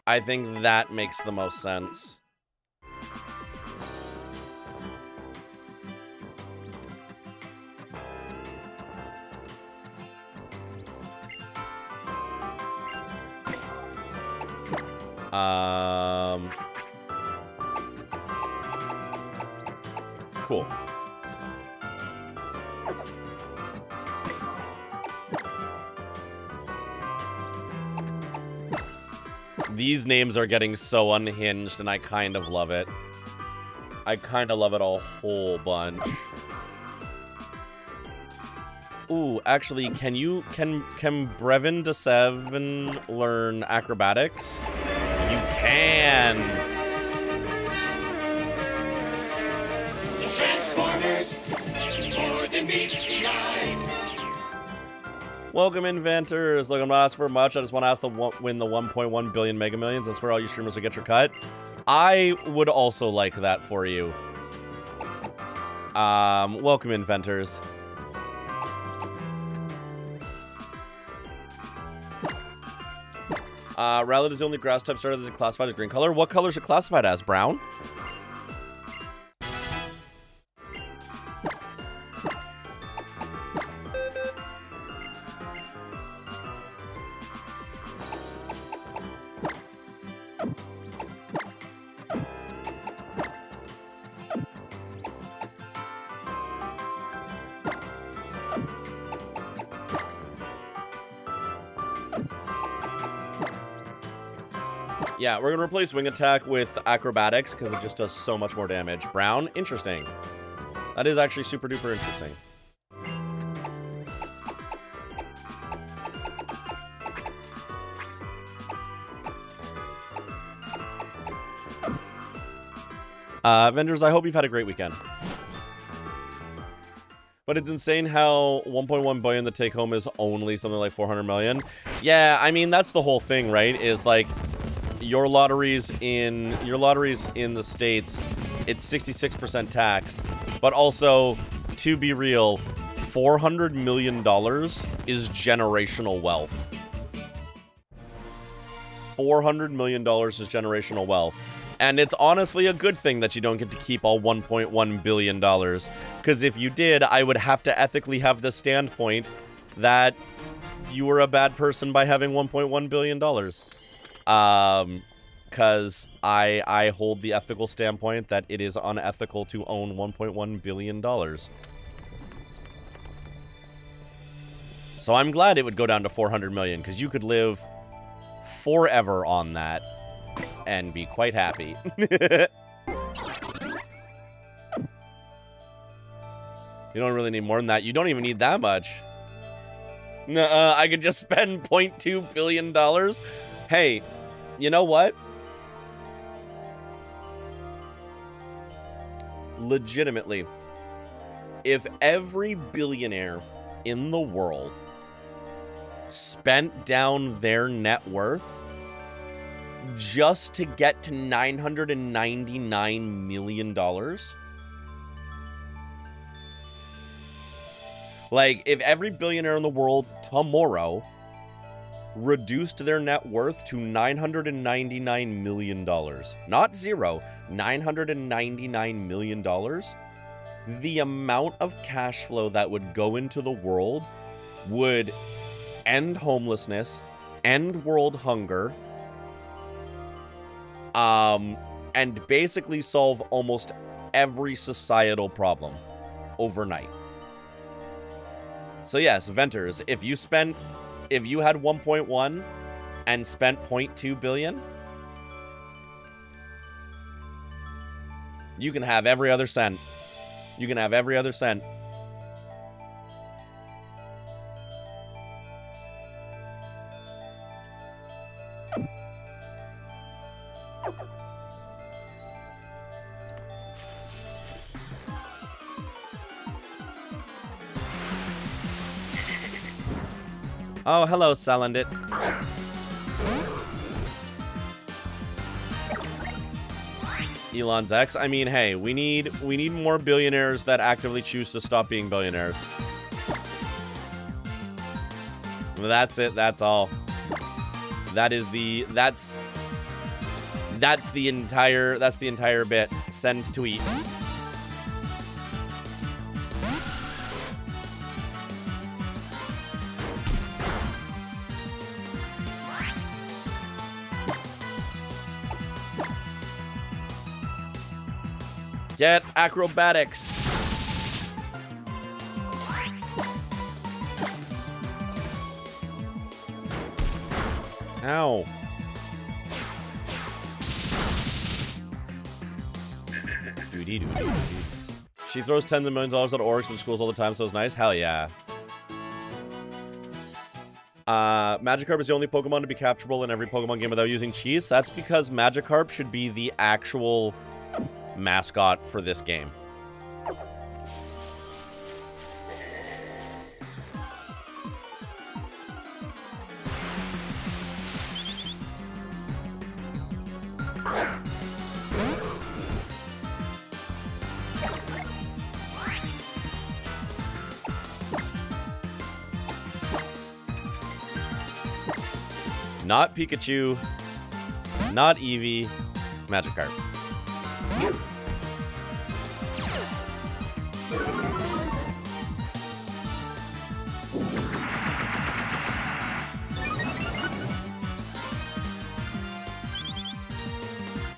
I think that makes the most sense. Cool. These names are getting so unhinged, and I kind of love it. I kind of love it a whole bunch. Ooh, actually, can Brevin DeSeven learn acrobatics? You can! The Transformers, more than meets the eye. Welcome, inventors. Look, I'm not asking for much. I just want to ask to win the 1.1 billion Mega Millions. That's where all you streamers will get your cut. I would also like that for you. Welcome, inventors. Rowlet is the only grass type starter that is classified as green color. What color is it classified as? Brown? Yeah, we're going to replace Wing Attack with Acrobatics because it just does so much more damage. Brown? Interesting. That is actually super duper interesting. Vendors, I hope you've had a great weekend. But it's insane how 1.1 billion the take home is only something like 400 million. Yeah, I mean, that's the whole thing, right? Is like your lotteries in the States, it's 66% tax. But also, to be real, $400 million is generational wealth. $400 million is generational wealth. And it's honestly a good thing that you don't get to keep all $1.1 billion. Because if you did, I would have to ethically have the standpoint that you were a bad person by having $1.1 billion. Because I hold the ethical standpoint that it is unethical to own $1.1 billion. So I'm glad it would go down to 400 million, because you could live forever on that and be quite happy. You don't really need more than that. You don't even need that much. Nuh-uh, I could just spend $0.2 billion. Hey, you know what? Legitimately, if every billionaire in the world spent down their net worth just to get to $999 million, like, if every billionaire in the world tomorrow reduced their net worth to $999 million, not zero, $999 million, the amount of cash flow that would go into the world would end homelessness, end world hunger, and basically solve almost every societal problem overnight. So yes, Venters, if you spent if you had 1.1 and spent 0.2 billion, you can have every other cent. You can have every other cent. Oh, hello, Selendit. Elon's ex. I mean, hey, we need more billionaires that actively choose to stop being billionaires. That's it. That's all. That's the entire bit. Send tweet. Get acrobatics. Ow. She throws tens of millions of dollars at orcs in schools all the time, so it's nice. Hell yeah. Magikarp is the only Pokemon to be capturable in every Pokemon game without using cheats. That's because Magikarp should be the actual mascot for this game. Not Pikachu, not Eevee, Magikarp.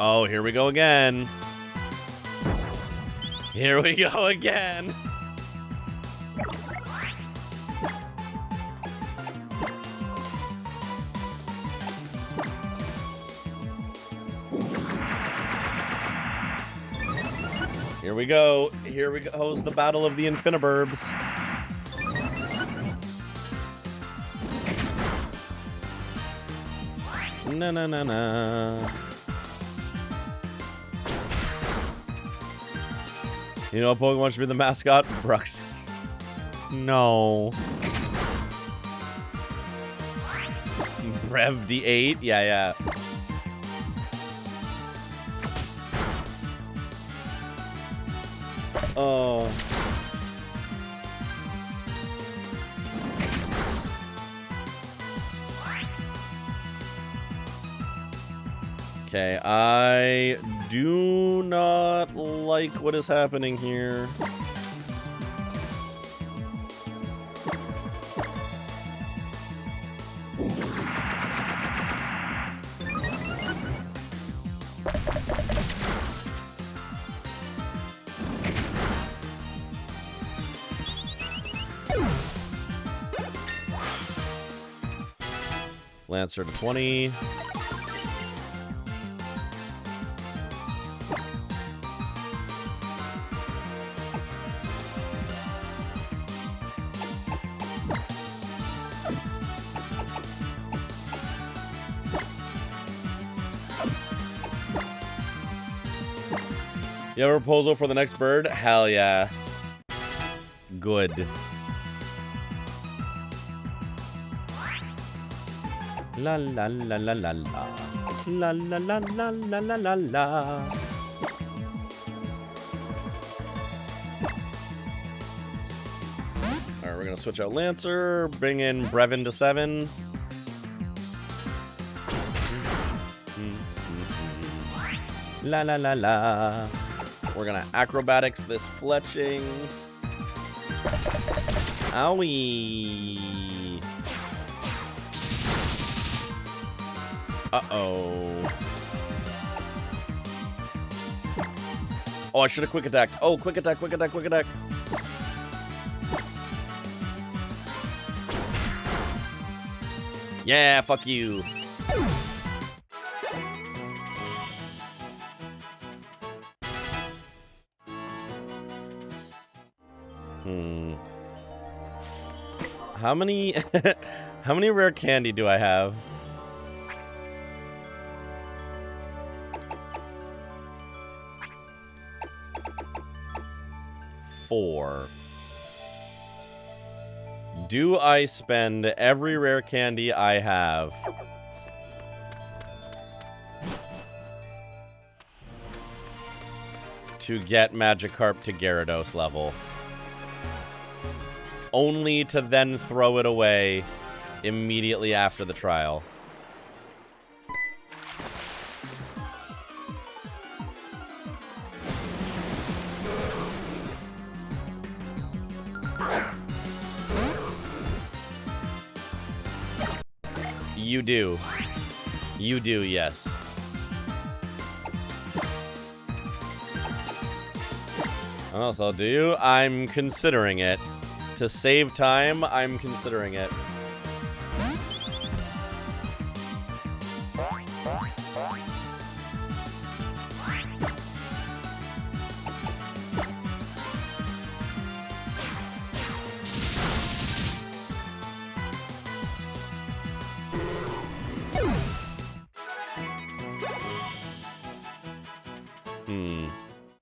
Oh, here we go again. Here we go again. Here we go. Here we go. It's the battle of the Infiniburbs. Na na na na. You know, Pokemon should be the mascot? Brooks. No. Rev D8? Yeah, yeah. Oh. Okay, I do not like what is happening here. Lancer to 20. You have a proposal for the next bird? Hell yeah. Good. La la la la la la. La la la la la la la la. Alright, we're gonna switch out Lancer, bring in Brevin to 7. La la la la. We're gonna acrobatics this fletching. Owie. Uh-oh. Oh, I should have quick attacked. Oh, quick attack, quick attack, quick attack. Yeah, fuck you. How many how many rare candy do I have? 4. Do I spend every rare candy I have to get Magikarp to Gyarados level? Only to then throw it away immediately after the trial. You do. You do, yes. Oh, so do you? I'm considering it. To save time, I'm considering it.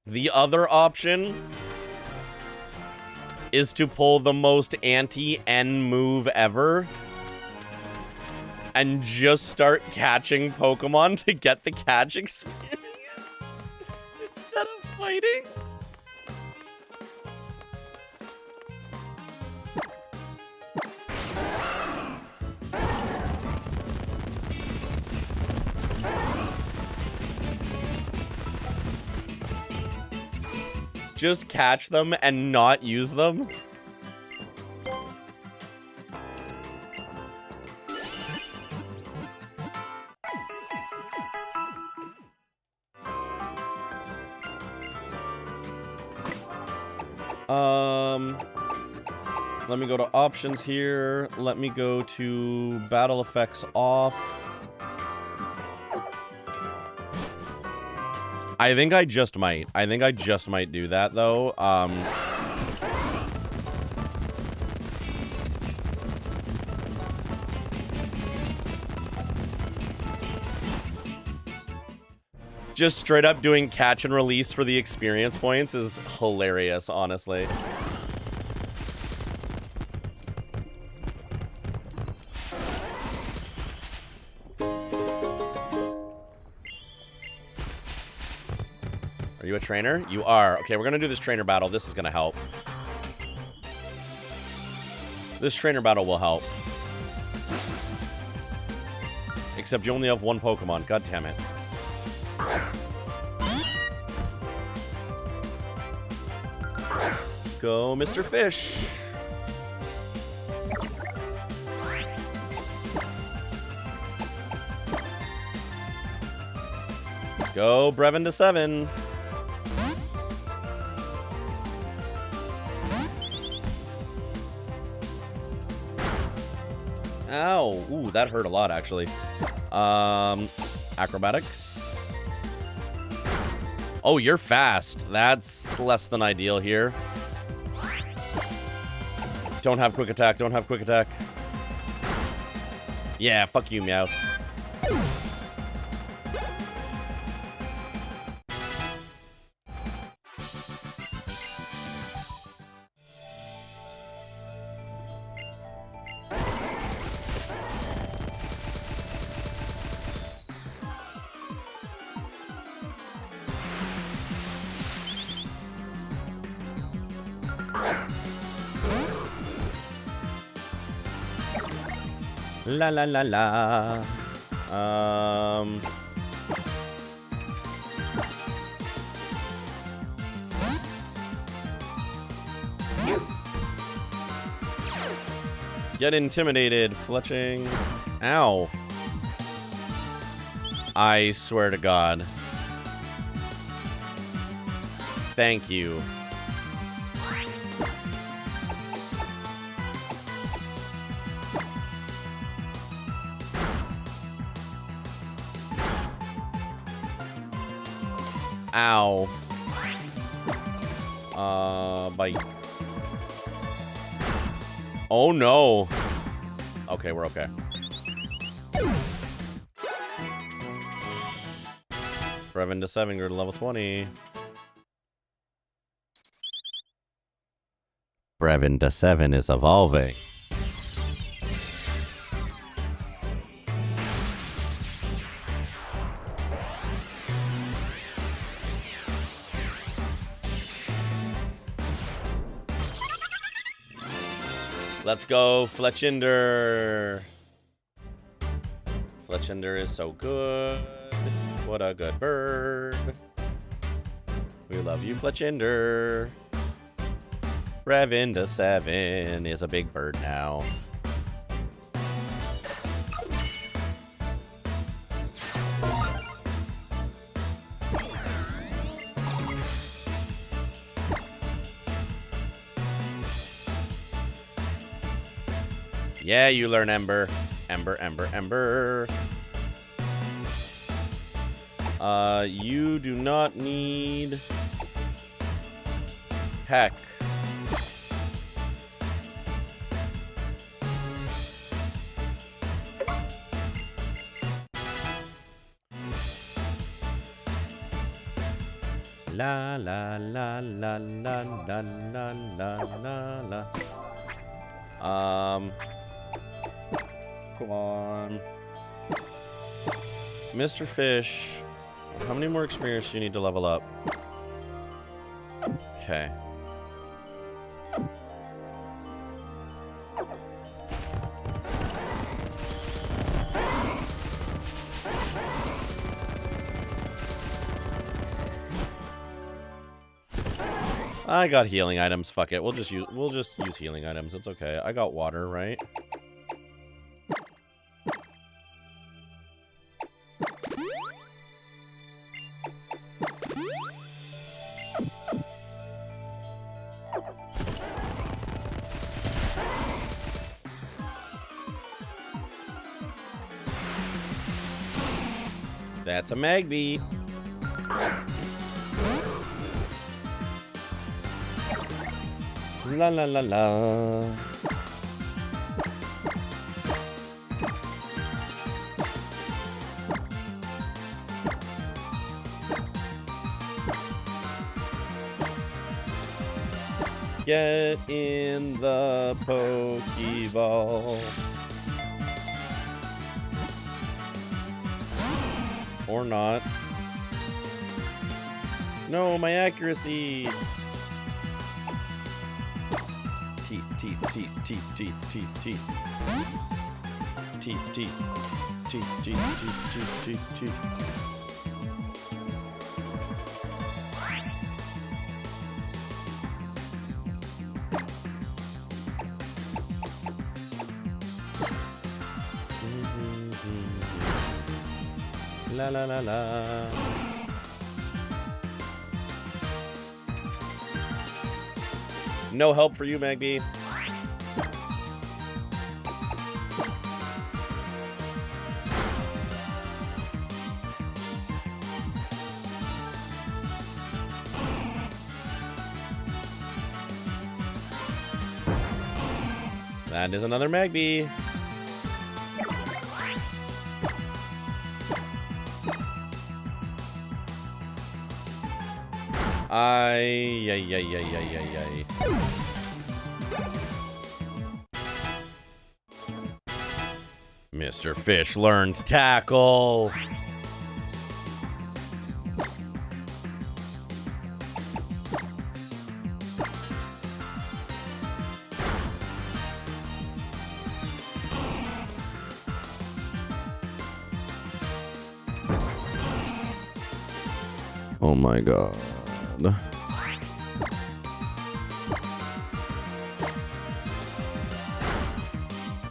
The other option is to pull the most anti-N move ever and just start catching Pokemon to get the catch experience instead of fighting. Just catch them and not use them? Let me go to options here. Let me go to battle effects off. I think I just might. I think I just might do that, though. Just straight up doing catch and release for the experience points is hilarious, honestly. Are you a trainer? You are. Okay, we're gonna do this trainer battle. This is gonna help. This trainer battle will help. Except you only have one Pokemon. God damn it. Go, Mr. Fish. Go, Brevin to 7. Ow. Ooh, that hurt a lot, actually. Acrobatics. Oh, you're fast. That's less than ideal here. Don't have quick attack. Don't have quick attack. Yeah, fuck you, Meowth. La la la la. Get intimidated, fletching. Ow. I swear to God. Thank you. Ow. Bite. Oh no. Okay, we're okay. Brevin to 7, grew to level 20. Brevin to 7 is evolving. Let's go, Fletchinder. Fletchinder is so good. What a good bird. We love you, Fletchinder. Brevin to 7 is a big bird now. Yeah, you learn Ember. Ember, Ember, Ember. You do not need... Heck. La la la la la la la la la la. Come on. Mr. Fish. How many more experience do you need to level up? Okay. I got healing items. Fuck it. We'll just use healing items. It's okay. I got water, right? That's a Magby. La la la la. Get in the Pokeball. Or not. No, my accuracy. Teeth, teeth, teeth, teeth, teeth, teeth, teeth. Teeth, teeth. Teeth, teeth, teeth, teeth, teeth, teeth. La la la la. No help for you, Magby. That is another Magby. Ay, ay, ay, ay, ay, ay, ay. Mr. Fish learned tackle. Oh my God.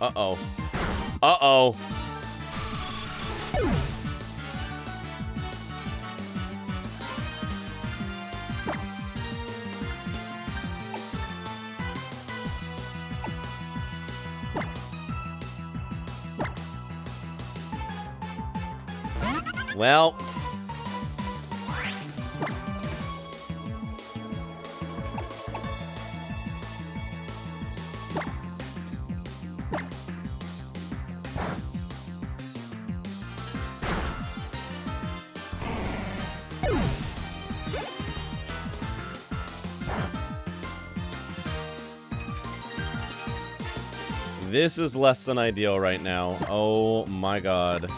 Uh-oh. Uh-oh. Well. This is less than ideal right now. Oh my god.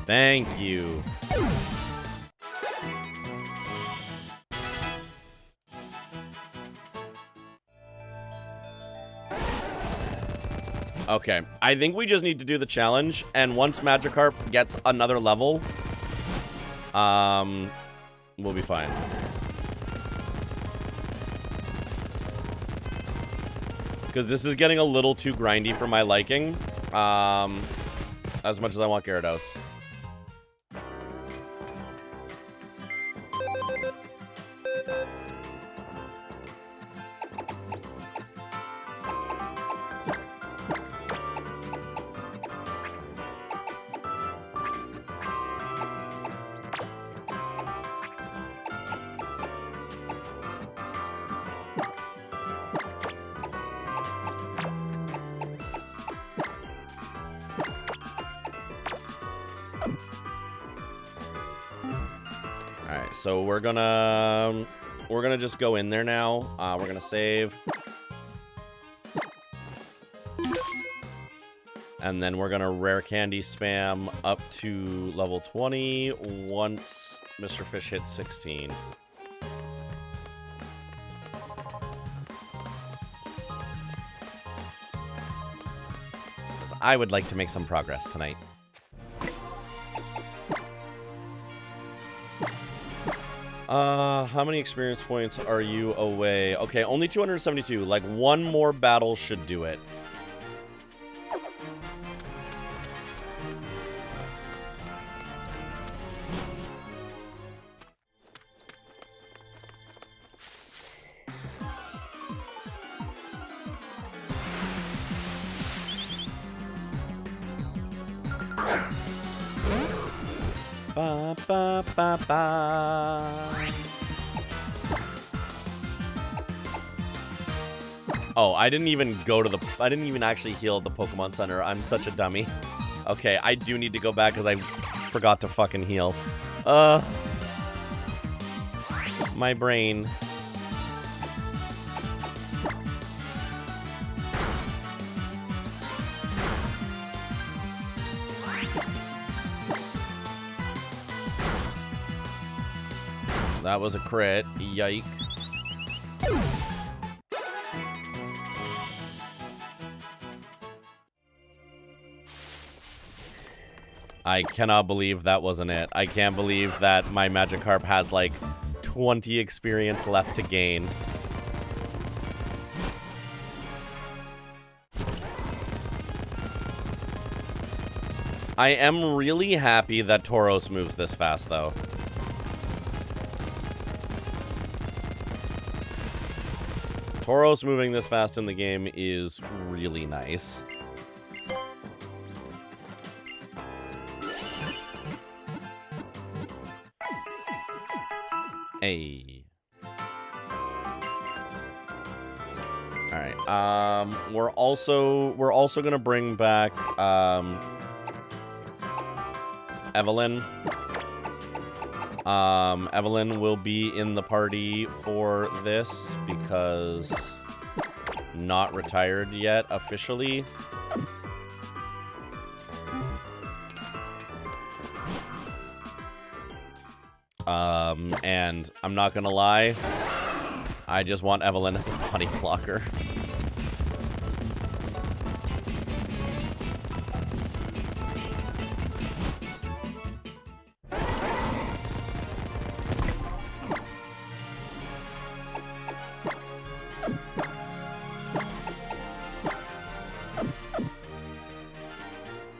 Thank you. Okay, I think we just need to do the challenge, and once Magikarp gets another level, we'll be fine. Because this is getting a little too grindy for my liking, as much as I want Gyarados. Alright, so we're gonna just go in there now. We're gonna save. And then we're gonna rare candy spam up to level 20 once Mr. Fish hits 16. 'Cause I would like to make some progress tonight. How many experience points are you away? Okay, only 272. Like, one more battle should do it. Ba, ba, ba, ba. Oh, I didn't even actually heal at the Pokemon Center. I'm such a dummy. Okay, I do need to go back because I forgot to fucking heal. My brain. That was a crit. Yike. I cannot believe that wasn't it. I can't believe that my Magikarp has like 20 experience left to gain. I am really happy that Tauros moves this fast though. Tauros moving this fast in the game is really nice. Hey. All right. We're also gonna bring back Evelyn. Evelyn will be in the party for this because not retired yet officially. And I'm not gonna lie, I just want Evelyn as a body blocker.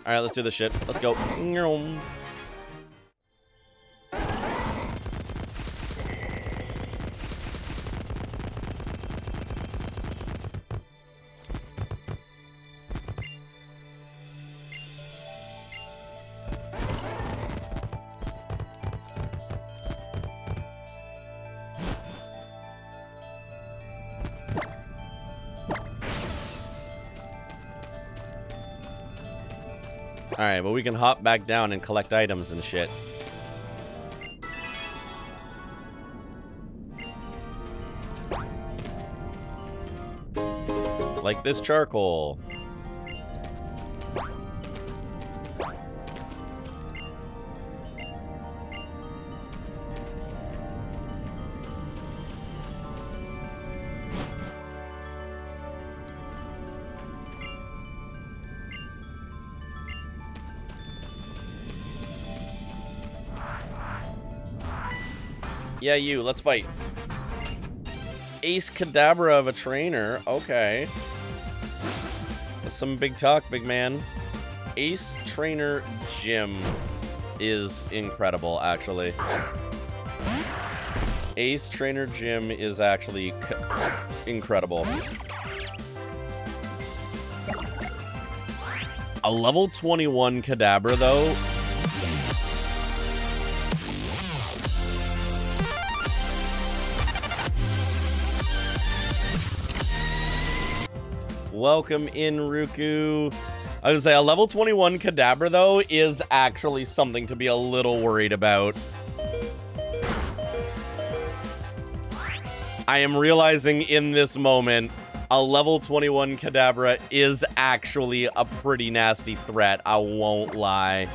All right, let's do this shit. Let's go. Alright, but we can hop back down and collect items and shit. Like this charcoal. Yeah, you, let's fight. Ace Kadabra of a trainer. Okay. That's some big talk, big man. Ace Trainer Gym is incredible, actually. Ace Trainer Gym is actually incredible. A level 21 Kadabra, though. Welcome in, Ruku. I was gonna say, a level 21 Kadabra, though, is actually something to be a little worried about. I am realizing in this moment, a level 21 Kadabra is actually a pretty nasty threat, I won't lie.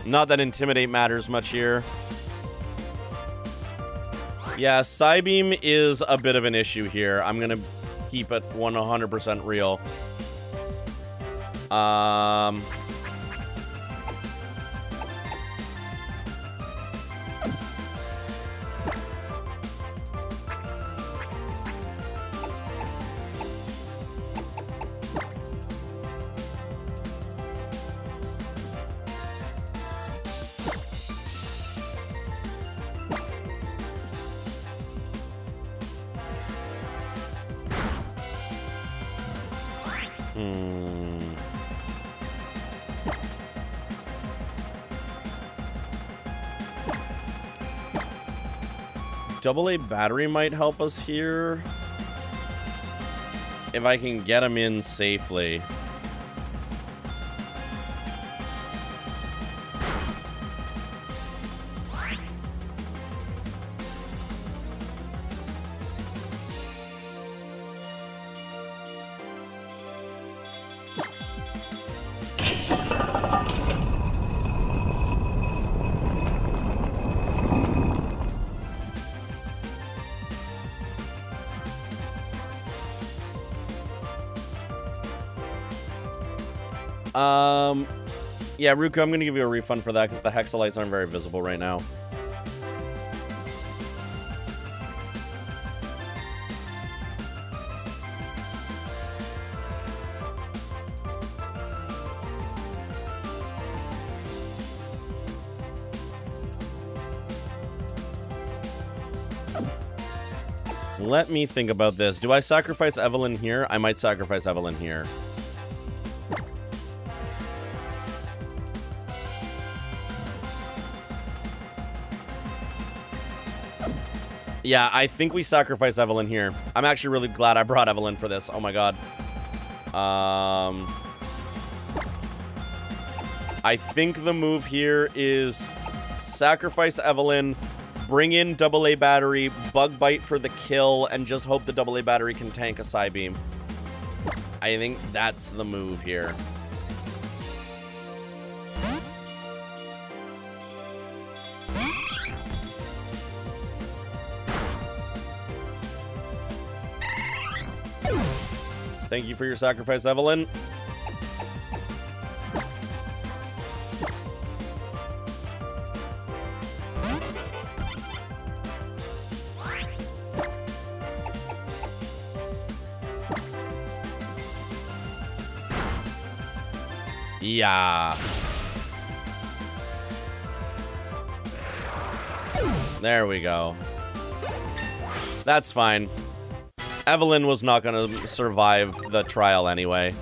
Not that Intimidate matters much here. Yeah, Psybeam is a bit of an issue here. I'm gonna keep it 100% real. AA battery might help us here. If I can get him in safely. Yeah, Ruku, I'm gonna give you a refund for that because the hexalites aren't very visible right now. Let me think about this. Do I sacrifice Evelyn here? I might sacrifice Evelyn here. Yeah, I think we sacrifice Evelyn here. I'm actually really glad I brought Evelyn for this. Oh my god. I think the move here is sacrifice Evelyn, bring in AA battery, bug bite for the kill, and just hope the AA battery can tank a Psybeam. I think that's the move here. Thank you for your sacrifice, Evelyn. Yeah. There we go. That's fine. Evelyn was not gonna survive the trial anyway.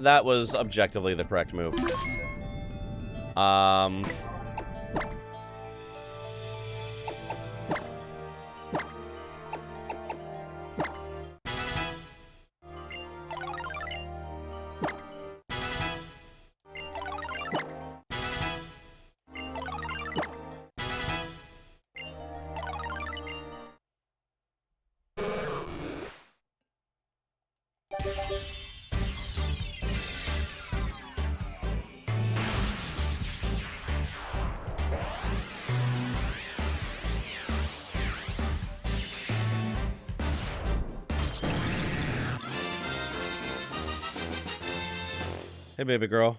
That was objectively the correct move. Hey, baby girl.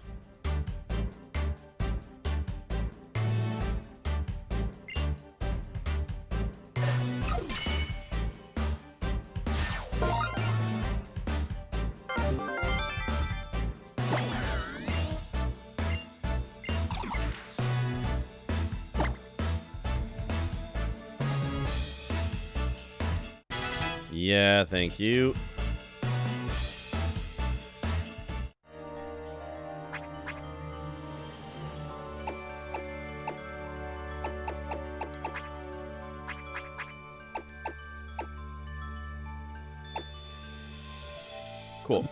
Yeah, thank you. Cool.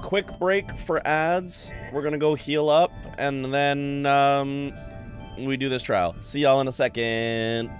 Quick break for ads. We're gonna go heal up, and then, we do this trial. See y'all in a second.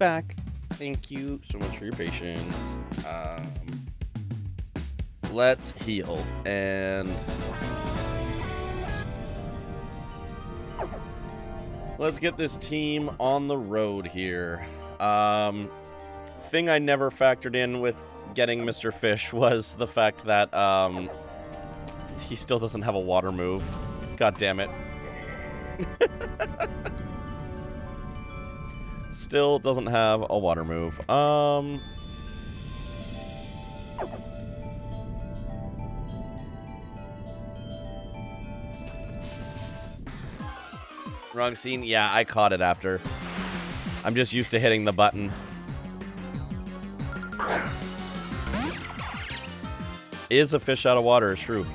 back. Thank you so much for your patience. Let's heal and let's get this team on the road here. Thing I never factored in with getting Mr. Fish was the fact that he still doesn't have a water move. God damn it. Still doesn't have a water move. Wrong scene? Yeah, I caught it after. I'm just used to hitting the button. Is a fish out of water, it's true.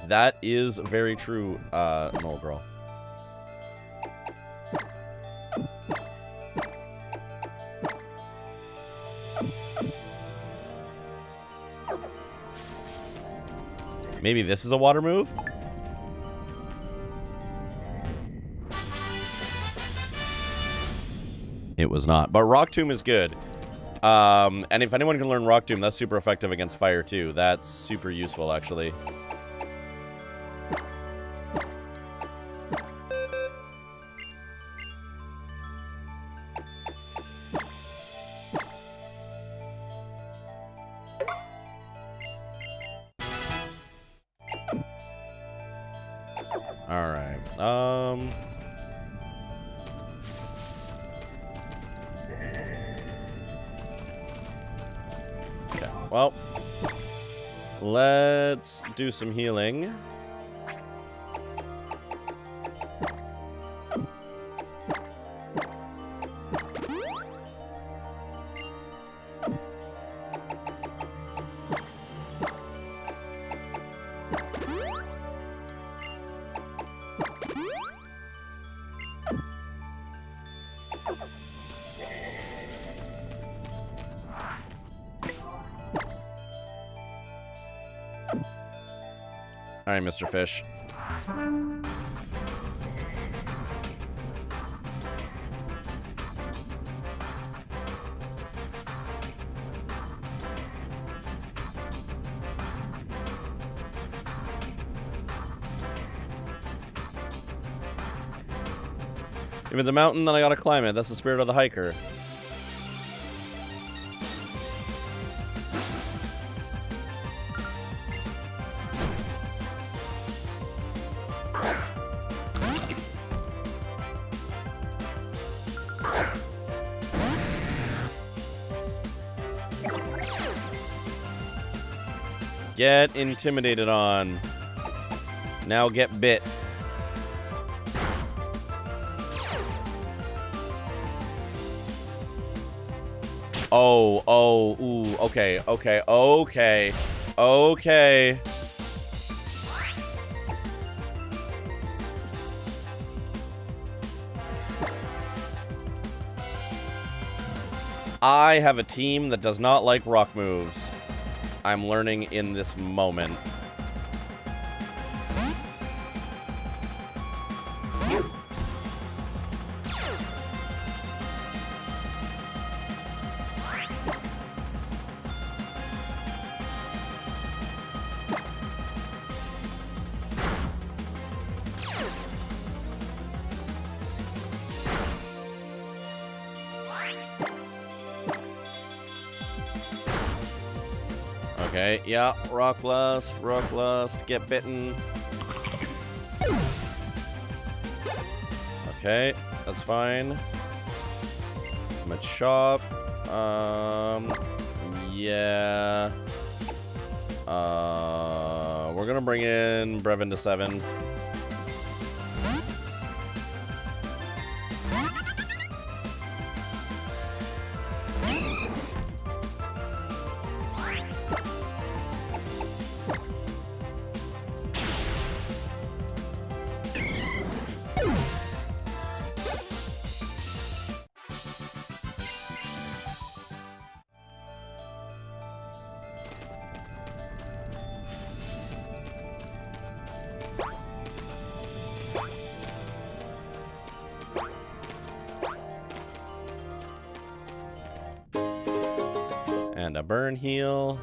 That is very true, Noel Girl. Maybe this is a water move? It was not. But Rock Tomb is good. And if anyone can learn Rock Tomb, that's super effective against fire too. That's super useful, actually. Alright. Okay, well, let's do some healing. All right, Mr. Fish. If it's a mountain, then I gotta climb it. That's the spirit of the hiker. Get intimidated on. Now get bit. Oh, ooh, okay. I have a team that does not like rock moves. I'm learning in this moment. Okay, yeah, rock lust, get bitten. Okay, that's fine. Machop. Yeah. We're gonna bring in Brevin to 7. And a burn heal.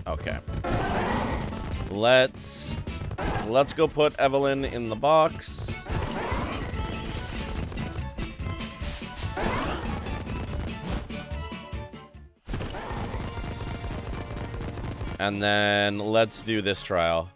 Okay. Let's go put Evelyn in the box. And then let's do this trial.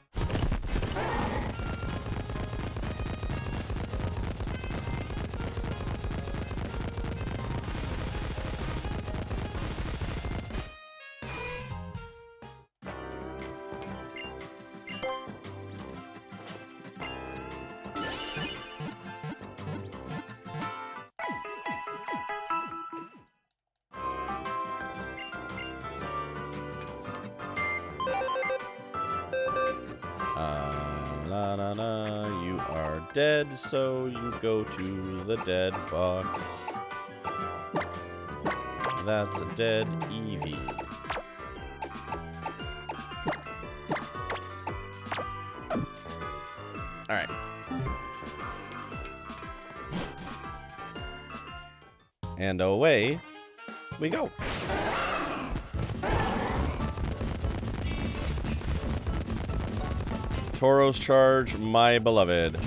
You are dead, so you go to the dead box. That's a dead Eevee. Alright. And away we go. Tauros charge, my beloved.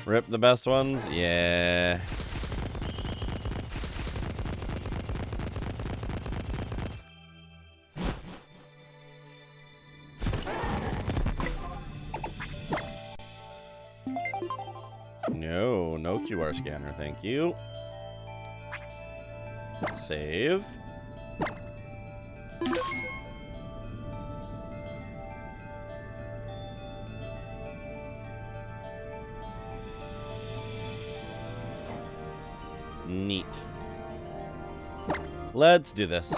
Rip the best ones? Yeah. No QR scanner, thank you. Save. Neat. Let's do this.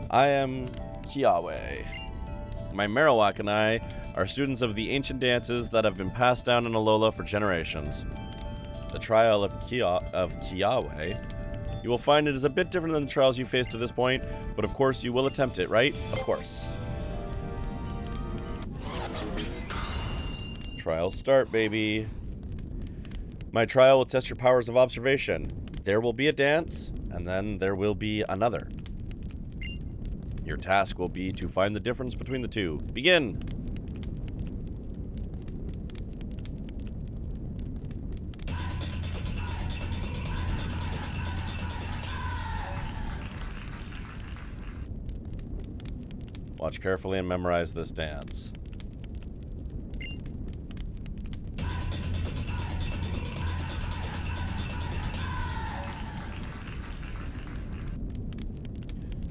I am Kiawe. My Marowak and I are students of the ancient dances that have been passed down in Alola for generations. The trial of Kiawe, you will find it is a bit different than the trials you faced to this point, but of course you will attempt it, right? Of course. Trial start, baby. My trial will test your powers of observation. There will be a dance, and then there will be another. Your task will be to find the difference between the two. Begin! Watch carefully and memorize this dance.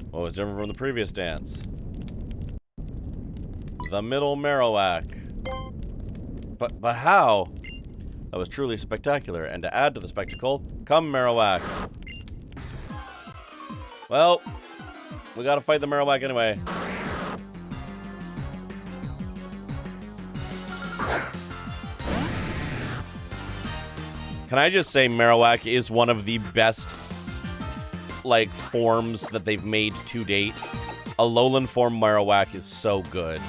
What was different from the previous dance? The middle Marowak. But how? That was truly spectacular, and to add to the spectacle, come Marowak. Well, we gotta fight the Marowak anyway. Can I just say Marowak is one of the best like forms that they've made to date. Alolan form Marowak is so good.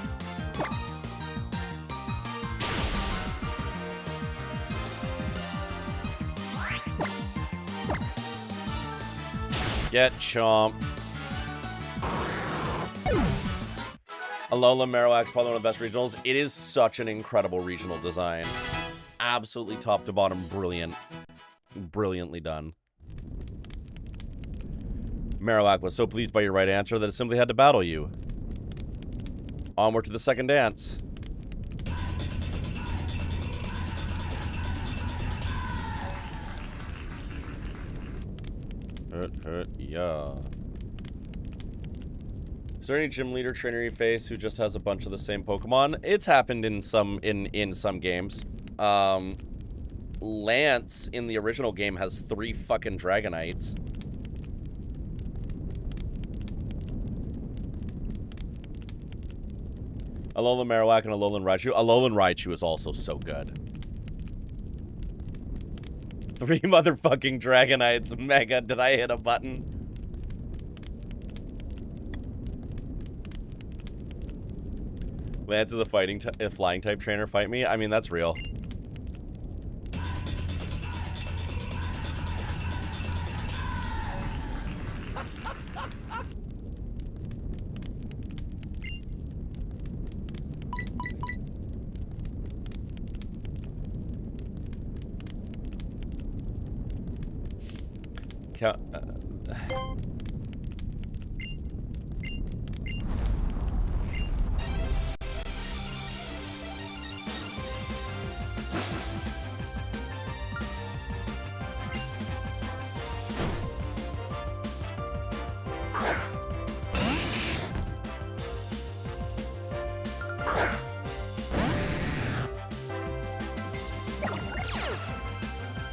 Get chomped. Alola Marowak's probably one of the best regionals. It is such an incredible regional design. Absolutely top to bottom brilliant. Brilliantly done. Marowak was so pleased by your right answer that it simply had to battle you. Onward to the second dance. Yeah. Is there any gym leader trainer you face who just has a bunch of the same Pokemon? It's happened in some games. Lance in the original game has 3 fucking Dragonites. Alolan Marowak and Alolan Raichu. Alolan Raichu is also so good. 3 motherfucking Dragonites. Mega, did I hit a button? Lance is a flying type trainer. Fight me? I mean, that's real.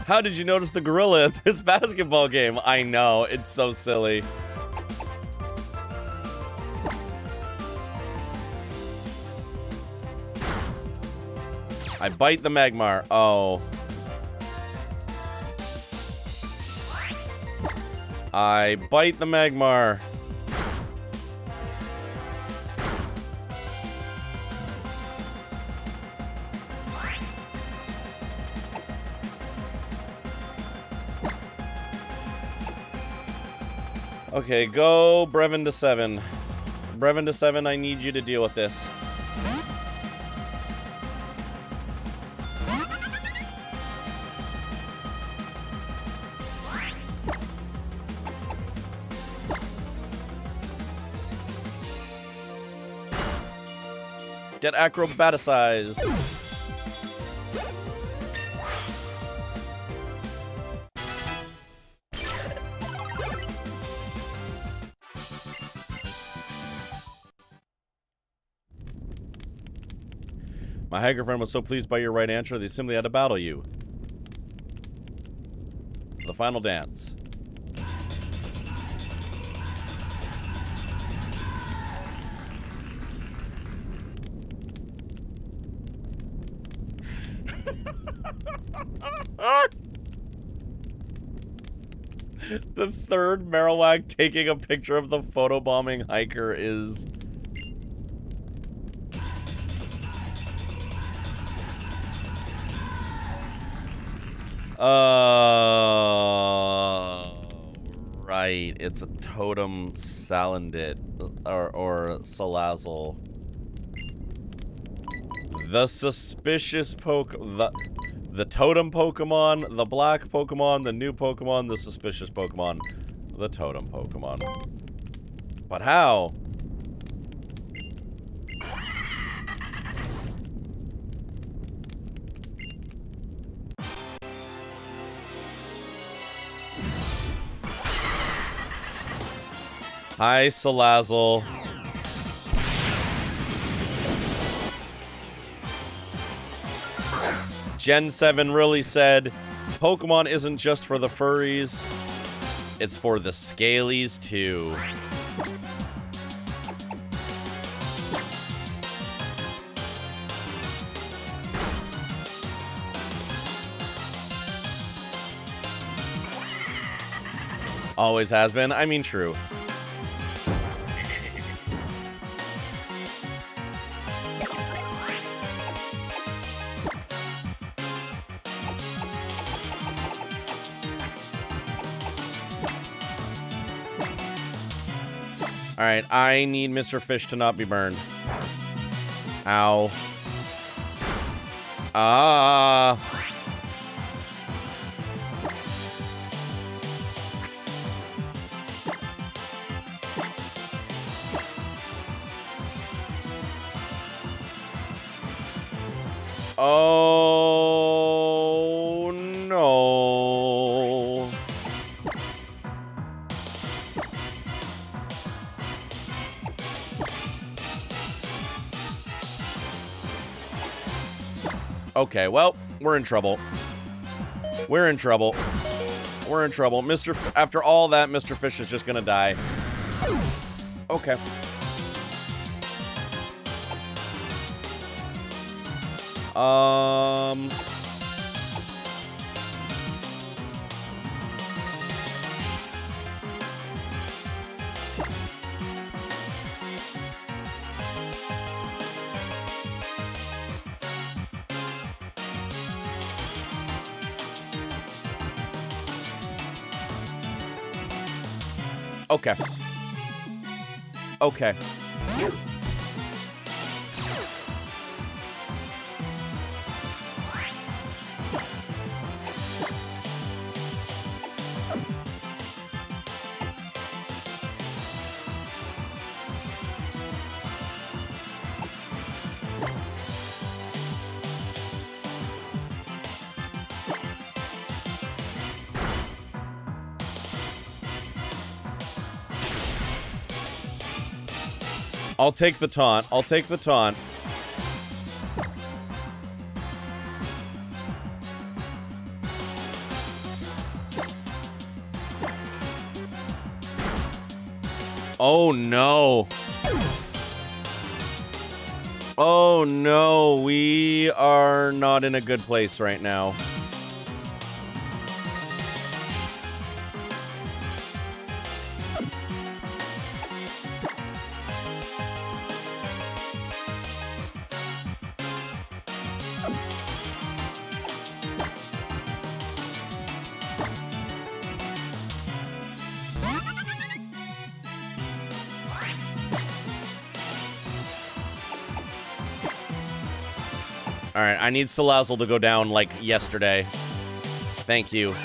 How did you notice the gorilla at this basketball game? I know, it's so silly. I bite the Magmar. Oh. I bite the Magmar. Okay, go Brevin to 7. Brevin to 7, I need you to deal with this. Get acrobaticized. My hacker friend was so pleased by your right answer, they simply had to battle you. The final dance. The third Marowak taking a picture of the photobombing hiker is... right. It's a totem Salandit or Salazzle. The suspicious the totem Pokemon, the black Pokemon, the new Pokemon, the suspicious Pokemon, the totem Pokemon. But how? Hi, Salazzle. Gen 7 really said, Pokemon isn't just for the furries, it's for the scalies too. Always has been. I mean, true. Alright, I need Mr. Fish to not be burned. Ow. Ah. Oh, no. Okay, well, we're in trouble. We're in trouble. We're in trouble. After all that, Mr. Fish is just gonna die. Okay. Okay. Okay. I'll take the taunt. I'll take the taunt. Oh no. Oh no, we are not in a good place right now. Alright, I need Salazzle to go down like yesterday. Thank you.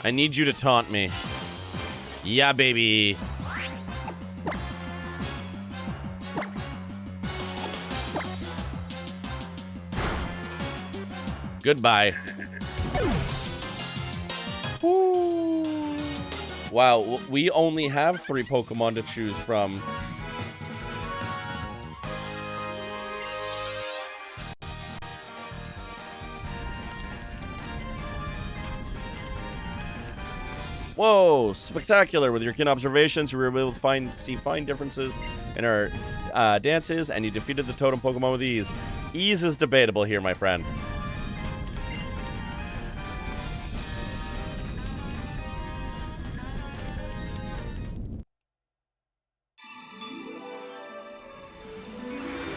I need you to taunt me. Yeah, baby. Goodbye. Woo. Wow, we only have 3 Pokemon to choose from. Whoa, spectacular. With your keen observations, you were able to see fine differences in our dances, and you defeated the totem Pokemon with ease. Ease is debatable here, my friend.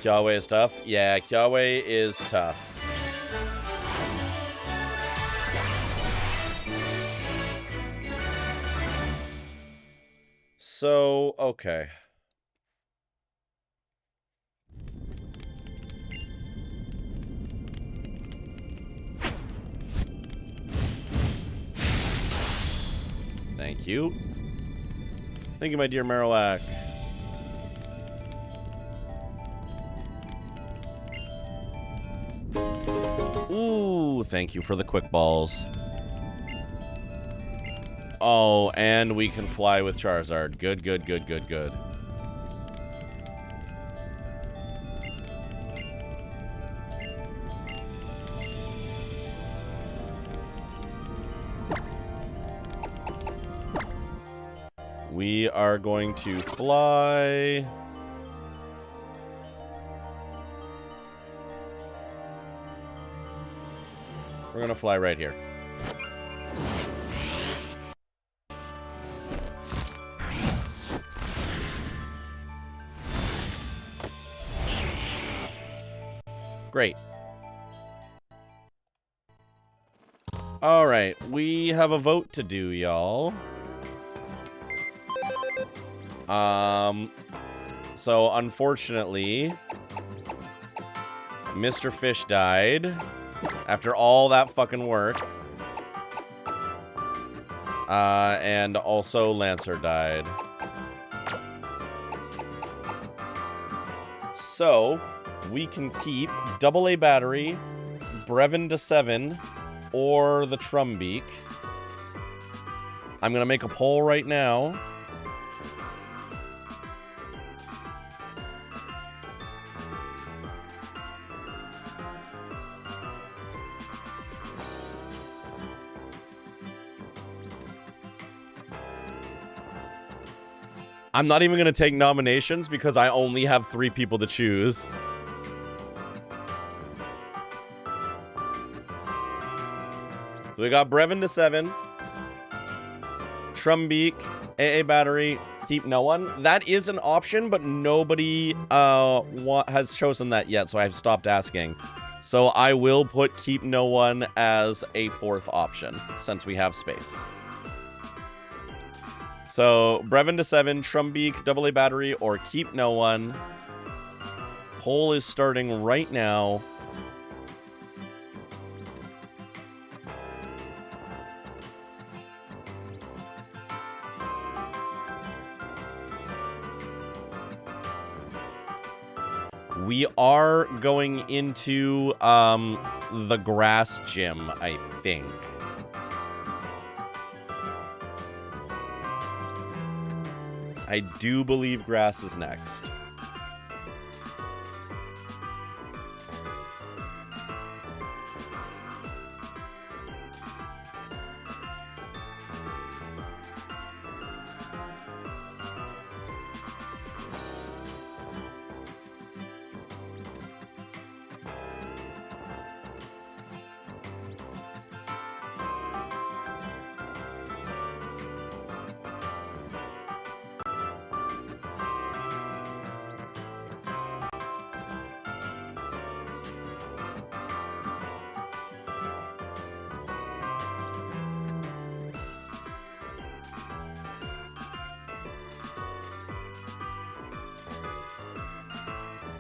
Kiawe is tough. Yeah, Kiawe is tough. So, okay. Thank you. Thank you, my dear Marowak. Ooh, thank you for the quick balls. Oh, and we can fly with Charizard. Good, good, good, good, good. We are going to fly. We're gonna fly right here. Great. All right, we have a vote to do, y'all. So unfortunately, Mr. Fish died after all that fucking work. And also Lancer died. So, we can keep AA Battery, Brevin to 7, or the Trumbeak. I'm going to make a poll right now. I'm not even going to take nominations because I only have 3 people to choose. We got Brevin to 7, Trumbeak, AA Battery, keep no one. That is an option, but nobody has chosen that yet, so I've stopped asking. So I will put keep no one as a 4th option, since we have space. So, Brevin to 7, Trumbeak, AA Battery, or keep no one. Poll is starting right now. We are going into the grass gym, I think. I do believe grass is next.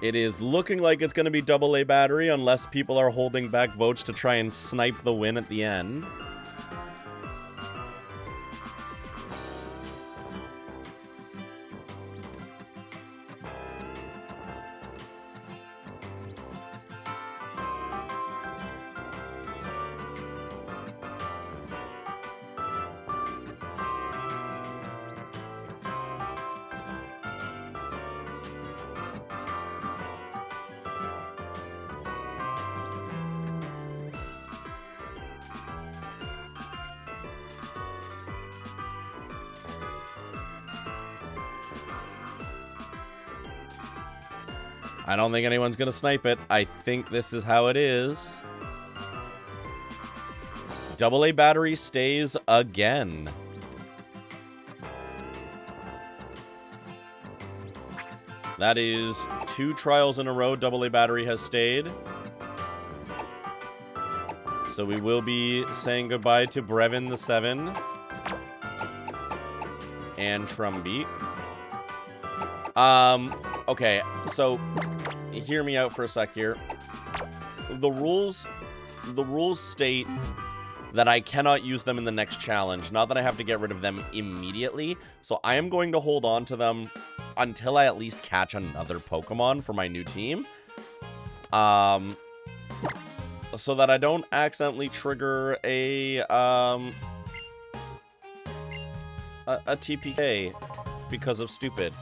It is looking like it's going to be AA Battery unless people are holding back votes to try and snipe the win at the end. I don't think anyone's going to snipe it. I think this is how it is. AA Battery stays again. That is 2 trials in a row AA Battery has stayed. So we will be saying goodbye to Brevin the 7 and Trumbeak. Okay, so hear me out for a sec here. The rules state that I cannot use them in the next challenge, not that I have to get rid of them immediately. So I am going to hold on to them until I at least catch another Pokemon for my new team. So that I don't accidentally trigger a TPK because of stupid.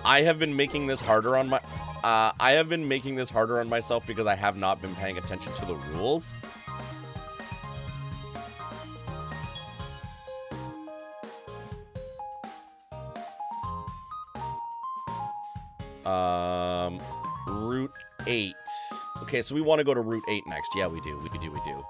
I have been making this harder on myself because I have not been paying attention to the rules. Route 8. Okay, so we want to go to Route 8 next. Yeah, we do. We do.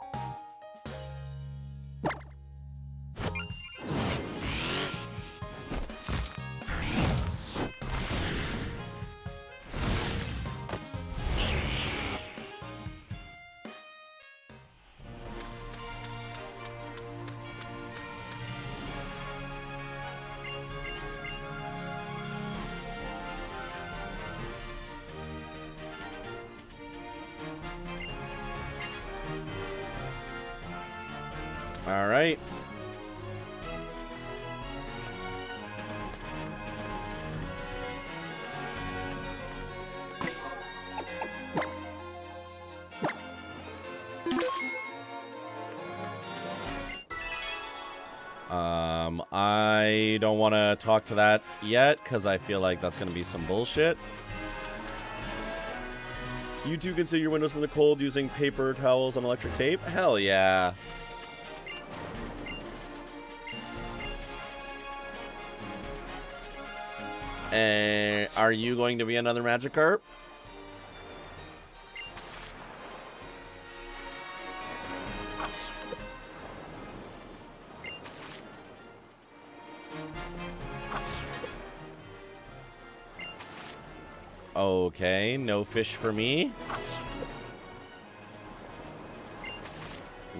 All right. I don't want to talk to that yet, because I feel like that's going to be some bullshit. You two can seal your windows from the cold using paper towels and electric tape? Hell yeah. And are you going to be another Magikarp? Okay, no fish for me.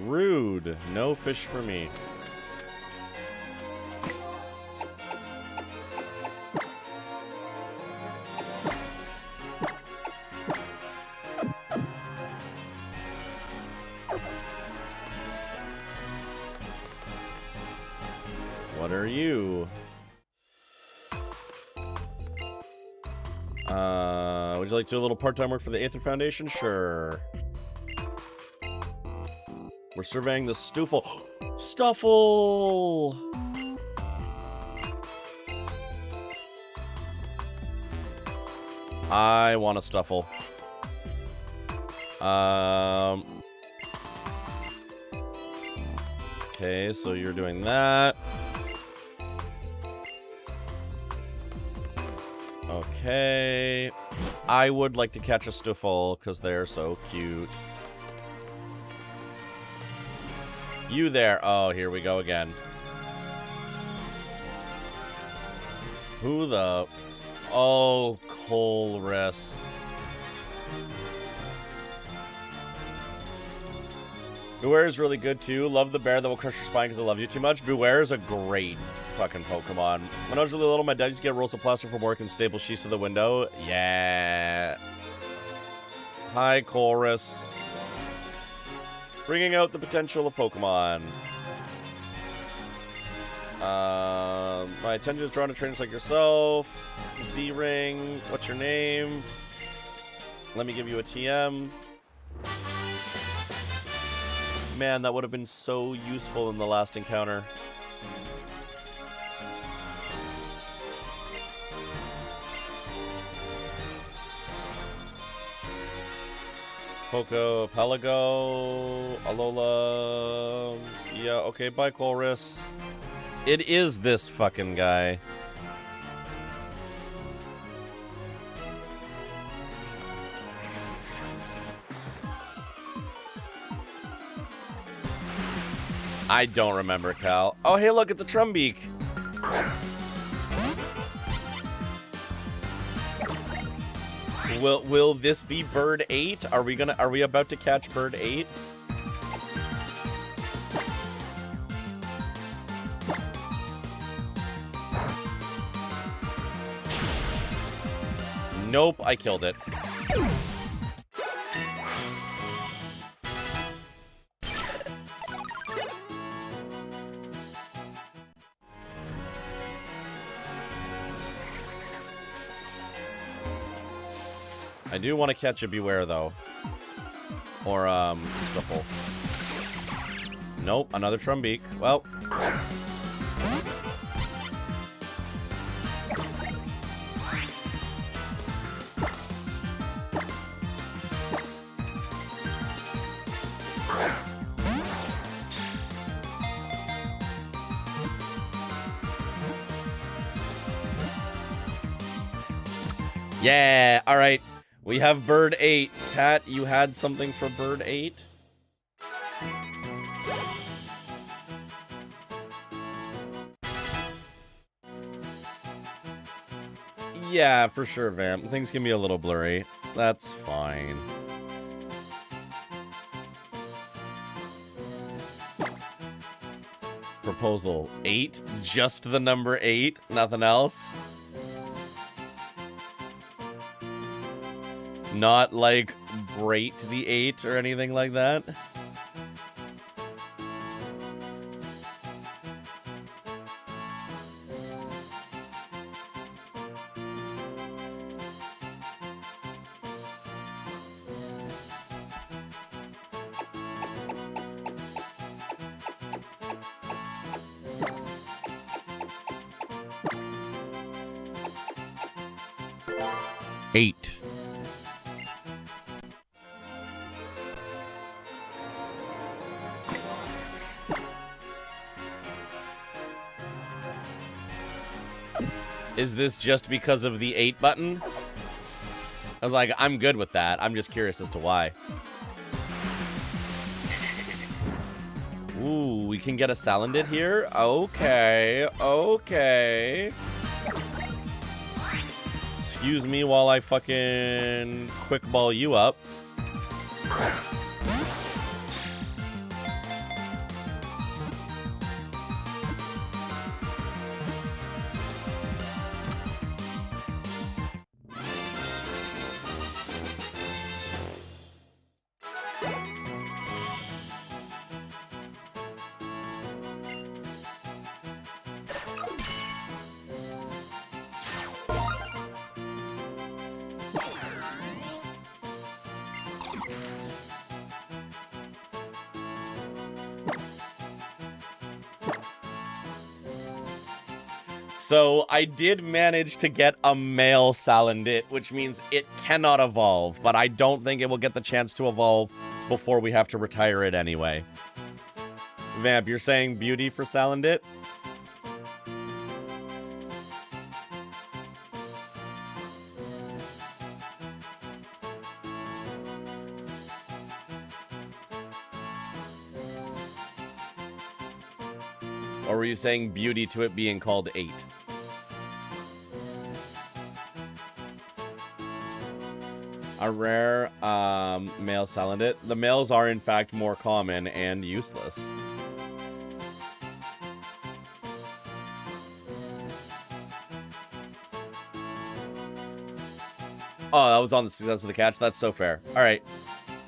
Rude. No fish for me. What are you? Would you like to do a little part-time work for the Aether Foundation? Sure. We're surveying the Stoofle. Stuffle! I want a Stuffle. Okay, so you're doing that. Okay. I would like to catch a Stuffle because they're so cute. You there. Oh, here we go again. Who the... Oh, Colress. Beware is really good too. Love the bear that will crush your spine because I love you too much. Beware is a great fucking Pokemon. When I was really little, my dad used to get rolls of plaster from work and staple sheets to the window. Yeah. Hi, Colress. Bringing out the potential of Pokemon. My attention is drawn to trainers like yourself. Z-Ring. What's your name? Let me give you a TM. Man, that would have been so useful in the last encounter. Poco, Pelago, Alola. Yeah, okay, bye, Colress. It is this fucking guy. I don't remember, Cal. Oh, hey, look, it's a Trumbeak. Will this be bird 8? Are we about to catch bird 8? Nope, I killed it. I do want to catch a Beware, though. Or, Stuffle. Nope, another Trumbeak. Well. Yeah, all right. We have bird 8. Kat, you had something for bird 8? Yeah, for sure, Vamp. Things can be a little blurry. That's fine. Proposal 8? Just the number 8? Nothing else? Not like Great the 8 or anything like that? Is this just because of the 8 button? I was like, I'm good with that. I'm just curious as to why. Ooh, we can get a Salandit here? Okay, okay. Excuse me while I fucking quick ball you up. So I did manage to get a male Salandit, which means it cannot evolve, but I don't think it will get the chance to evolve before we have to retire it anyway. Vamp, you're saying beauty for Salandit? Or were you saying beauty to it being called 8? A rare male Salandit. The males are in fact more common and useless. Oh, that was on the success of the catch. That's so fair. All right,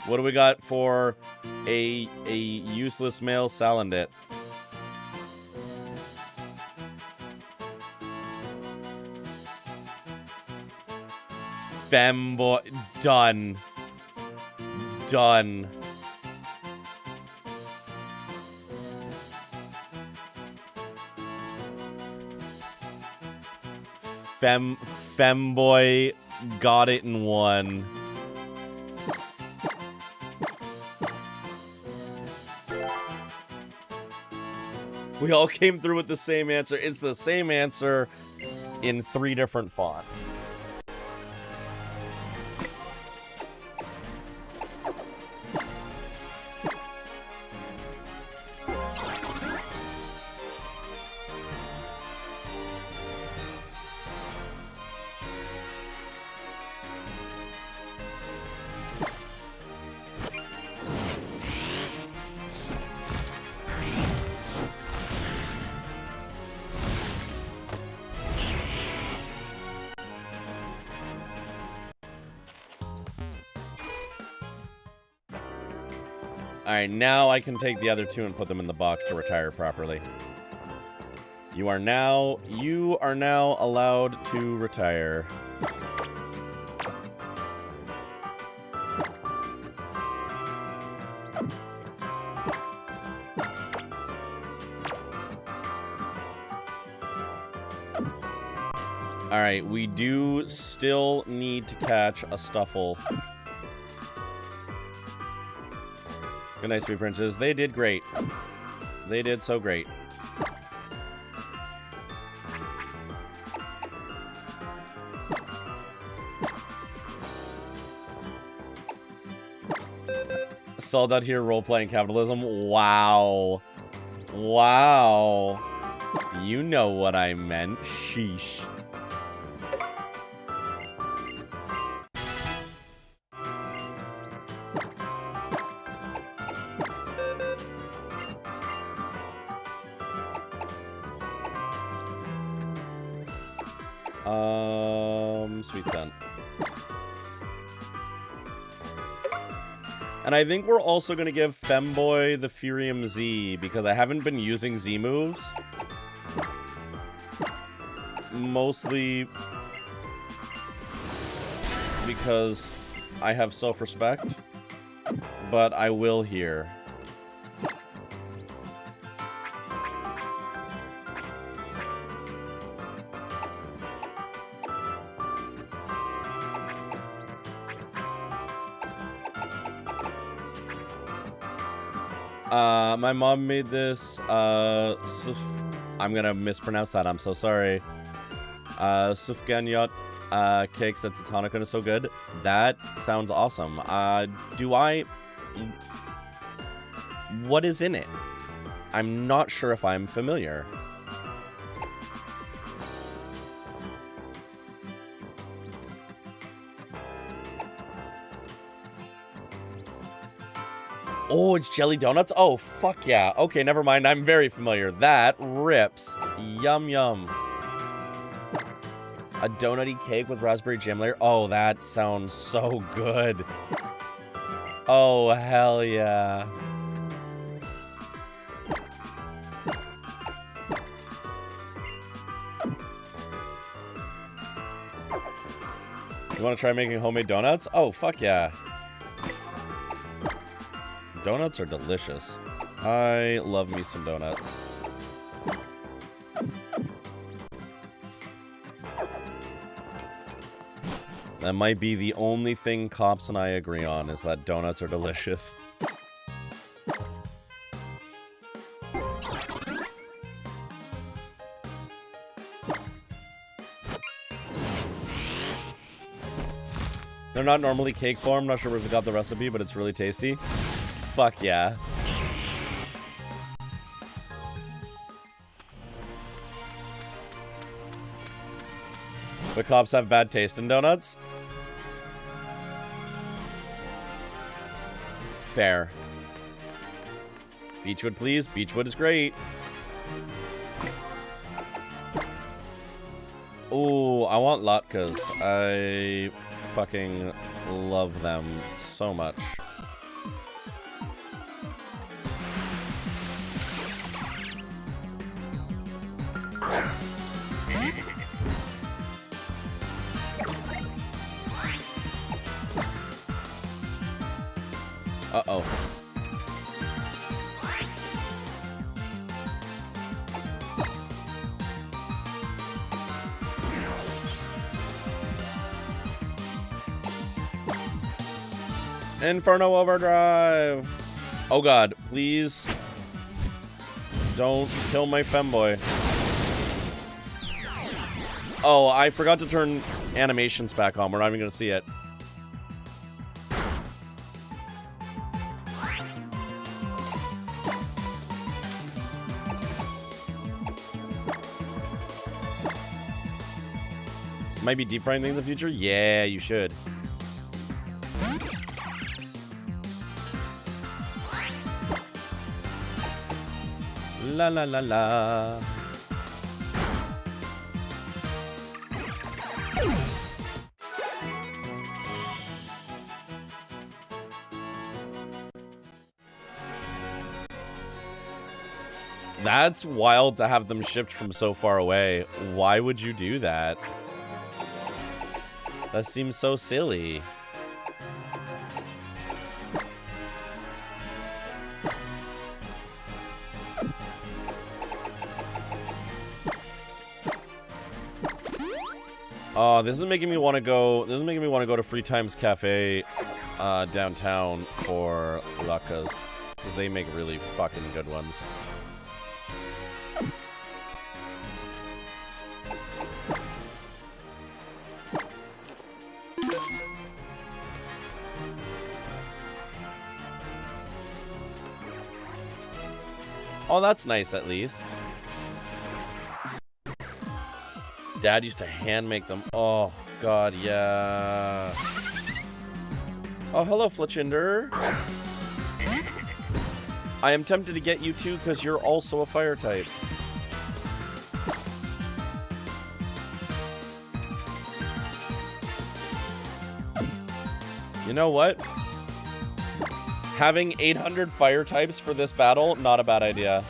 what do we got for a useless male Salandit? Femboy. Done. Done. Femboy got it in one. We all came through with the same answer. It's the same answer in 3 different fonts. Alright, now I can take the other 2 and put them in the box to retire properly. You are now allowed to retire. Alright, we do still need to catch a Stuffle. Good night, sweet princes. They did great. They did so great. Saw that here, role-playing capitalism. Wow. Wow. You know what I meant. Sheesh. Sweet scent. And I think we're also going to give Femboy the Furium Z, because I haven't been using Z moves. Mostly because I have self-respect, but I will here. My mom made this, I'm gonna mispronounce that, I'm so sorry. Sufganiyot cakes at Tatanica is so good. That sounds awesome. What is in it? I'm not sure if I'm familiar. Oh, it's jelly donuts? Oh, fuck yeah. Okay, never mind. I'm very familiar. That rips. Yum, yum. A donutty cake with raspberry jam layer? Oh, that sounds so good. Oh, hell yeah. You want to try making homemade donuts? Oh, fuck yeah. Donuts are delicious. I love me some donuts. That might be the only thing Cops and I agree on, is that donuts are delicious. They're not normally cake form. Not sure if we got the recipe, but it's really tasty. Fuck yeah. The Cops have bad taste in donuts? Fair. Beechwood, please. Beechwood is great. Ooh, I want latkes. I fucking love them so much. Uh-oh. Inferno Overdrive! Oh god, please don't kill my femboy. Oh, I forgot to turn animations back on. We're not even gonna see it. Might be deep frying things in the future? Yeah, you should. La la la la. That's wild to have them shipped from so far away. Why would you do that? That seems so silly. Oh, this is making me want to go. This is making me want to go to Free Times Cafe downtown for latkes, because they make really fucking good ones. Oh, that's nice at least. Dad used to hand make them. Oh, God, yeah. Oh, hello, Fletchinder. I am tempted to get you too, because you're also a fire type. You know what? Having 800 fire types for this battle, not a bad idea.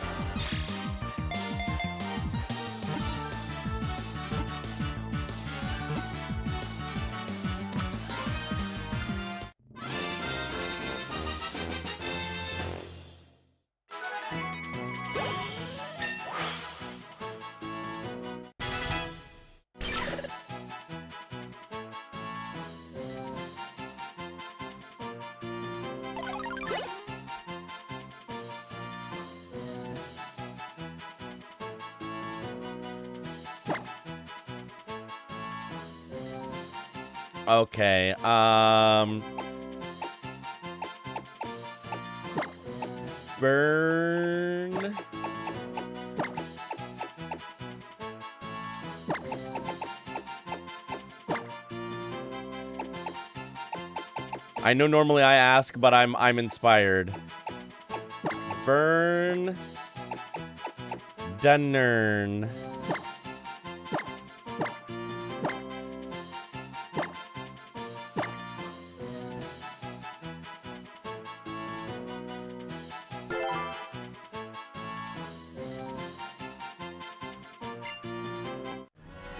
Okay. Burn. I know normally I ask, but I'm inspired. Burn. Dunnern.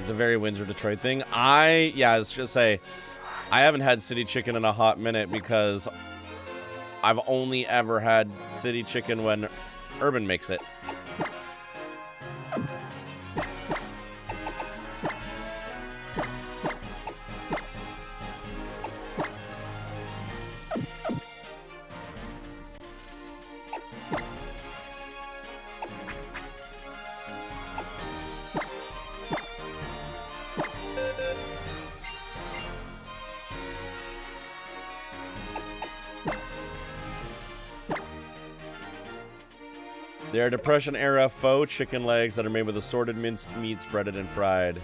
It's a very Windsor, Detroit thing. I was just say, I haven't had city chicken in a hot minute because I've only ever had city chicken when Urban makes it. They are Depression-era faux chicken legs that are made with assorted minced meats, breaded and fried.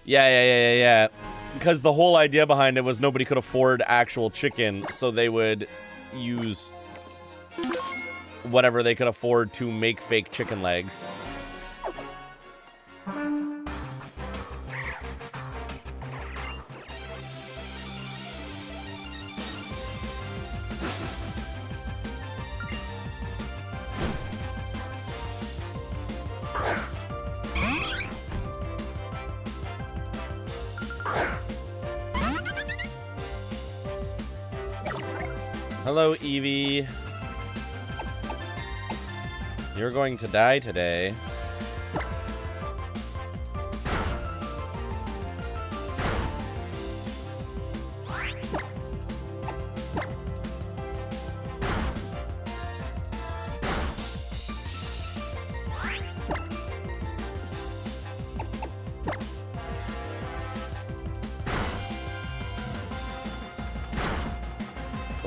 Yeah. Because the whole idea behind it was nobody could afford actual chicken, so they would use whatever they could afford to make fake chicken legs. Hello, Evie. You're going to die today.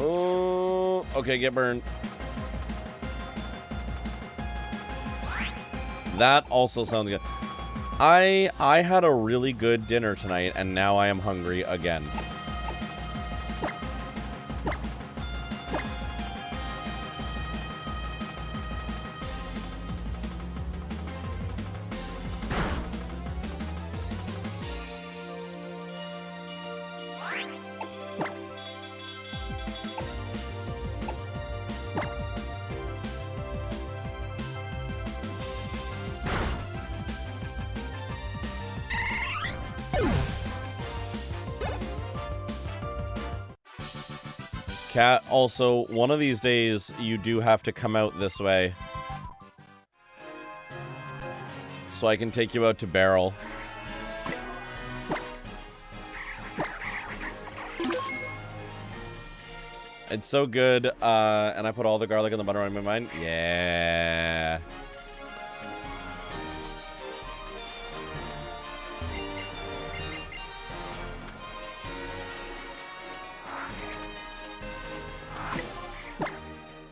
Oh, okay, get burned. That also sounds good. I had a really good dinner tonight, and now I am hungry again. Cat, also, one of these days, you do have to come out this way. So I can take you out to Barrel. It's so good, and I put all the garlic and the butter on my mind. Yeah.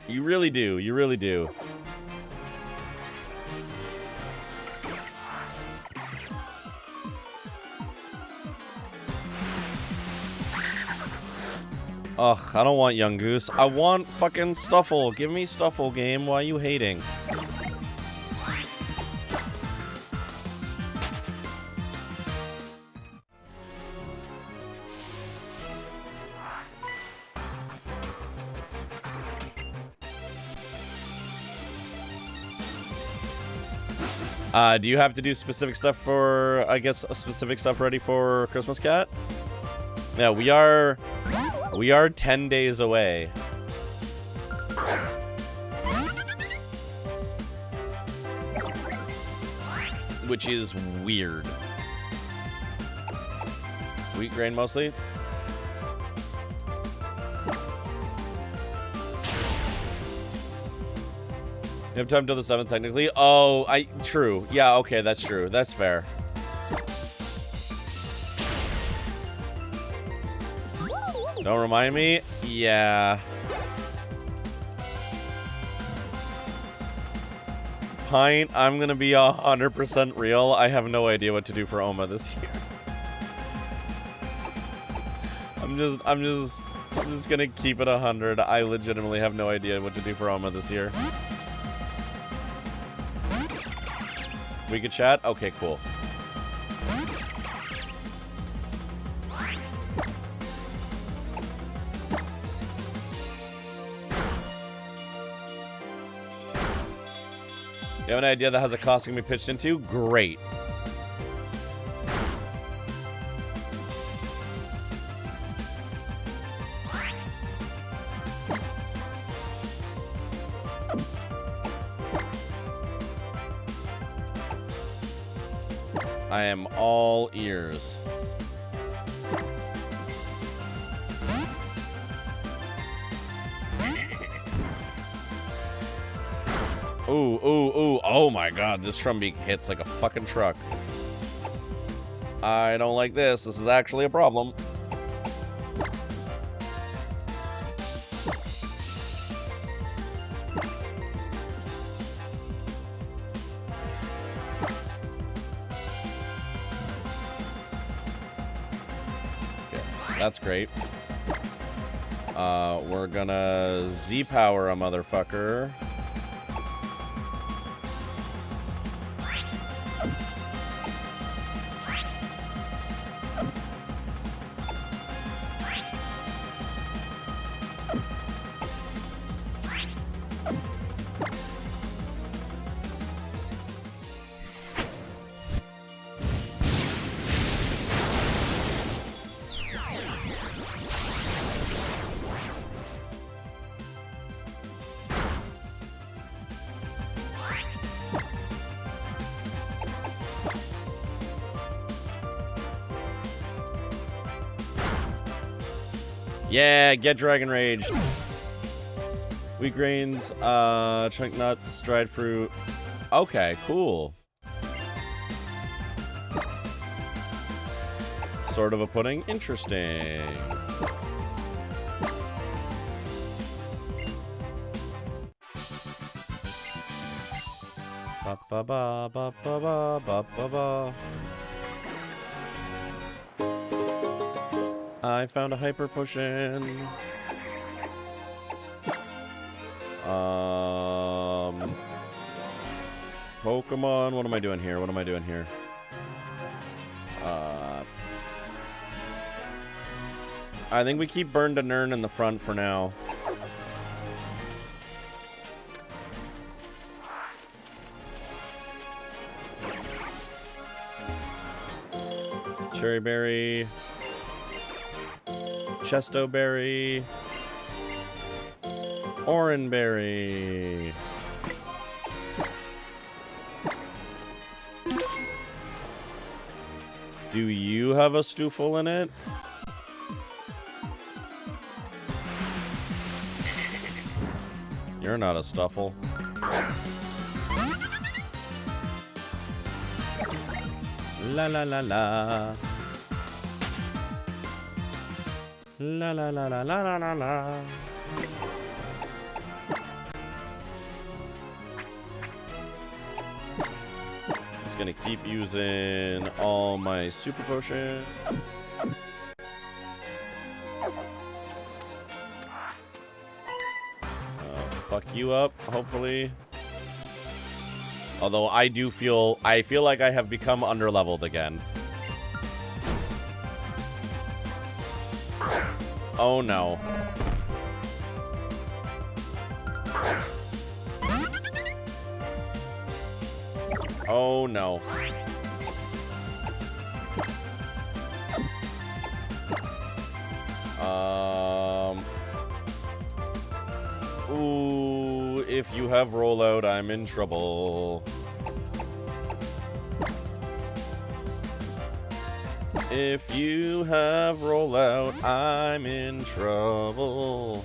You really do. You really do. Ugh, I don't want Young Goose. I want fucking Stuffle. Give me Stuffle, game. Why are you hating? Do you have to do specific stuff for, I guess, specific stuff ready for Christmas, Cat? Yeah, we are 10 days away. Which is weird. Wheat grain mostly? You have time till the 7th, technically. Oh, true. Yeah, okay, that's true. That's fair. Don't remind me? Yeah. Pint, I'm gonna be 100% real. I have no idea what to do for Oma this year. I'm just gonna keep it 100. I legitimately have no idea what to do for Oma this year. We could chat? Okay, cool. You have an idea that has a cost can be pitched into? Great. I am all ears. Ooh, ooh, ooh. Oh my god, this Trumbeak hits like a fucking truck. I don't like this. This is actually a problem. Okay, that's great. We're gonna Z-power a motherfucker. Yeah, get Dragon Raged. Wheat grains, chunk nuts, dried fruit. Okay, cool. Sort of a pudding. Interesting. Ba ba ba ba ba ba ba ba ba. I found a hyper potion. Pokemon. What am I doing here? What am I doing here? I think we keep Burn to Nern in the front for now. Cherry berry. Chesto berry. Oran berry. Do you have a Stoofle in it? You're not a Stuffle. La la la la. La la la la la la la. Just gonna keep using all my super potion. Fuck you up, hopefully. Although I feel like I have become underleveled again. Oh no. Oh no. Ooh, if you have rollout, I'm in trouble. If you have rollout, I'm in trouble.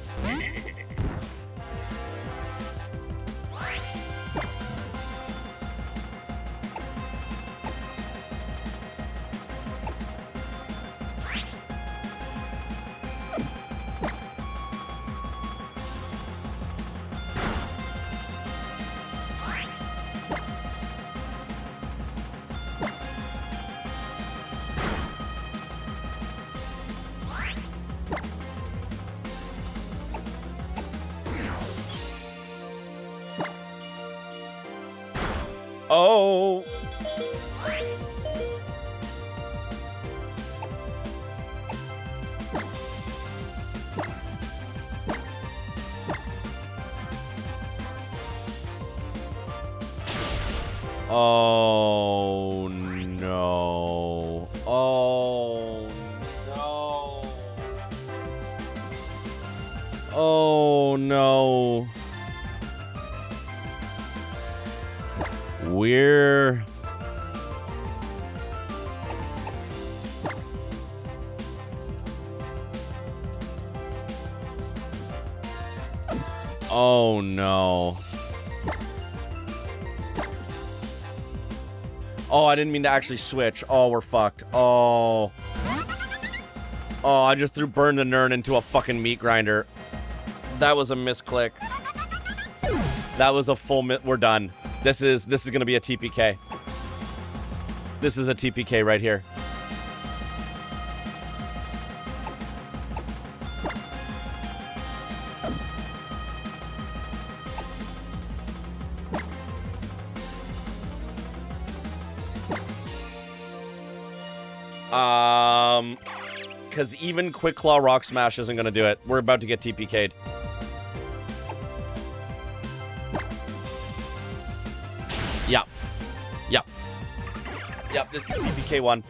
Oh. Oh no. Oh no. Oh no. We're oh no. Oh, I didn't mean to actually switch. Oh, we're fucked. Oh. Oh, I just threw Burn the Nern into a fucking meat grinder. That was a misclick. That was a full we're done. This is gonna be a TPK. This is a TPK right here. Because even Quick Claw Rock Smash isn't going to do it. We're about to get TPK'd. Yep. Yep. Yep, this is TPK 1.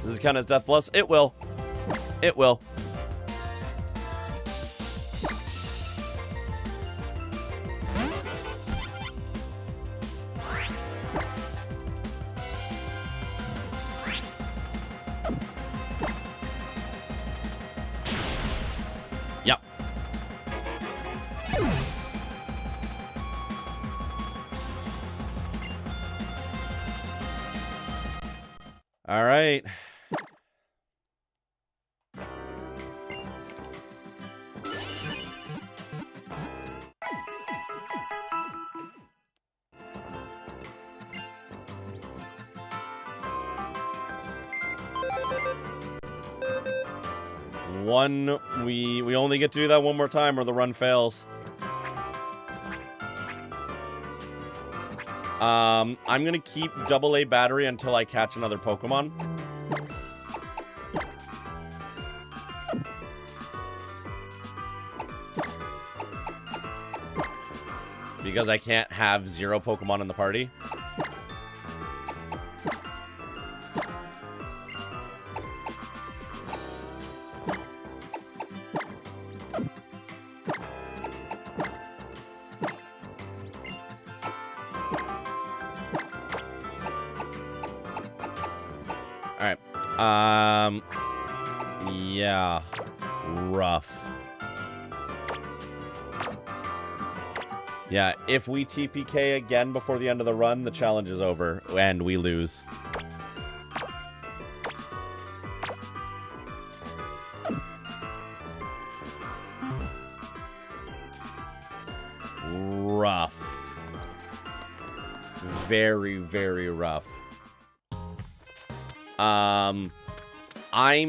Does it count as Death Plus? It will. It will. Yep. All right. We only get to do that one more time or the run fails. I'm gonna keep AA battery until I catch another Pokemon. Because I can't have 0 Pokemon in the party. Yeah. Rough. Yeah, if we TPK again before the end of the run, the challenge is over, and we lose. Rough. Very, very rough. I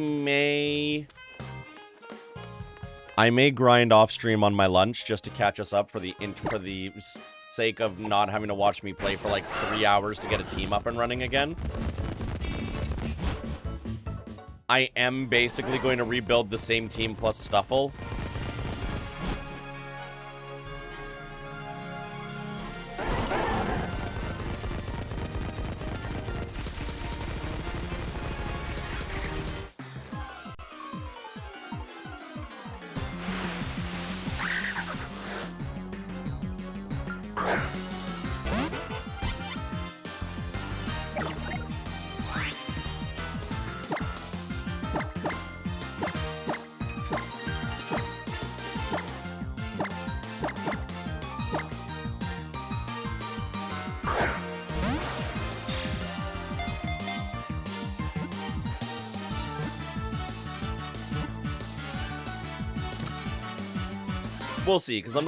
may grind off stream on my lunch just to catch us up for the sake of not having to watch me play for like 3 hours to get a team up and running again. I am basically going to rebuild the same team plus Stuffle. We'll see, because I'm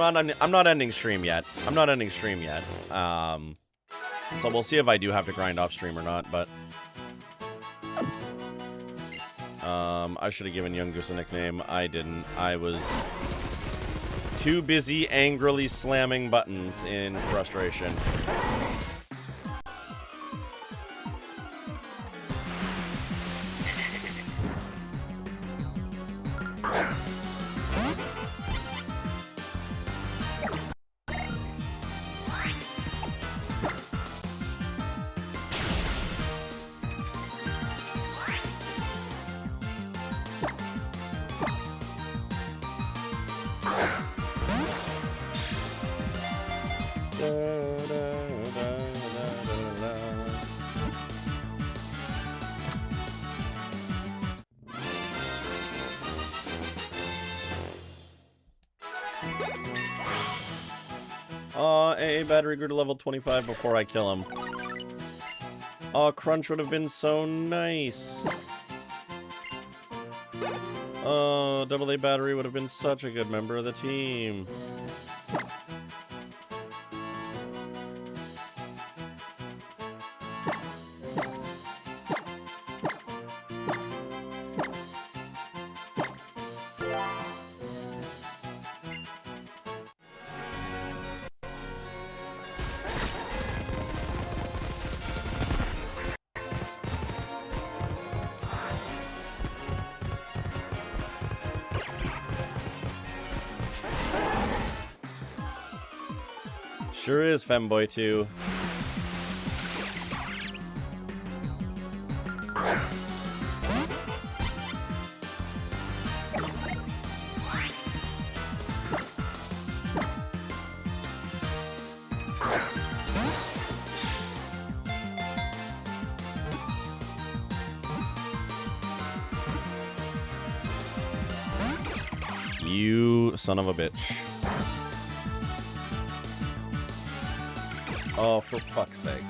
not ending stream yet. I'm not ending stream yet. So we'll see if I do have to grind off stream or not, but I should have given Young Goose a nickname. I didn't. I was too busy angrily slamming buttons in frustration. AA battery grew to level 25 before I kill him. Aw, Crunch would have been so nice. Oh, AA battery would have been such a good member of the team. Sure is, Femboy 2. You son of a bitch. Oh, for fuck's sake.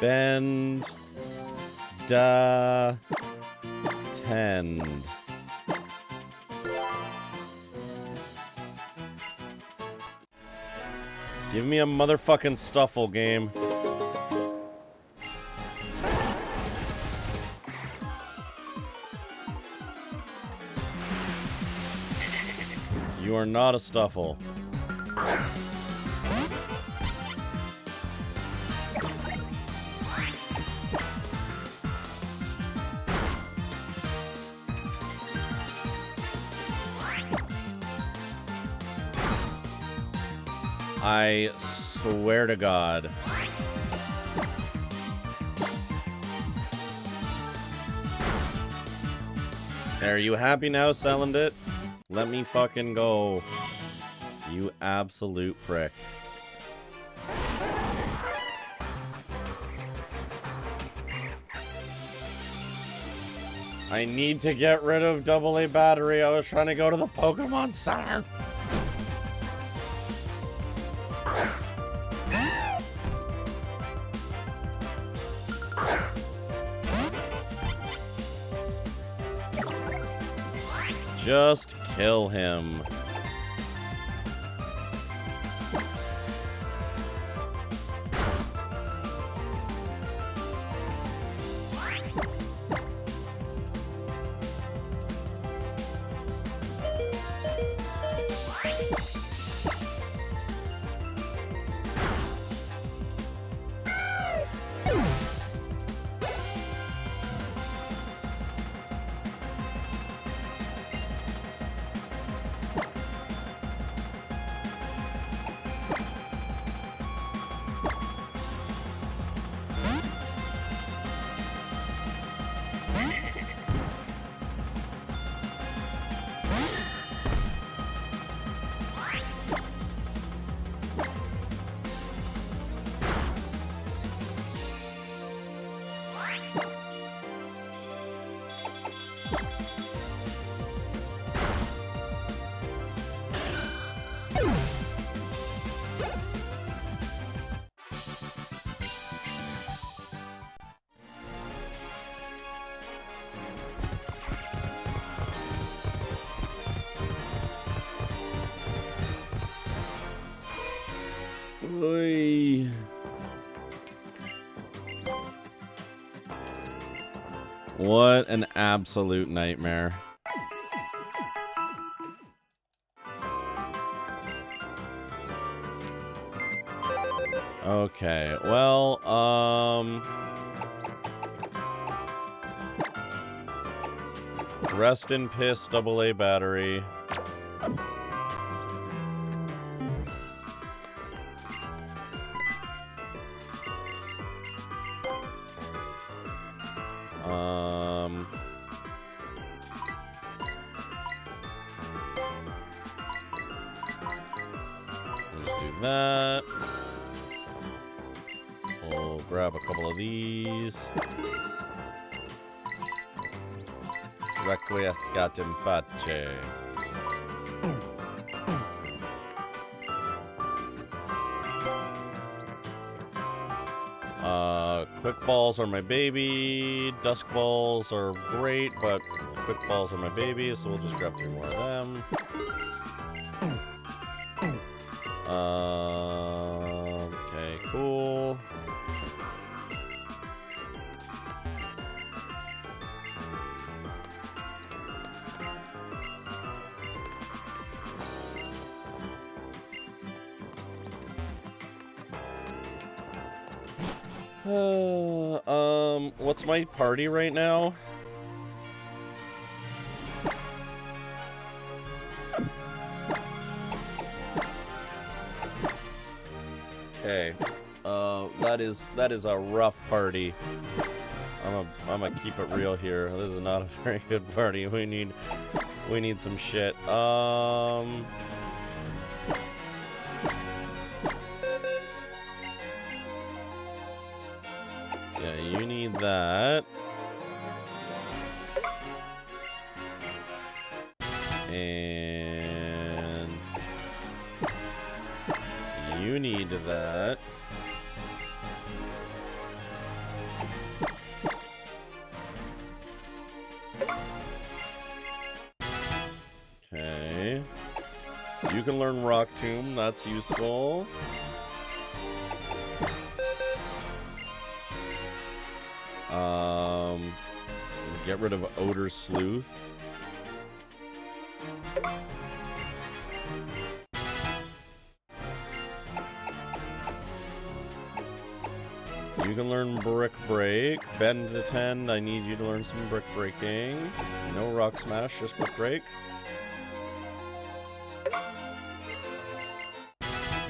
Bend. Da. Tend. Give me a motherfucking Stuffle game. You are not a Stuffle. I swear to God. Are you happy now, Celandit? Let me fucking go. You absolute prick. I need to get rid of AA battery. I was trying to go to the Pokemon Center. Just kill him. What an absolute nightmare. Okay, well, rest in piss, AA battery. Let's do that. We'll grab a couple of these. Requiescat in pace. Quick balls are my baby. Dusk balls are great, but quick balls are my baby, so we'll just grab 3 more of them. Okay, cool. What's my party right now? Okay. That is a rough party. I'm gonna keep it real here. This is not a very good party. We need some shit. Yeah, you need that. And you need that. Okay. You can learn Rock Tomb, that's useful. Get rid of Odor Sleuth. You can learn Brick Break. Bend to 10, I need you to learn some Brick Breaking. No Rock Smash, just Brick Break.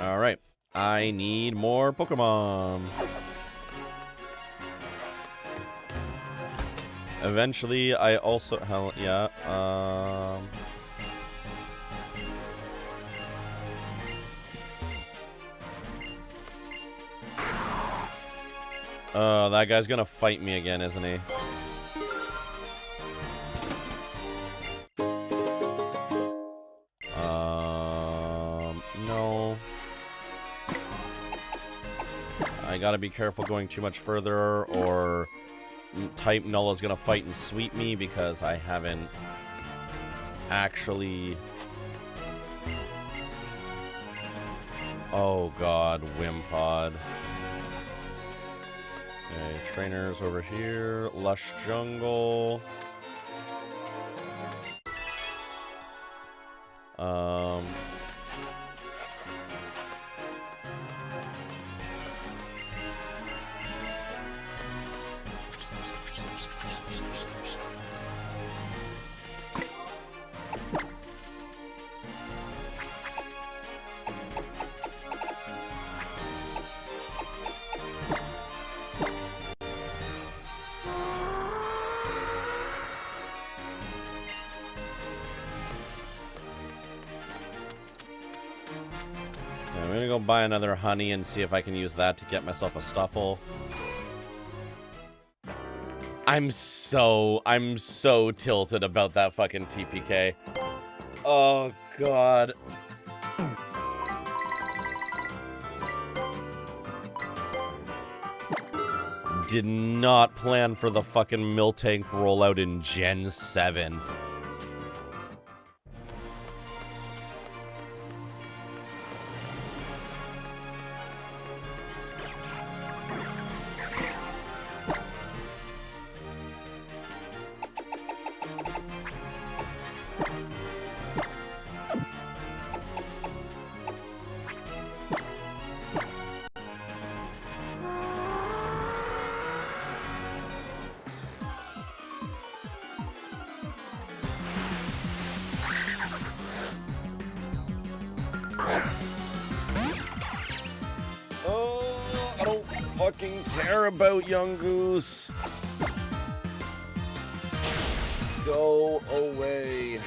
Alright. I need more Pokemon. Eventually, I also... Hell, yeah. That guy's gonna fight me again, isn't he? No. I gotta be careful going too much further, or type Nulla's gonna fight and sweep me because I haven't actually... Oh god, Wimpod. Okay, trainers over here. Lush Jungle. I'm gonna go buy another honey and see if I can use that to get myself a Stuffle. I'm so tilted about that fucking TPK. Oh god. Did not plan for the fucking Miltank rollout in Gen 7. fucking care about, young goose. Go away.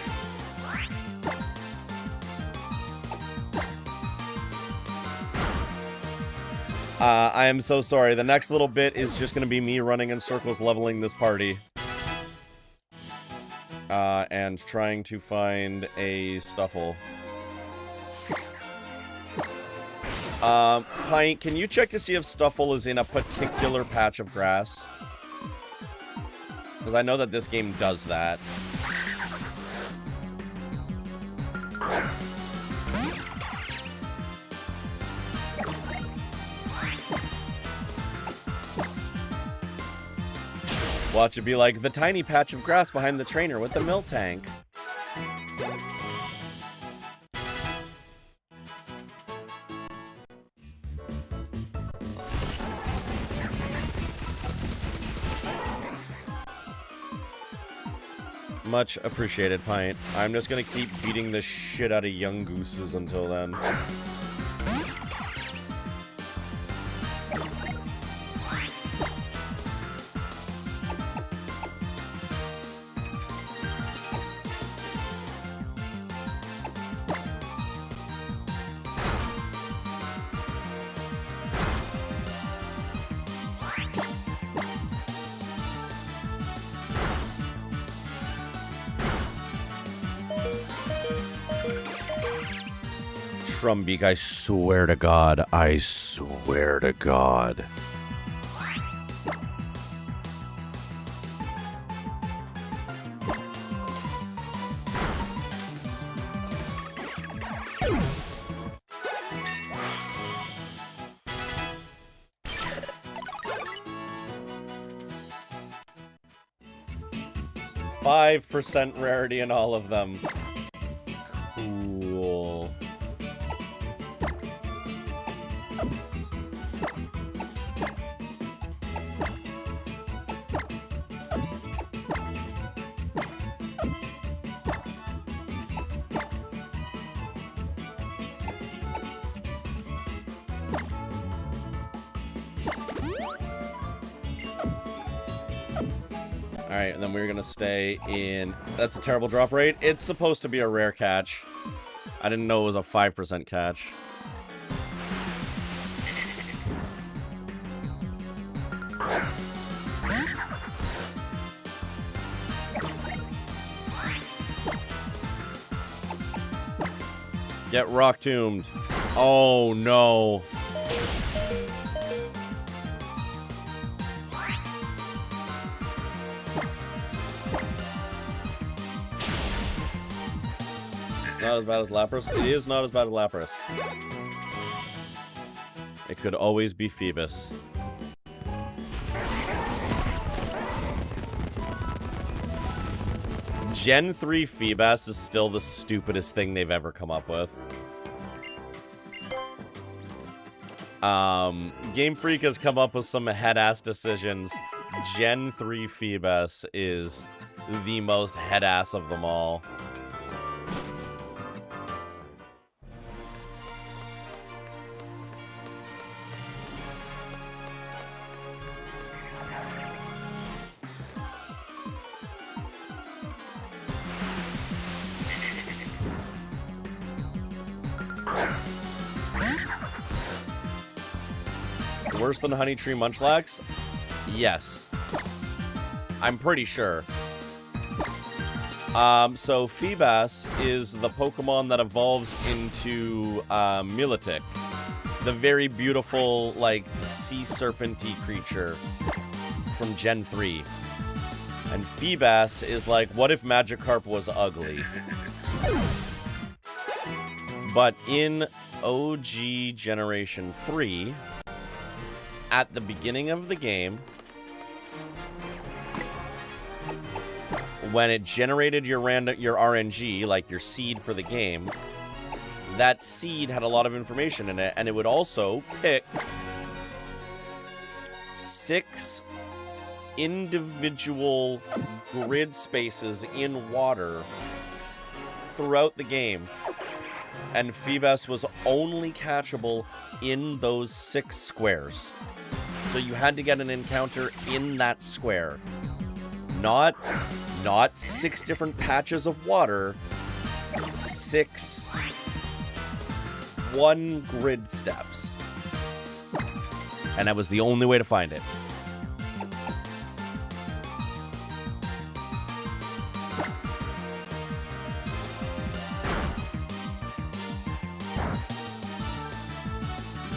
I am so sorry. The next little bit is just going to be me running in circles leveling this party. And trying to find a Stuffle. Pint, can you check to see if Stuffle is in a particular patch of grass? Because I know that this game does that. Watch it be like the tiny patch of grass behind the trainer with the milk tank. Much appreciated, Pint. I'm just gonna keep beating the shit out of young gooses until then. Trumbeak, I swear to God. I swear to God. %, rarity in all of them. Cool. Alright, and then we're gonna stay in... That's a terrible drop rate. It's supposed to be a rare catch. I didn't know it was a 5% catch. Get rock tombed. Oh no. Not as bad as Lapras? It is not as bad as Lapras. It could always be Phoebus. Gen 3 Phoebus is still the stupidest thing they've ever come up with. Game Freak has come up with some head-ass decisions. Gen 3 Phoebus is the most head-ass of them all. Worse than Honey Tree Munchlax? Yes. I'm pretty sure. So Phoebus is the Pokemon that evolves into Milotic. The very beautiful, like, sea serpent-y creature from Gen 3. And Phoebus is like, what if Magikarp was ugly? But in OG Generation 3... at the beginning of the game, when it generated your RNG, like your seed for the game, that seed had a lot of information in it, and it would also pick 6 individual grid spaces in water throughout the game. And Phoebus was only catchable in those 6 squares. So you had to get an encounter in that square. Not 6 different patches of water. 6 one grid steps. And that was the only way to find it.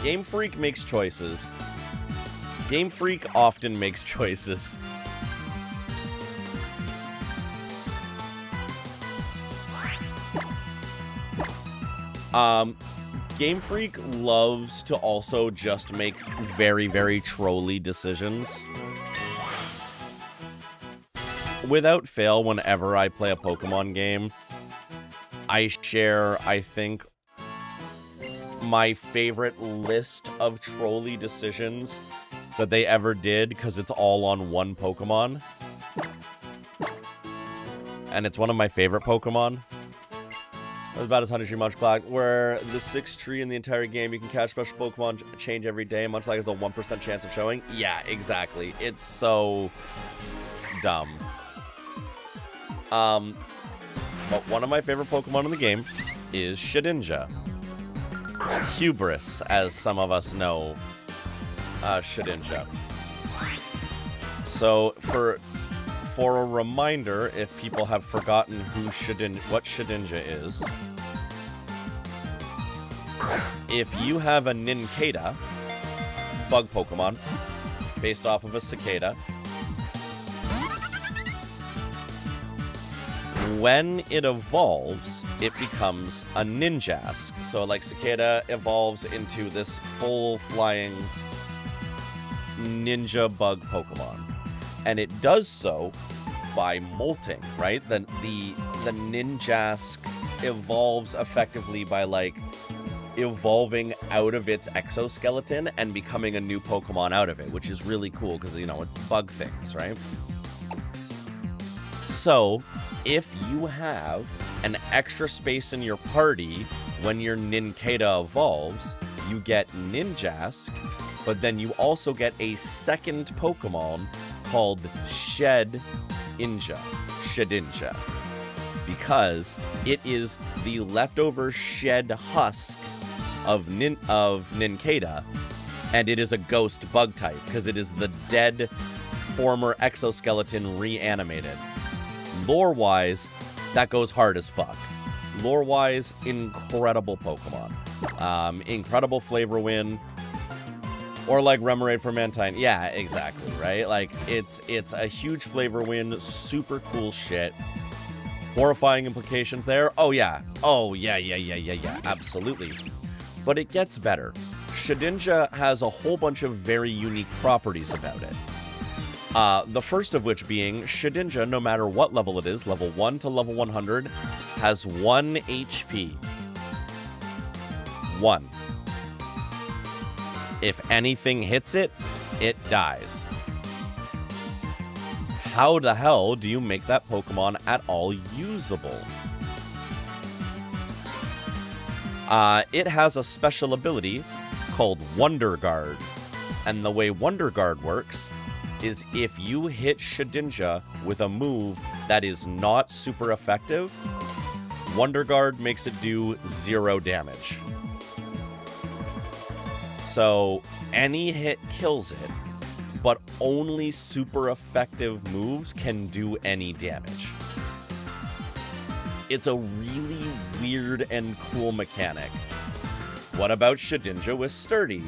Game Freak makes choices. Game Freak often makes choices. Game Freak loves to also just make very, very trolly decisions. Without fail, whenever I play a Pokemon game, I share, I think, my favorite list of trolly decisions that they ever did, because it's all on one Pokemon. And it's one of my favorite Pokemon. It was about as 100 tree much clock, where the 6th tree in the entire game, you can catch special Pokemon change every day, much like it's a 1% chance of showing. Yeah, exactly. It's so dumb. But one of my favorite Pokemon in the game is Shedinja. Hubris, as some of us know Shedinja. So, for a reminder, if people have forgotten what Shedinja is, if you have a Nincada, bug Pokemon, based off of a cicada, when it evolves, it becomes a Ninjask. So, like, cicada evolves into this full-flying ninja bug Pokemon. And it does so by molting, right? The Ninjask evolves effectively by, like, evolving out of its exoskeleton and becoming a new Pokemon out of it, which is really cool because, you know, it's bug things, right? So, if you have an extra space in your party when your Nincada evolves, you get Ninjask, but then you also get a second Pokemon called Shedinja, because it is the leftover shed husk of Nincada, and it is a ghost bug type, because it is the dead former exoskeleton reanimated. Lore-wise, that goes hard as fuck. Lore-wise, incredible Pokemon. Incredible flavor win. Or like Remoraid for Mantine. Yeah, exactly, right? Like, it's a huge flavor win, super cool shit. Horrifying implications there. Oh, yeah. Oh, yeah, absolutely. But it gets better. Shedinja has a whole bunch of very unique properties about it. The first of which being, Shedinja, no matter what level it is, level 1 to level 100, has 1 HP. 1. If anything hits it, it dies. How the hell do you make that Pokemon at all usable? It has a special ability called Wonder Guard. And the way Wonder Guard works is if you hit Shedinja with a move that is not super effective, Wonder Guard makes it do 0 damage. So any hit kills it, but only super effective moves can do any damage. It's a really weird and cool mechanic. What about Shedinja with Sturdy?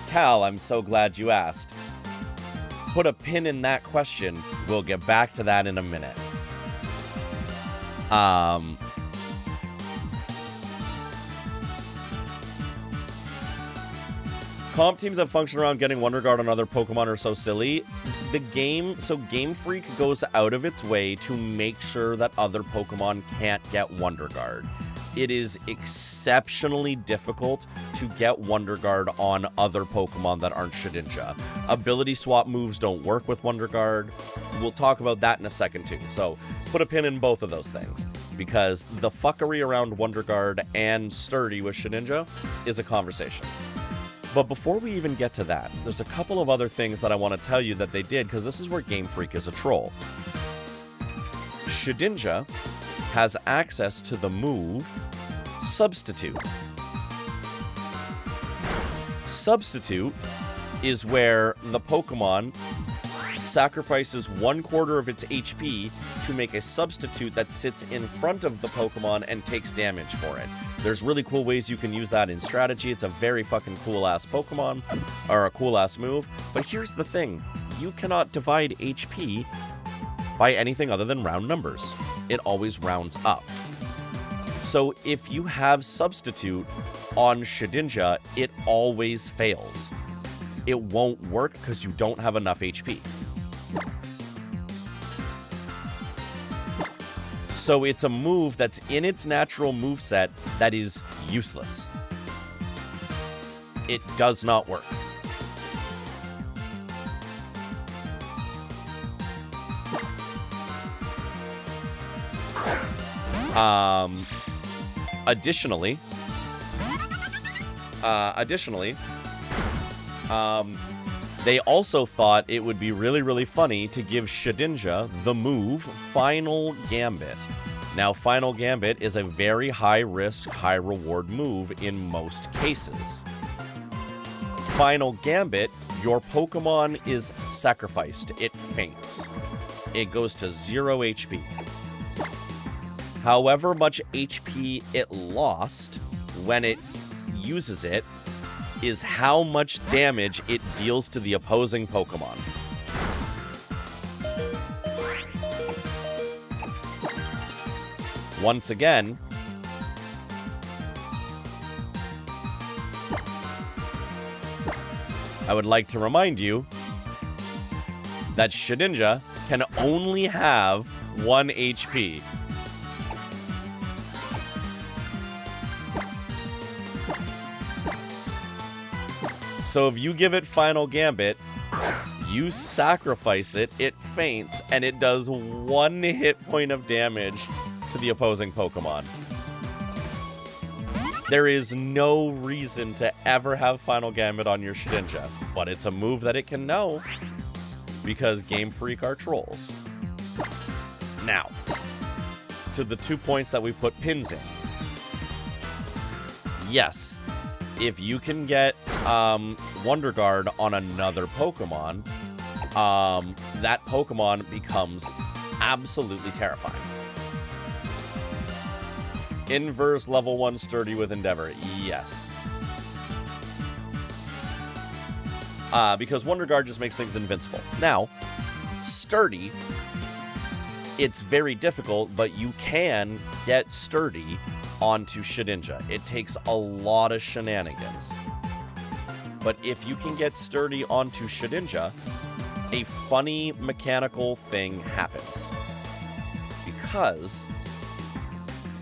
Cal, I'm so glad you asked. Put a pin in that question. We'll get back to that in a minute. Comp teams that function around getting Wonder Guard on other Pokemon are so silly. Game Freak goes out of its way to make sure that other Pokemon can't get Wonder Guard. It is exceptionally difficult to get Wonder Guard on other Pokemon that aren't Shedinja. Ability swap moves don't work with Wonder Guard. We'll talk about that in a second too. So put a pin in both of those things, because the fuckery around Wonder Guard and Sturdy with Shedinja is a conversation. But before we even get to that, there's a couple of other things that I want to tell you that they did, because this is where Game Freak is a troll. Shedinja has access to the move Substitute. Substitute is where the Pokemon sacrifices 1/4 of its HP to make a substitute that sits in front of the Pokemon and takes damage for it. There's really cool ways you can use that in strategy. It's a very fucking cool-ass Pokemon, or a cool-ass move. But here's the thing. You cannot divide HP by anything other than round numbers. It always rounds up. So if you have Substitute on Shedinja, it always fails. It won't work because you don't have enough HP. So it's a move that's in its natural moveset that is useless. It does not work. Additionally, they also thought it would be really, really funny to give Shedinja the move Final Gambit. Now, Final Gambit is a very high-risk, high-reward move in most cases. Final Gambit, your Pokemon is sacrificed. It faints. It goes to 0 HP. However much HP it lost when it uses it is how much damage it deals to the opposing Pokemon. Once again, I would like to remind you that Shedinja can only have 1 HP. So if you give it Final Gambit, you sacrifice it, it faints, and it does 1 hit point of damage to the opposing Pokemon. There is no reason to ever have Final Gambit on your Shedinja, but it's a move that it can know, because Game Freak are trolls. Now, to the 2 points that we put pins in. Yes, if you can get Wonder Guard on another Pokemon, that Pokemon becomes absolutely terrifying. Inverse level 1 Sturdy with Endeavor, yes. Because Wonder Guard just makes things invincible. Now, Sturdy, it's very difficult, but you can get Sturdy onto Shedinja. It takes a lot of shenanigans. But if you can get Sturdy onto Shedinja, a funny mechanical thing happens. Because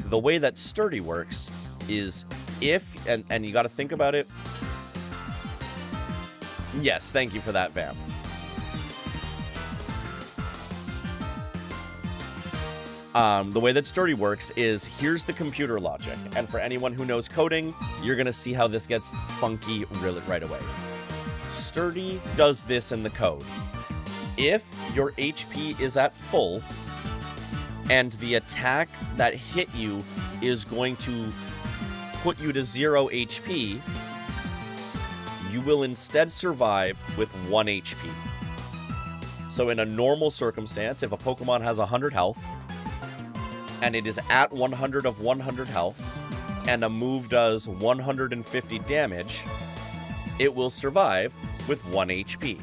the way that Sturdy works is if, and you got to think about it. Yes, thank you for that, Vam. The way that Sturdy works is, here's the computer logic. And for anyone who knows coding, you're going to see how this gets funky really right away. Sturdy does this in the code. If your HP is at full, and the attack that hit you is going to put you to 0 HP, you will instead survive with 1 HP. So in a normal circumstance, if a Pokemon has 100 health, and it is at 100 of 100 health, and a move does 150 damage, it will survive with 1 HP.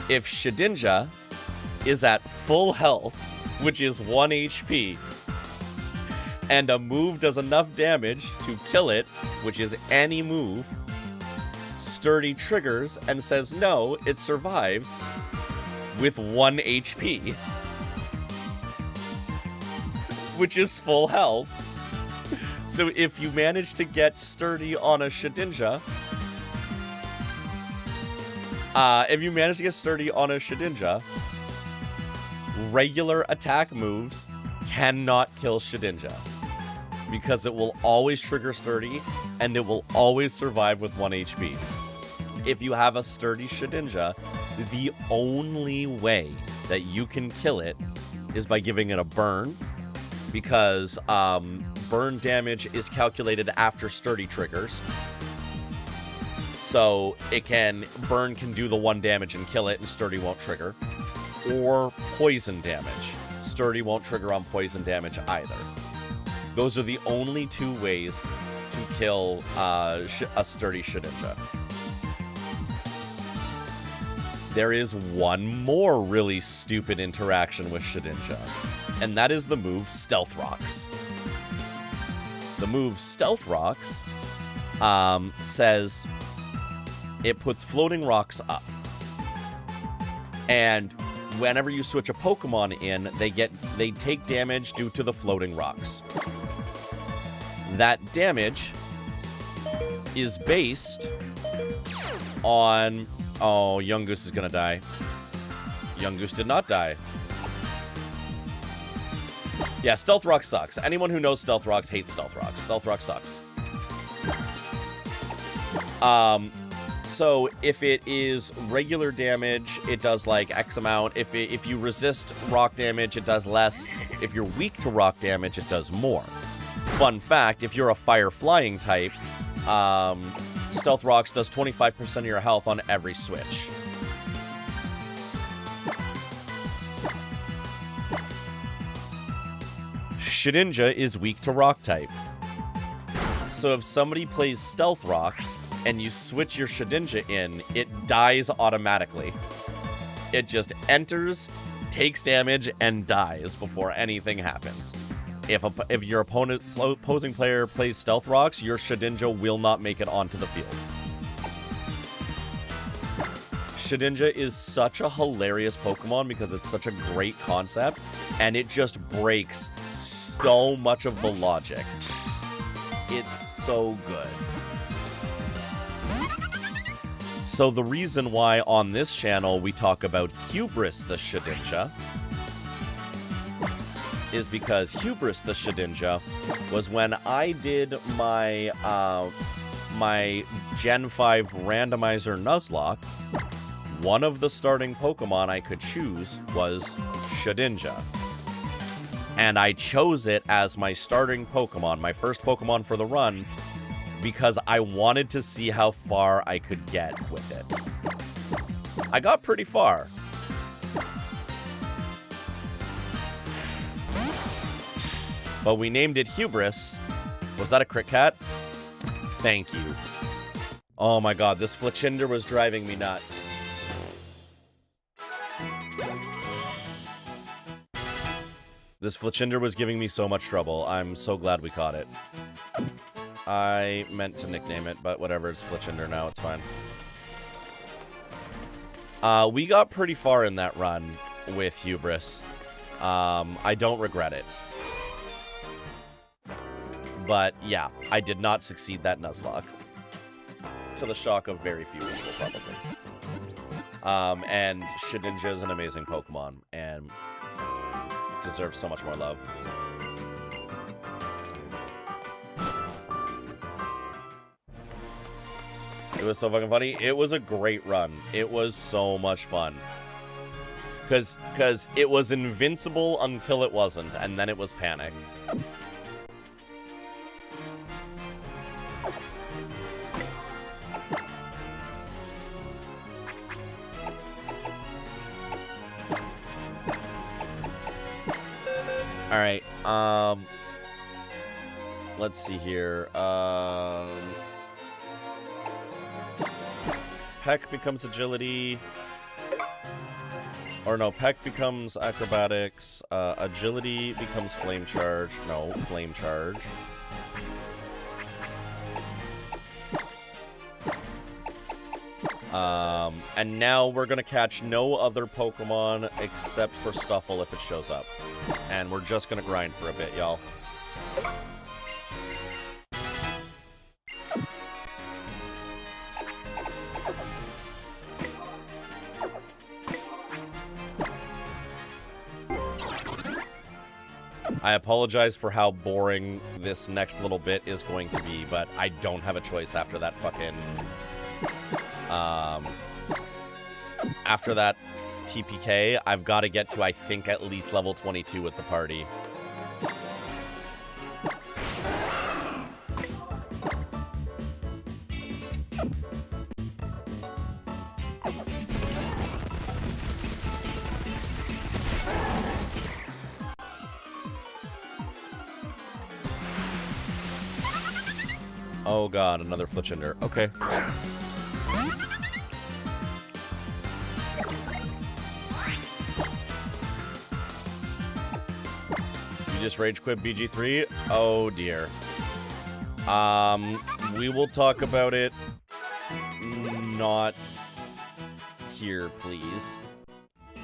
If Shedinja is at full health, which is 1 HP, and a move does enough damage to kill it, which is any move, Sturdy triggers and says no, it survives with 1 HP, which is full health. So if you manage to get Sturdy on a Shedinja, regular attack moves cannot kill Shedinja, because it will always trigger sturdy, and it will always survive with 1 HP. If you have a sturdy Shedinja, the only way that you can kill it is by giving it a burn, because burn damage is calculated after sturdy triggers. So burn can do the 1 damage and kill it, and sturdy won't trigger. Or poison damage. Sturdy won't trigger on poison damage either. Those are the only 2 ways to kill a sturdy Shedinja. There is one more really stupid interaction with Shedinja, and that is the move Stealth Rocks. The move Stealth Rocks says it puts floating rocks up. And whenever you switch a Pokemon in, they take damage due to the floating rocks. That damage is based on... Oh, Young Goose is gonna die. Young Goose did not die. Yeah, Stealth Rock sucks. Anyone who knows Stealth Rocks hates Stealth Rocks. Stealth Rock sucks. So if it is regular damage, it does like X amount. If you resist rock damage, it does less. If you're weak to rock damage, it does more. Fun fact, if you're a fire flying type, Stealth Rocks does 25% of your health on every switch. Shedinja is weak to rock type. So if somebody plays Stealth Rocks and you switch your Shedinja in, it dies automatically. It just enters, takes damage, and dies before anything happens. If your opposing player plays Stealth Rocks, your Shedinja will not make it onto the field. Shedinja is such a hilarious Pokemon because it's such a great concept, and it just breaks so much of the logic. It's so good. So the reason why on this channel we talk about Hubris the Shedinja is because Hubris the Shedinja was when I did my my Gen 5 randomizer Nuzlocke. One of the starting Pokemon I could choose was Shedinja. And I chose it as my starting Pokemon, my first Pokemon for the run, because I wanted to see how far I could get with it. I got pretty far. But we named it Hubris. Was that a Crit Cat? Thank you. Oh my god, this Fletchinder was driving me nuts. This Fletchinder was giving me so much trouble. I'm so glad we caught it. I meant to nickname it, but whatever, it's Fletchinder now, it's fine. We got pretty far in that run with Hubris. I don't regret it. But yeah, I did not succeed that Nuzlocke. To the shock of very few people, probably. And Shedinja is an amazing Pokemon, and deserves so much more love. It was so fucking funny. It was a great run. It was so much fun. Because it was invincible until it wasn't, and then it was panic. Alright, let's see here. Peck becomes agility. Or no, Peck becomes acrobatics. Agility becomes flame charge. No, flame charge. And now we're gonna catch no other Pokemon except for Stuffle if it shows up. And we're just gonna grind for a bit, y'all. I apologize for how boring this next little bit is going to be, but I don't have a choice after that fucking... after that TPK, I've got to get to, I think, at least level 22 with the party. Oh god, another Fletchender. Okay. You just rage quit BG3? Oh dear. We will talk about it not here, please.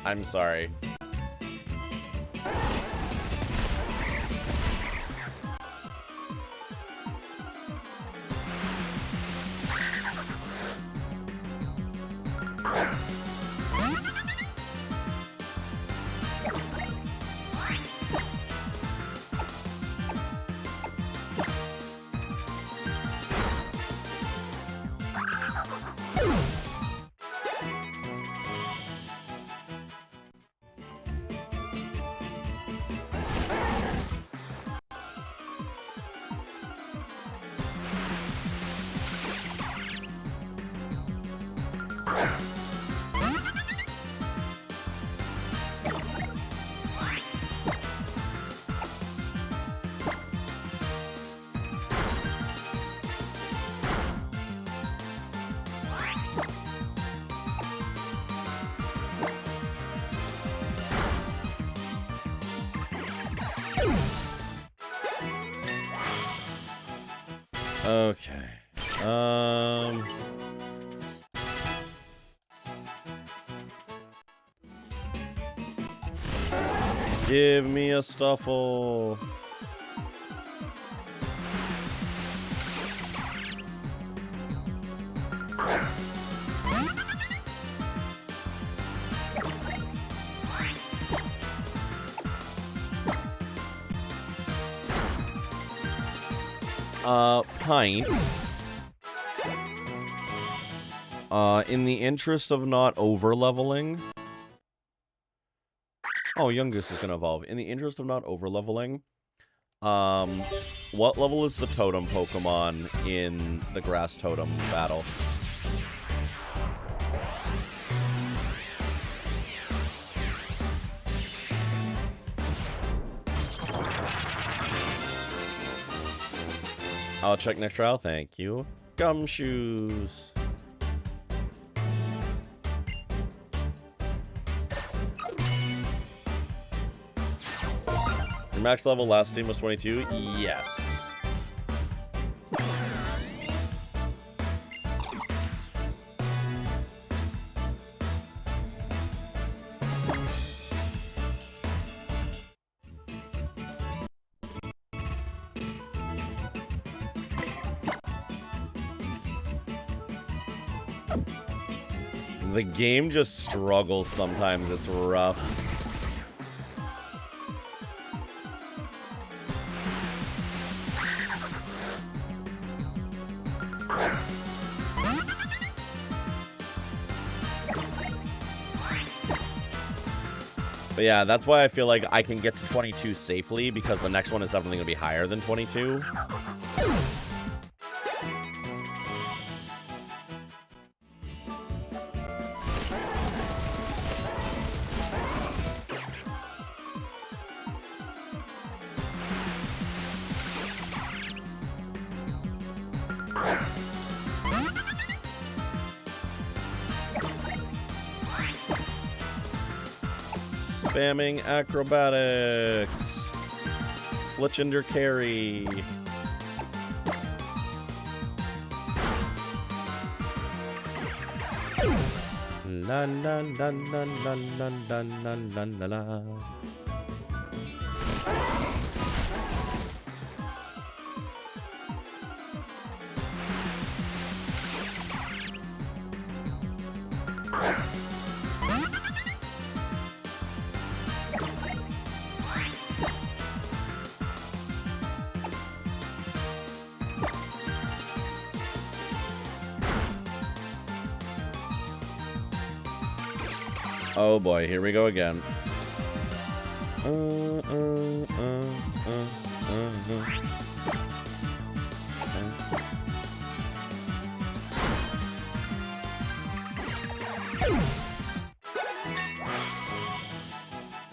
I'm sorry. Okay. Give me a Stuffle. Pint. In the interest of not over-leveling... Oh, Yungus is gonna evolve. In the interest of not over-leveling, what level is the totem Pokemon in the grass totem battle? I'll check next trial, thank you. Gumshoes. Your max level last team was 22? Yes. The game just struggles sometimes, it's rough. But yeah, that's why I feel like I can get to 22 safely, because the next one is definitely going to be higher than 22. Spamming acrobatics. Fletchender carry. La la la la la la la la la la. Oh boy, here we go again.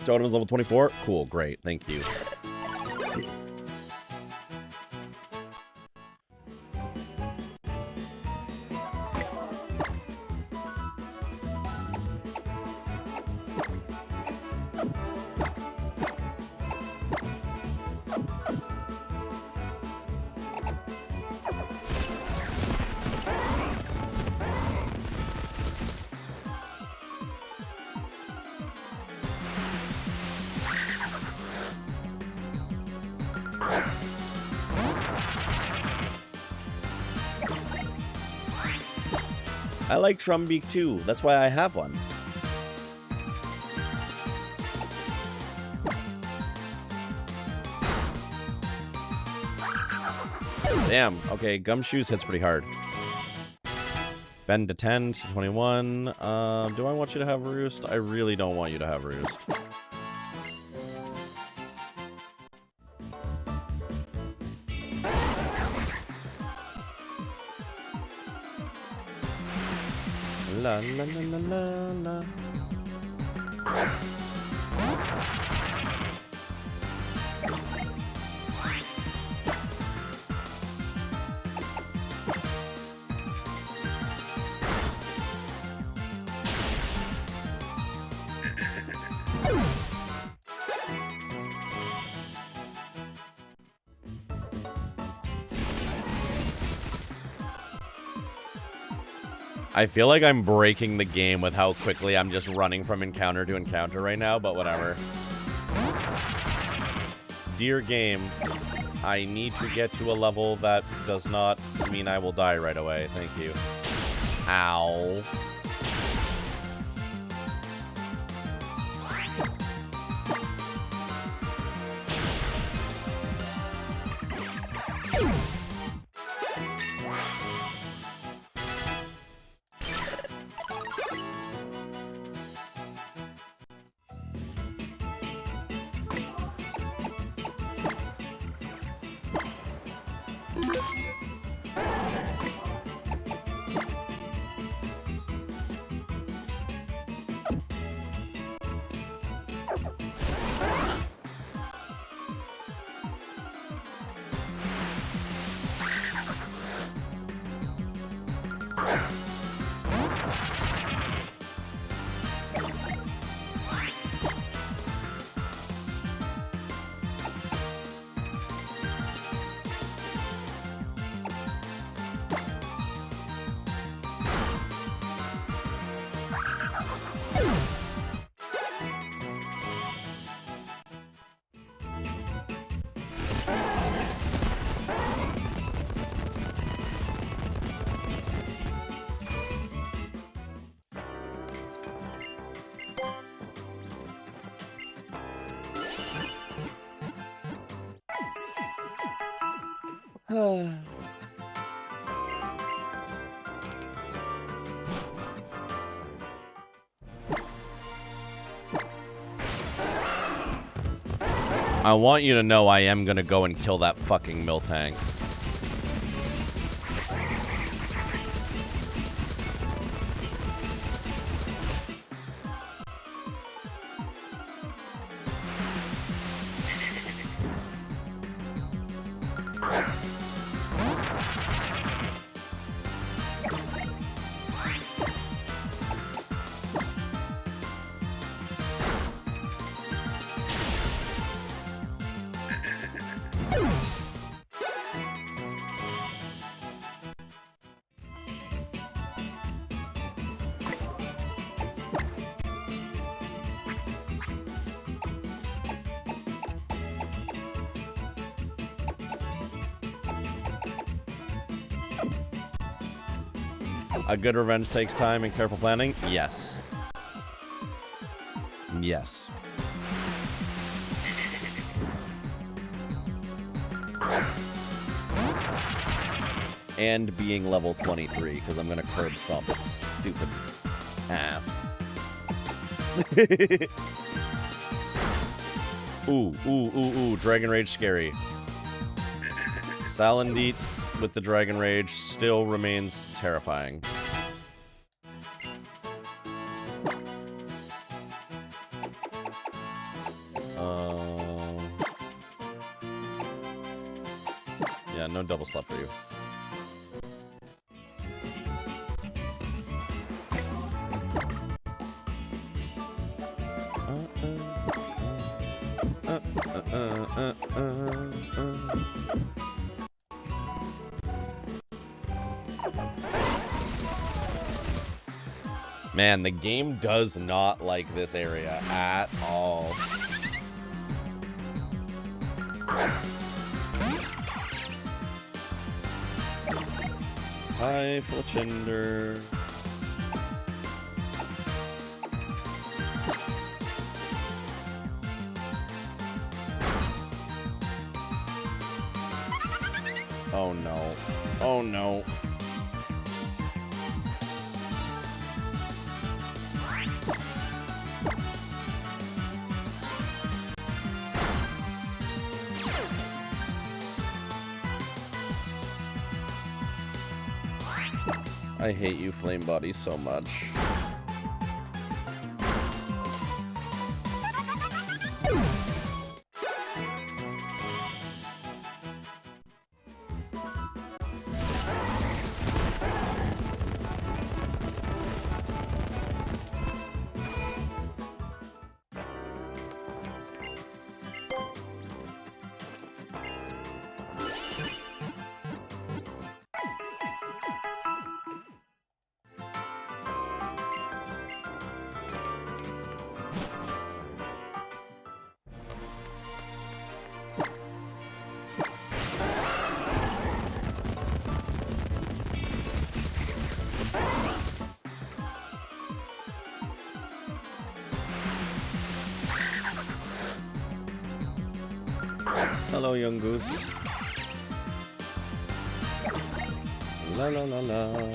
Totem is level 24. Cool, great, thank you. I like Trumbeak too. That's why I have one. Damn. Okay, Gumshoes hits pretty hard. Bend to 10 to 21. Do I want you to have Roost? I really don't want you to have Roost. La la la la la la. I feel like I'm breaking the game with how quickly I'm just running from encounter to encounter right now, but whatever. Dear game, I need to get to a level that does not mean I will die right away. Thank you. Ow. I want you to know I am gonna go and kill that fucking Miltank. A good revenge takes time and careful planning? Yes. Yes. And being level 23, because I'm going to curb stomp its stupid ass. Ooh, Dragon Rage scary. Salandit with the Dragon Rage still remains terrifying. Yeah, no double slap for you. Man, the game does not like this area at all. Hi, Fletchender. Oh no. Oh no. I hate you, Flame Body, so much. Hello, young goose. La la la la.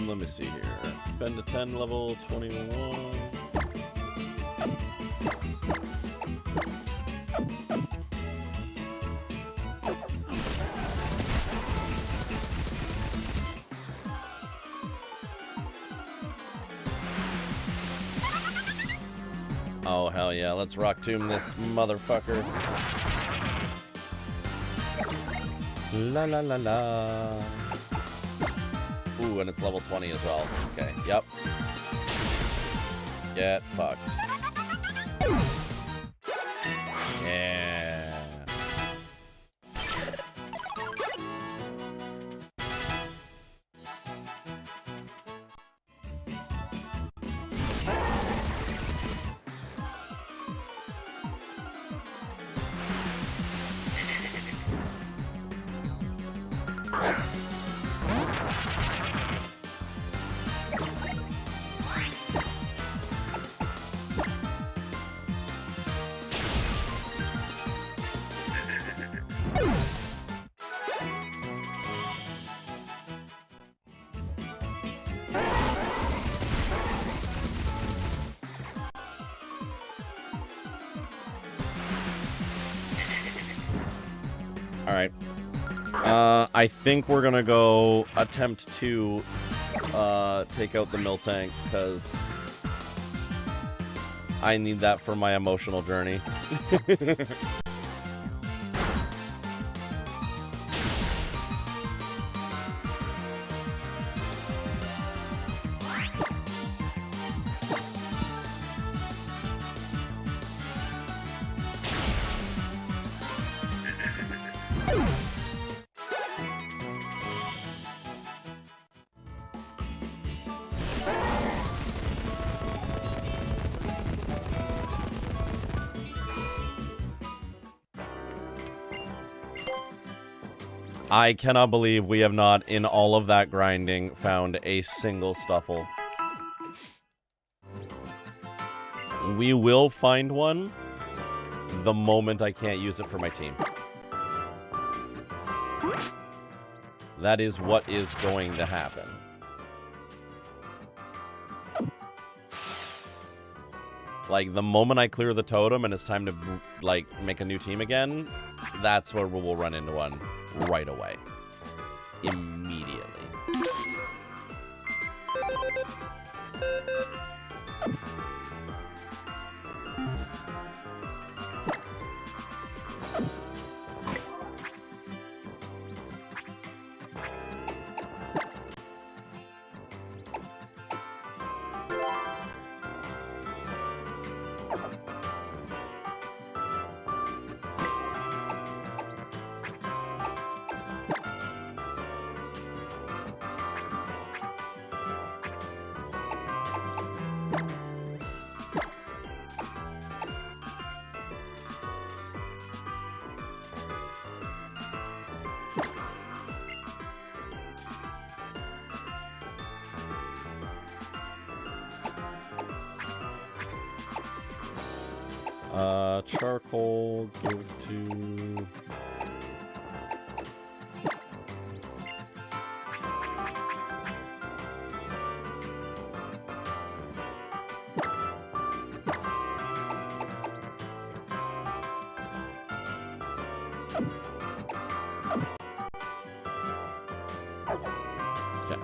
Let me see here. Been to 10, level 21. Oh, hell yeah. Let's rock tomb this motherfucker. La la la la. Ooh, and it's level 20 as well. Okay, yep. Get fucked. Yeah. Alright. I think we're gonna go attempt to take out the Miltank, because I need that for my emotional journey. I cannot believe we have not, in all of that grinding, found a single Stuffle. We will find one the moment I can't use it for my team. That is what is going to happen. Like, the moment I clear the totem and it's time to, like, make a new team again, that's where we'll run into one right away. Immediately. Charcoal, give to... Okay,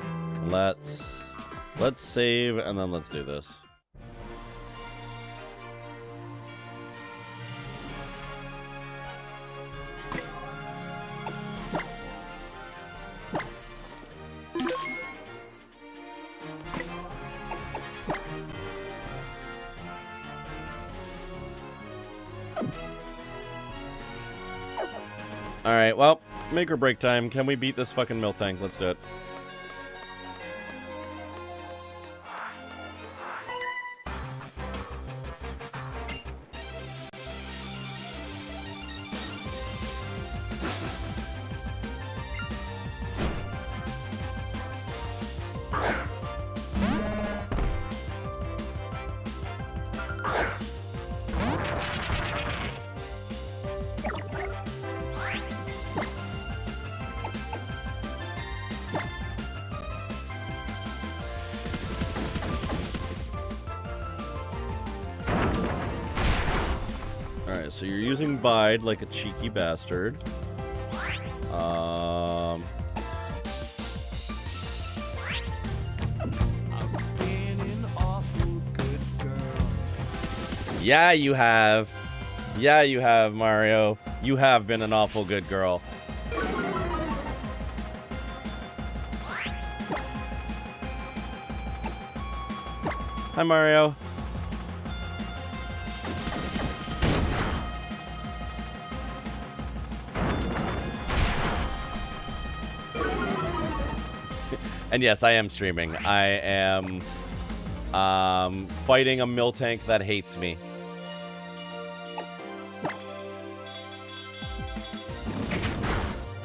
let's save and then let's do this. Alright, well, make or break time. Can we beat this fucking mill tank? Let's do it. So you're using Bide like a cheeky bastard. Yeah, you have. Yeah, you have, Mario. You have been an awful good girl. Hi, Mario. And yes, I am streaming. I am fighting a mill tank that hates me.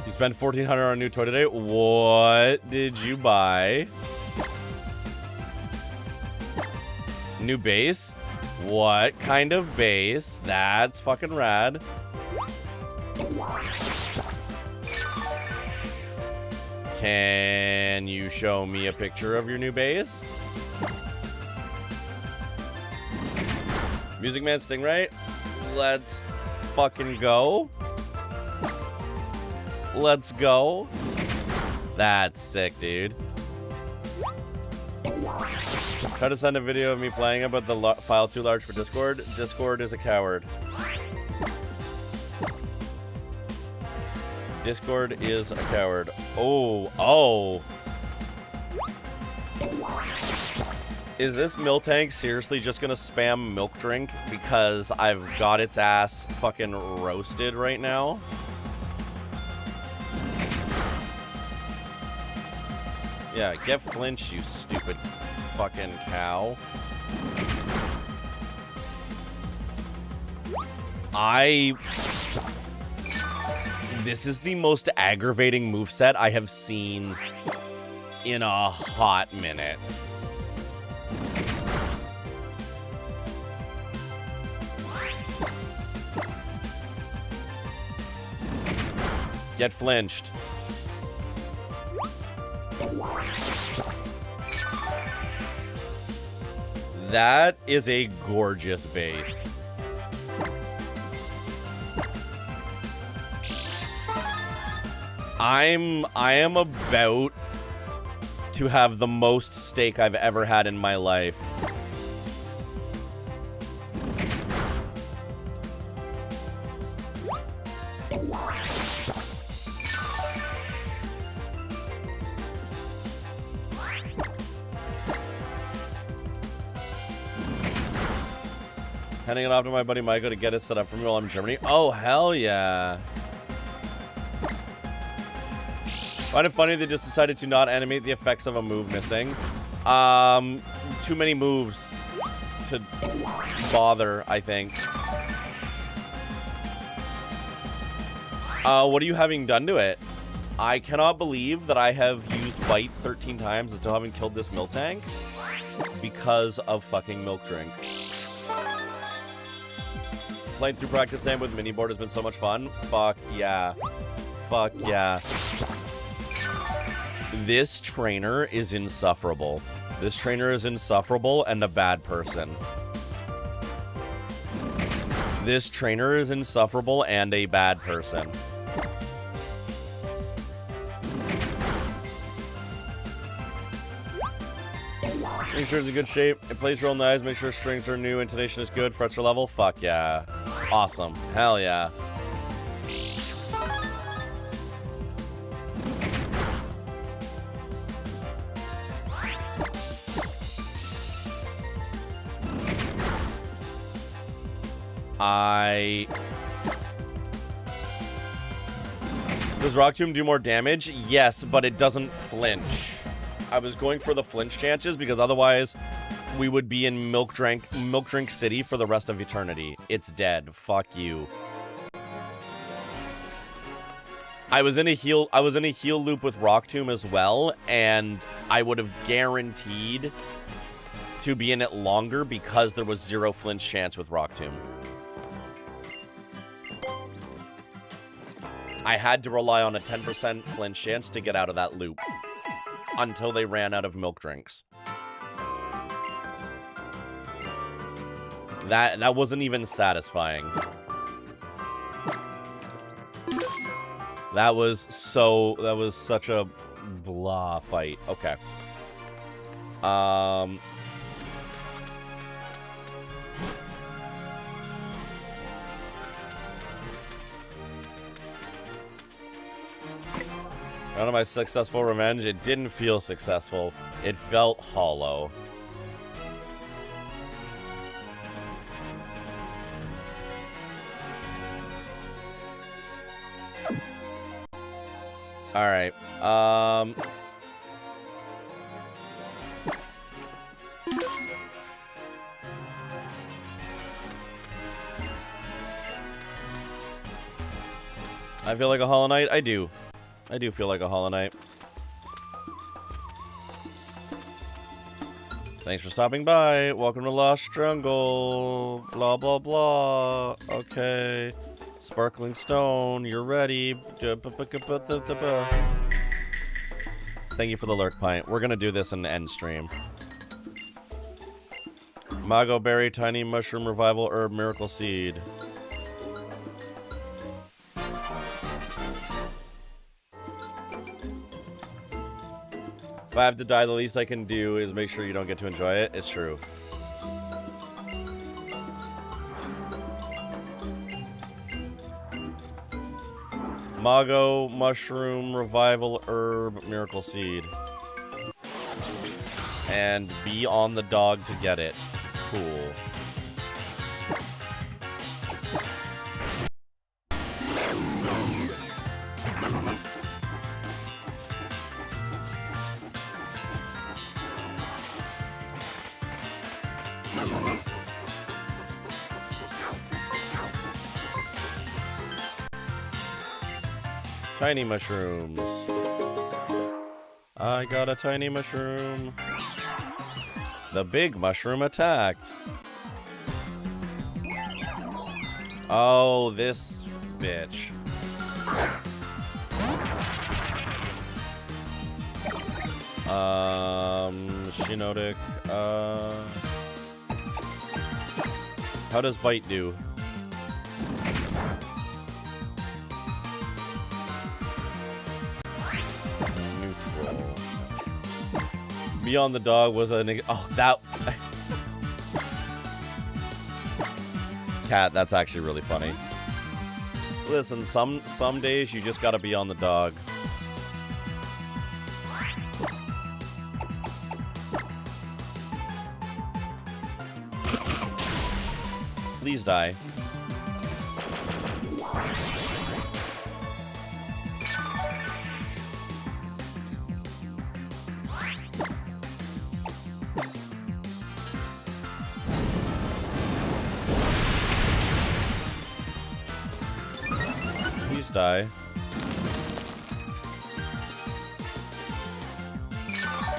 You spent $1,400 on a new toy today? What did you buy? New base? What kind of base? That's fucking rad. Can you show me a picture of your new base? Music Man Stingray? Let's fucking go. Let's go. That's sick, dude. Try to send a video of me playing it, but the file too large for Discord. Discord is a coward. Discord is a coward. Oh. Is this mill tank seriously just gonna spam milk drink because I've got its ass fucking roasted right now? Yeah, get flinched, you stupid fucking cow. This is the most aggravating moveset I have seen in a hot minute. Get flinched. That is a gorgeous base. I am about to have the most steak I've ever had in my life. Handing it off to my buddy Michael to get it set up for me while I'm in Germany. Oh, hell yeah. Find it funny they just decided to not animate the effects of a move missing. Too many moves to bother, I think. What are you having done to it? I cannot believe that I have used Bite 13 times and still haven't killed this Miltank because of fucking Milk Drink. Playing through practice time with mini board has been so much fun. Fuck yeah. Fuck yeah. This trainer is insufferable. This trainer is insufferable and a bad person. This trainer is insufferable and a bad person. Make sure it's in good shape. It plays real nice. Make sure strings are new. Intonation is good. Frets are level. Fuck yeah. Awesome. Hell yeah. Does Rock Tomb do more damage? Yes, but it doesn't flinch. I was going for the flinch chances because otherwise we would be in Milk Drink City for the rest of eternity. It's dead. Fuck you. I was in a heal loop with Rock Tomb as well, and I would have guaranteed to be in it longer because there was 0 flinch chance with Rock Tomb. I had to rely on a 10% flinch chance to get out of that loop until they ran out of milk drinks. That wasn't even satisfying. That was such a blah fight. Okay. None of my successful revenge, it didn't feel successful. It felt hollow. All right. I feel like a Hollow Knight. I do feel like a Hollow Knight. Thanks for stopping by. Welcome to Lost Jungle. Blah, blah, blah. Okay. Sparkling Stone, you're ready. Thank you for the lurk pint. We're gonna do this in the end stream. Mago Berry, Tiny Mushroom, Revival Herb, Miracle Seed. If I have to die, the least I can do is make sure you don't get to enjoy it. It's true. Mago, Mushroom, Revival Herb, Miracle Seed. And be on the dog to get it. Cool. Tiny mushrooms. I got a tiny mushroom. The big mushroom attacked. Oh, this bitch. Shinotic. How does bite do? Neutral. Beyond the dog was a oh that cat. That's actually really funny. Listen, some days you just gotta be on the dog. Please die. Please die.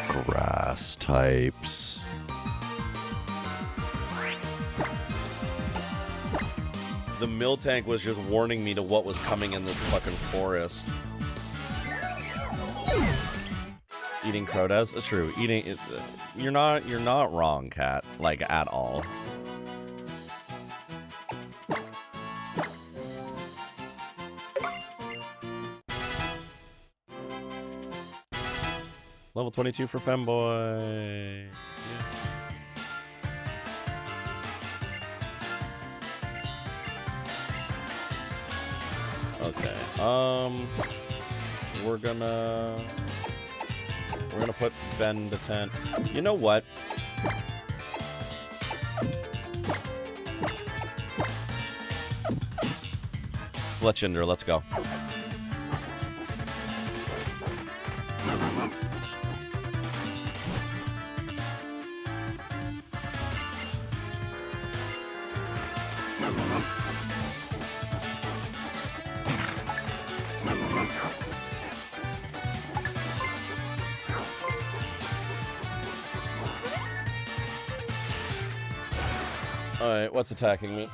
Grass types. The mill tank was just warning me to what was coming in this fucking forest. Eating crotas? It's true. Eating it, you're not wrong, cat. Like at all. Level 22 for Femboy. Yeah. Okay. We're gonna put Ben to 10. You know what? Fletchinder, let's go. Alright, what's attacking me?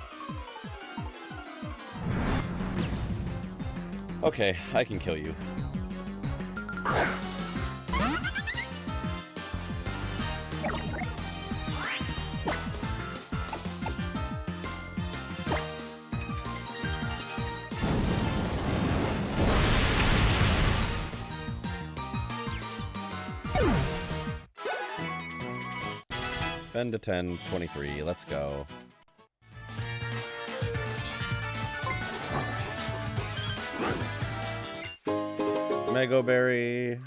Okay, I can kill you. Ben to 10, 23. Let's go. Mega Berry.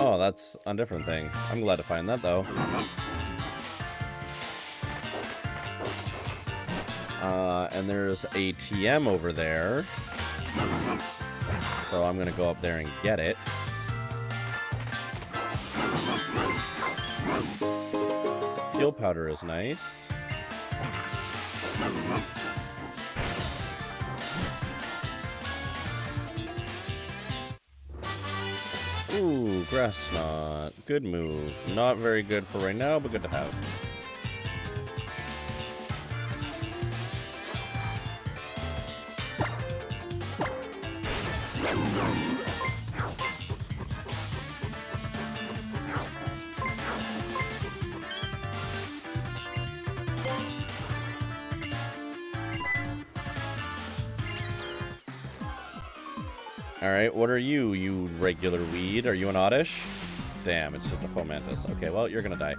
Oh, that's a different thing. I'm glad to find that, though. And there's a TM over there. So I'm going to go up there and get it. Heal powder is nice. Ooh, grass snot. Good move. Not very good for right now, but good to have. Alright, what are you, you regular weed? Are you an Oddish? Damn, it's just a Fomantis. Okay, well, you're gonna die.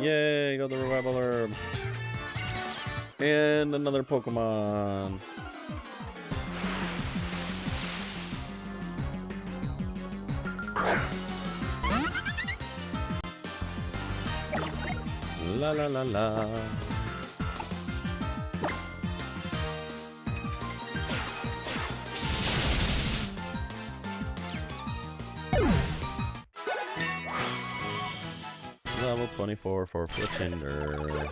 Yay, got the revival herb. And another Pokemon. La la la la. Level 24 for Flickender.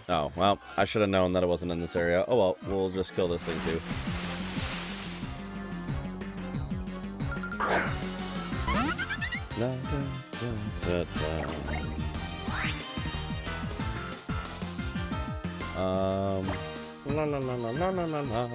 Oh, well, I should have known that it wasn't in this area. Oh well, we'll just kill this thing too. La, da, da, da, da. La la la la la la la la.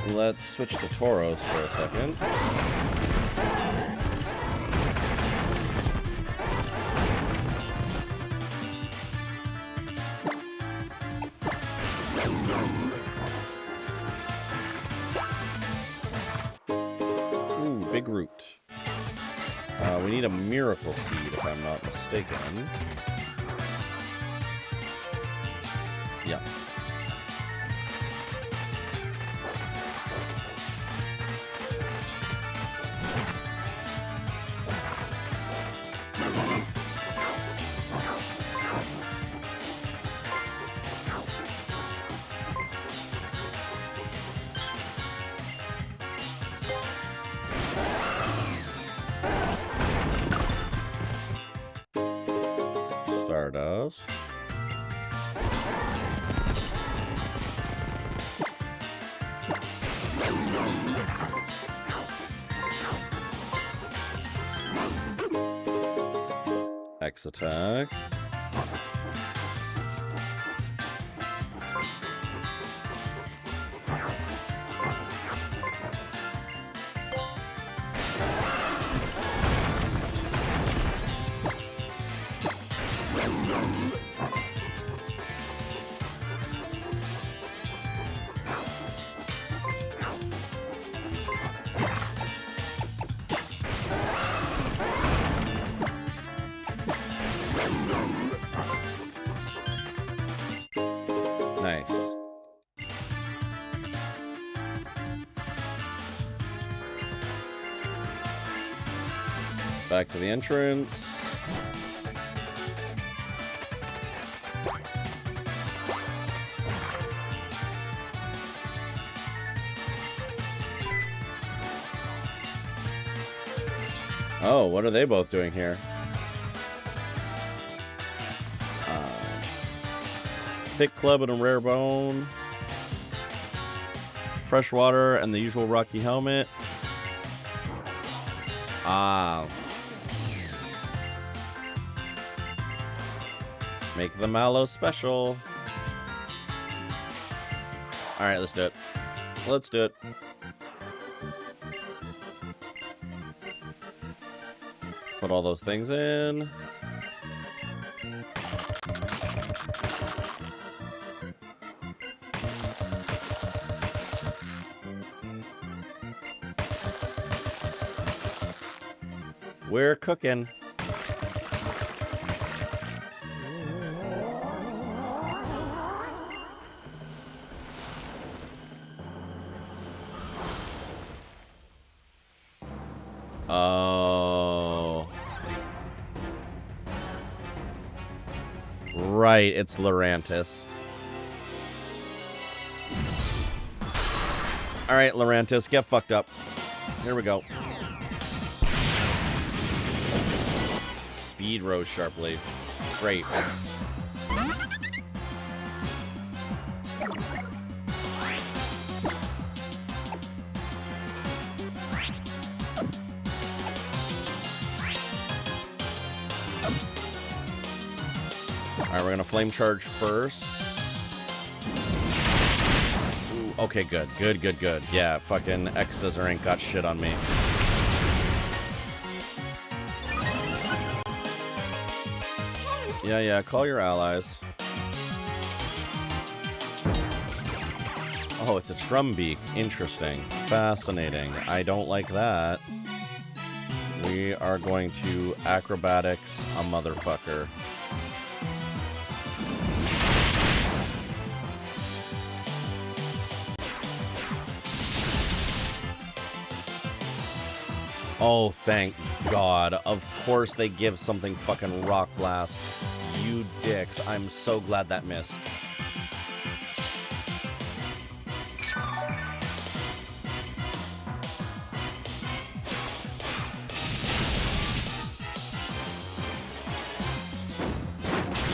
Let's switch to Tauros for a second. Ooh, big root. We need a miracle seed, if I'm not mistaken. Yeah. Stardust. X attack. Nice. Back to the entrance. Oh, what are they both doing here? Thick club and a rare bone. Fresh water and the usual rocky helmet. Ah. Make the Mallow special. Alright, let's do it. Let's do it. Put all those things in. We're cooking. right, it's Lurantis. Alright, Lurantis, get fucked up. Here we go. Speed rose sharply. Great. Alright, we're gonna flame charge first. Ooh, okay, good. Good. Yeah, fucking X-Scissor ain't got shit on me. Yeah, call your allies. Oh, it's a Trumbeak. Interesting. Fascinating. I don't like that. We are going to acrobatics a motherfucker. Oh, thank God. Of course they give something fucking Rock Blast. You dicks. I'm so glad that missed.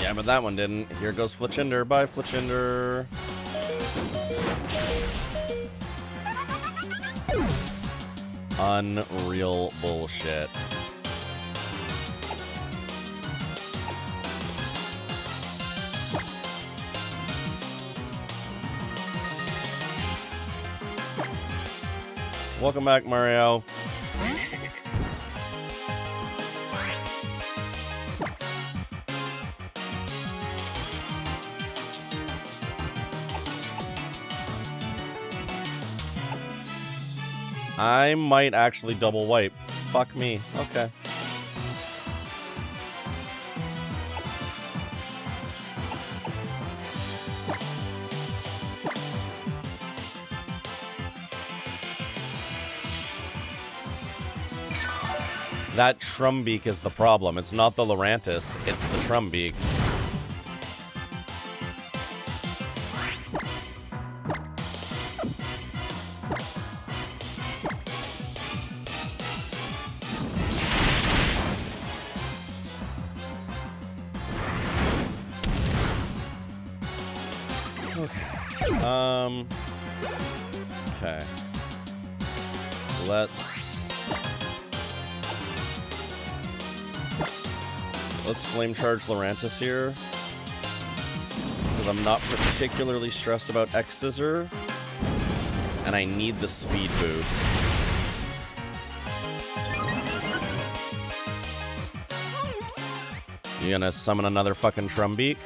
Yeah, but that one didn't. Here goes Fletchinder. Bye, Fletchinder. Unreal bullshit. Welcome back, Mario. I might actually double wipe. Fuck me. Okay. That Trumbeak is the problem. It's not the Lurantis, it's the Trumbeak. Okay. Let's flame charge Lurantis here. Because I'm not particularly stressed about X-Scissor. And I need the speed boost. You gonna summon another fucking Trumbeak?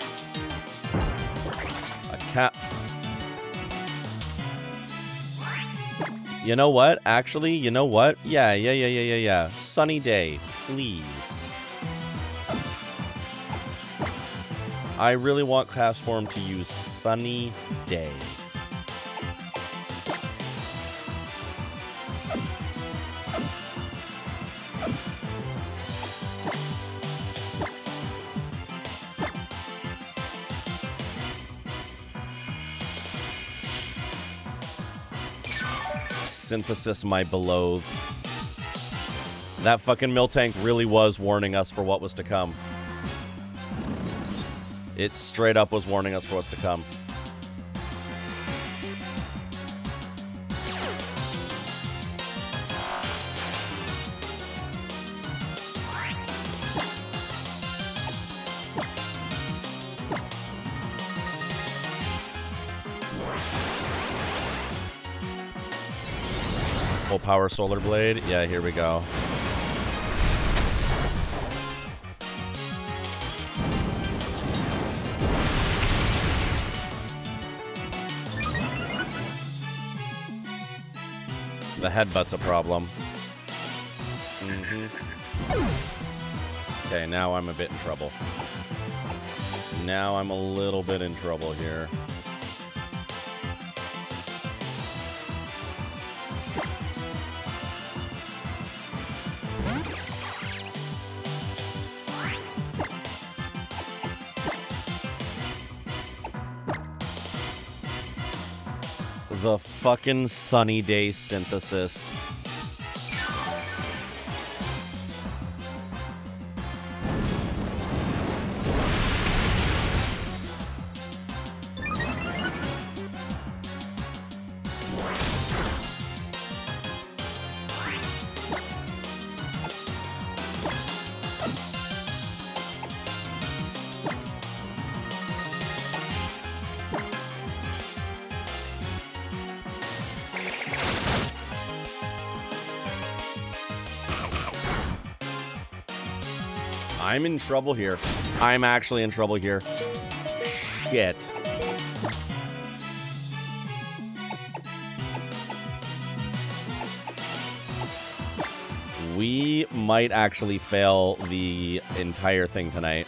A cat. You know what? Actually, you know what? Yeah. Sunny day, please. I really want Castform to use Sunny Day. Synthesis, my beloved. That fucking Miltank really was warning us for what was to come. It straight up was warning us for what's to come. Full power Solar Blade. Yeah, here we go. The headbutt's a problem. Okay, now I'm a bit in trouble. Now I'm a little bit in trouble here. The fucking sunny day synthesis. I'm in trouble here. I'm actually in trouble here. Shit. We might actually fail the entire thing tonight.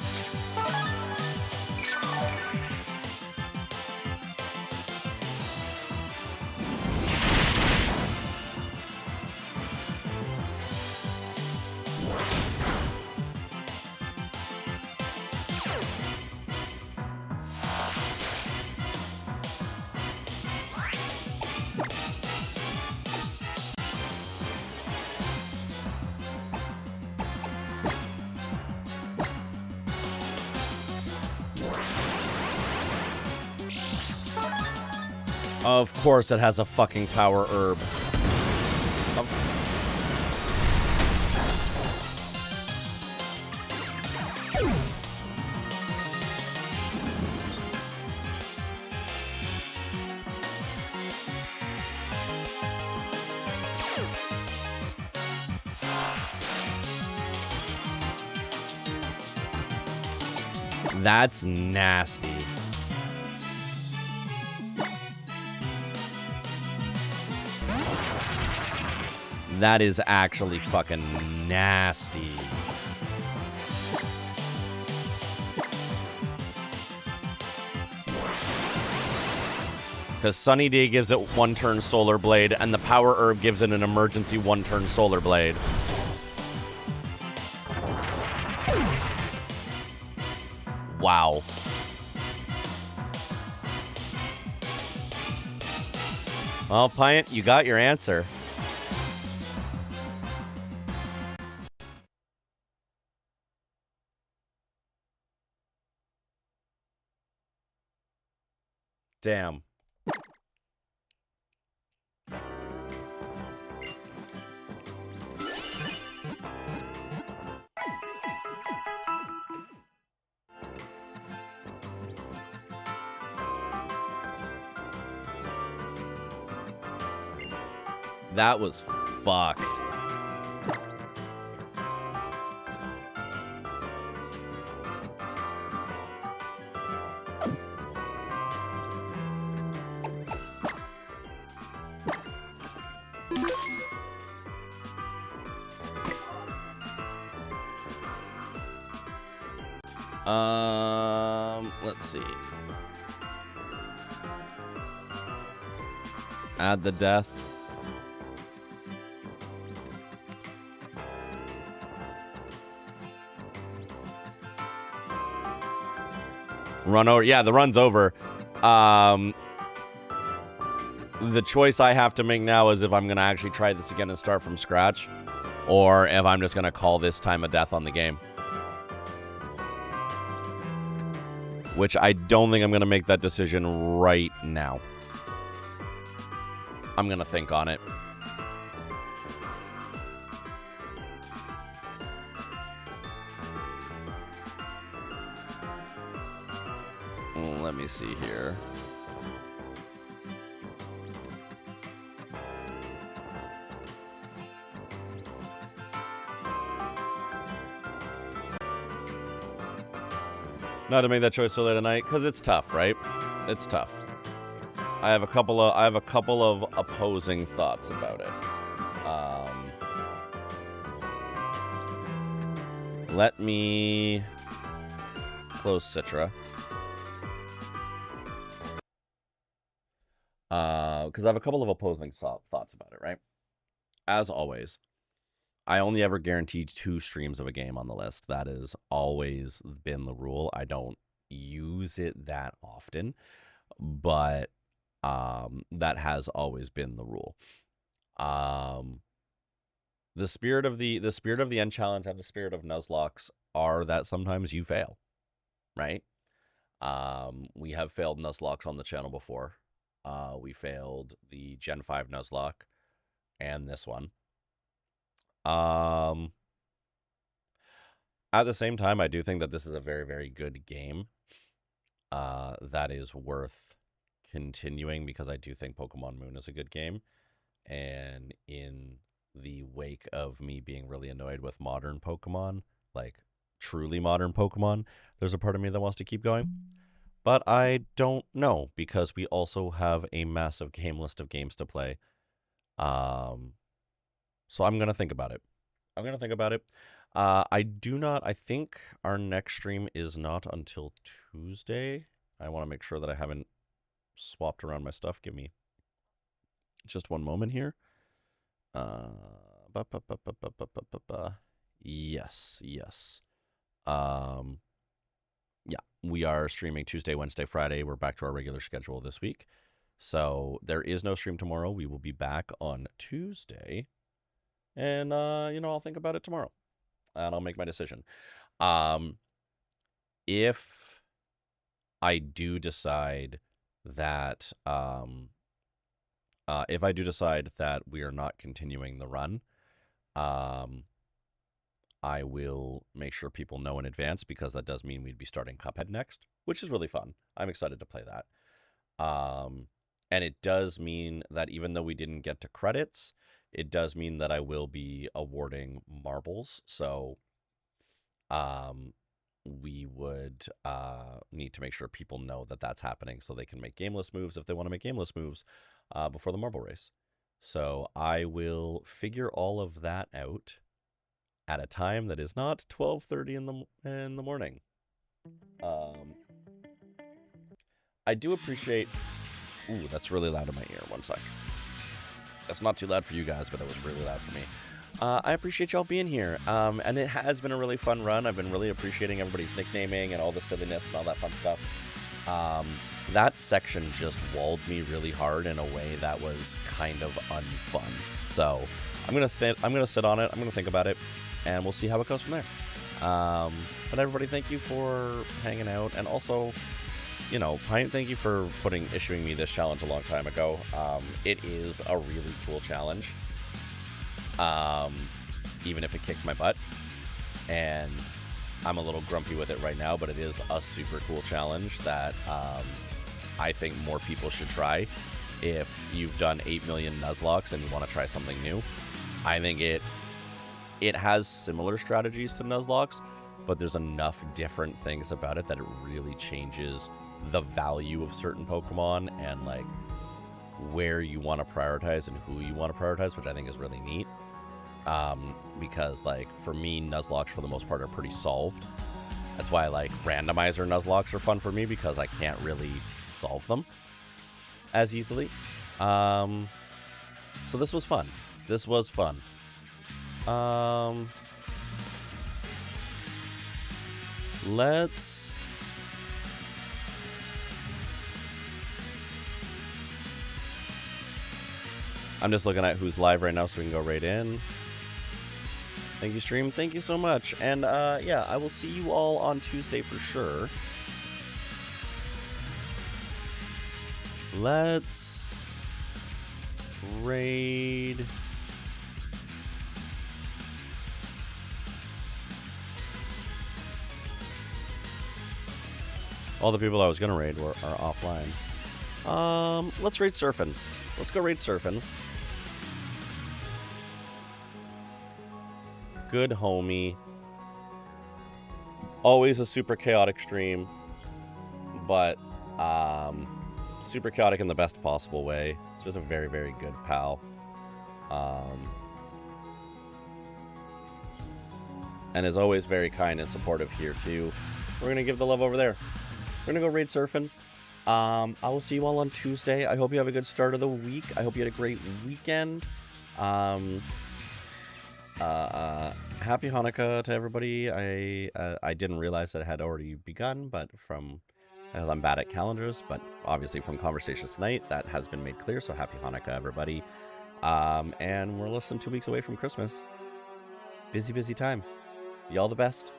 Of course it has a fucking power herb. That's nasty. That is actually fucking nasty. Because Sunny Day gives it 1-turn Solar Blade, and the Power Herb gives it an emergency 1-turn Solar Blade. Wow. Well, Pint, you got your answer. Damn. That was fucked. Let's see. Add the death. Run over. Yeah, the run's over. The choice I have to make now is if I'm going to actually try this again and start from scratch, or if I'm just going to call this time a death on the game. Which I don't think I'm going to make that decision right now. I'm going to think on it. Let me see here. Not to make that choice so late at night, because it's tough, right? It's tough. I have a couple of opposing thoughts about it. Let me close Citra. Because I have a couple of opposing thoughts about it, right? As always, I only ever guarantee 2 streams of a game on the list. That has always been the rule. I don't use it that often, but That has always been the rule. The spirit of the end challenge and the spirit of Nuzlocke are that sometimes you fail, right? We have failed Nuzlocke on the channel before. We failed the Gen 5 Nuzlocke and this one. At the same time, I do think that this is a very, very good game. That is worth continuing because I do think Pokemon Moon is a good game. And in the wake of me being really annoyed with modern Pokemon, like truly modern Pokemon, there's a part of me that wants to keep going. But I don't know because we also have a massive game list of games to play. So I'm going to think about it. I think our next stream is not until Tuesday. I want to make sure that I haven't swapped around my stuff. Give me just one moment here. Yes. Yeah, we are streaming Tuesday, Wednesday, Friday. We're back to our regular schedule this week. So there is no stream tomorrow. We will be back on Tuesday. And, I'll think about it tomorrow. And I'll make my decision. If I do decide that we are not continuing the run, I will make sure people know in advance because that does mean we'd be starting Cuphead next, which is really fun. I'm excited to play that. And it does mean that even though we didn't get to credits, it does mean that I will be awarding marbles. So we would need to make sure people know that that's happening so they can make gameless moves if they want to make gameless moves before the marble race. So I will figure all of that out at a time that is not 12:30 in the morning. I do appreciate... Ooh, that's really loud in my ear. One sec. That's not too loud for you guys, but it was really loud for me. I appreciate y'all being here. And it has been a really fun run. I've been really appreciating everybody's nicknaming and all the silliness and all that fun stuff. That section just walled me really hard in a way that was kind of unfun. So I'm gonna sit on it. I'm gonna think about it, and we'll see how it goes from there. But everybody, thank you for hanging out, and also, thank you for issuing me this challenge a long time ago. It is a really cool challenge. Even if it kicked my butt, and I'm a little grumpy with it right now, but it is a super cool challenge that I think more people should try. If you've done 8 million Nuzlocke and you want to try something new, I think it has similar strategies to Nuzlocke, but there's enough different things about it that it really changes the value of certain Pokemon and like where you want to prioritize and who you want to prioritize, which I think is really neat. Because like for me, Nuzlocke for the most part are pretty solved. That's why like randomizer Nuzlocke are fun for me because I can't really solve them as easily. So this was fun. I'm just looking at who's live right now so we can go right in. Thank you, stream. Thank you so much. And yeah, I will see you all on Tuesday for sure. Let's raid. All the people I was gonna raid are offline. Let's raid Surfins. Let's go raid Surfins. Good homie. Always a super chaotic stream, but super chaotic in the best possible way. Just a very, very good pal. And is always very kind and supportive here too. We're gonna give the love over there. We're gonna go raid Surfins. I will see you all on Tuesday. I hope you have a good start of the week. I hope you had a great weekend. Happy Hanukkah to everybody. I didn't realize that it had already begun, but from as I'm bad at calendars, but obviously from conversations tonight, that has been made clear. So happy Hanukkah, everybody. And we're less than 2 weeks away from Christmas. Busy, busy time. Y'all the best.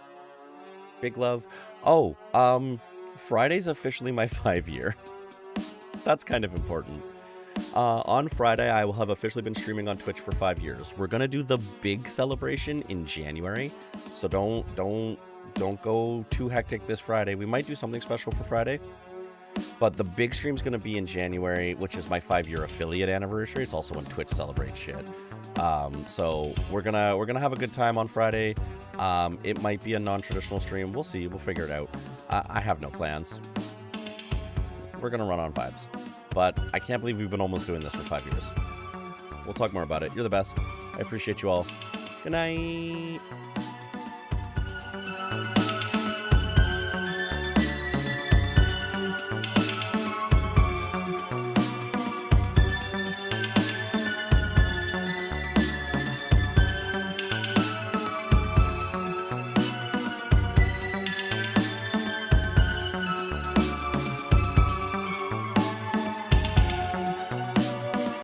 Big love. Oh, Friday's officially my 5-year. That's kind of important. On Friday, I will have officially been streaming on Twitch for 5 years. We're gonna do the big celebration in January, so don't go too hectic this Friday. We might do something special for Friday, but the big stream's gonna be in January, which is my 5-year affiliate anniversary. It's also when Twitch celebrates shit. So we're gonna have a good time on Friday. It might be a non-traditional stream. We'll see. We'll figure it out. I have no plans. We're gonna run on vibes. But I can't believe we've been almost doing this for 5 years. We'll talk more about it. You're the best. I appreciate you all. Good night.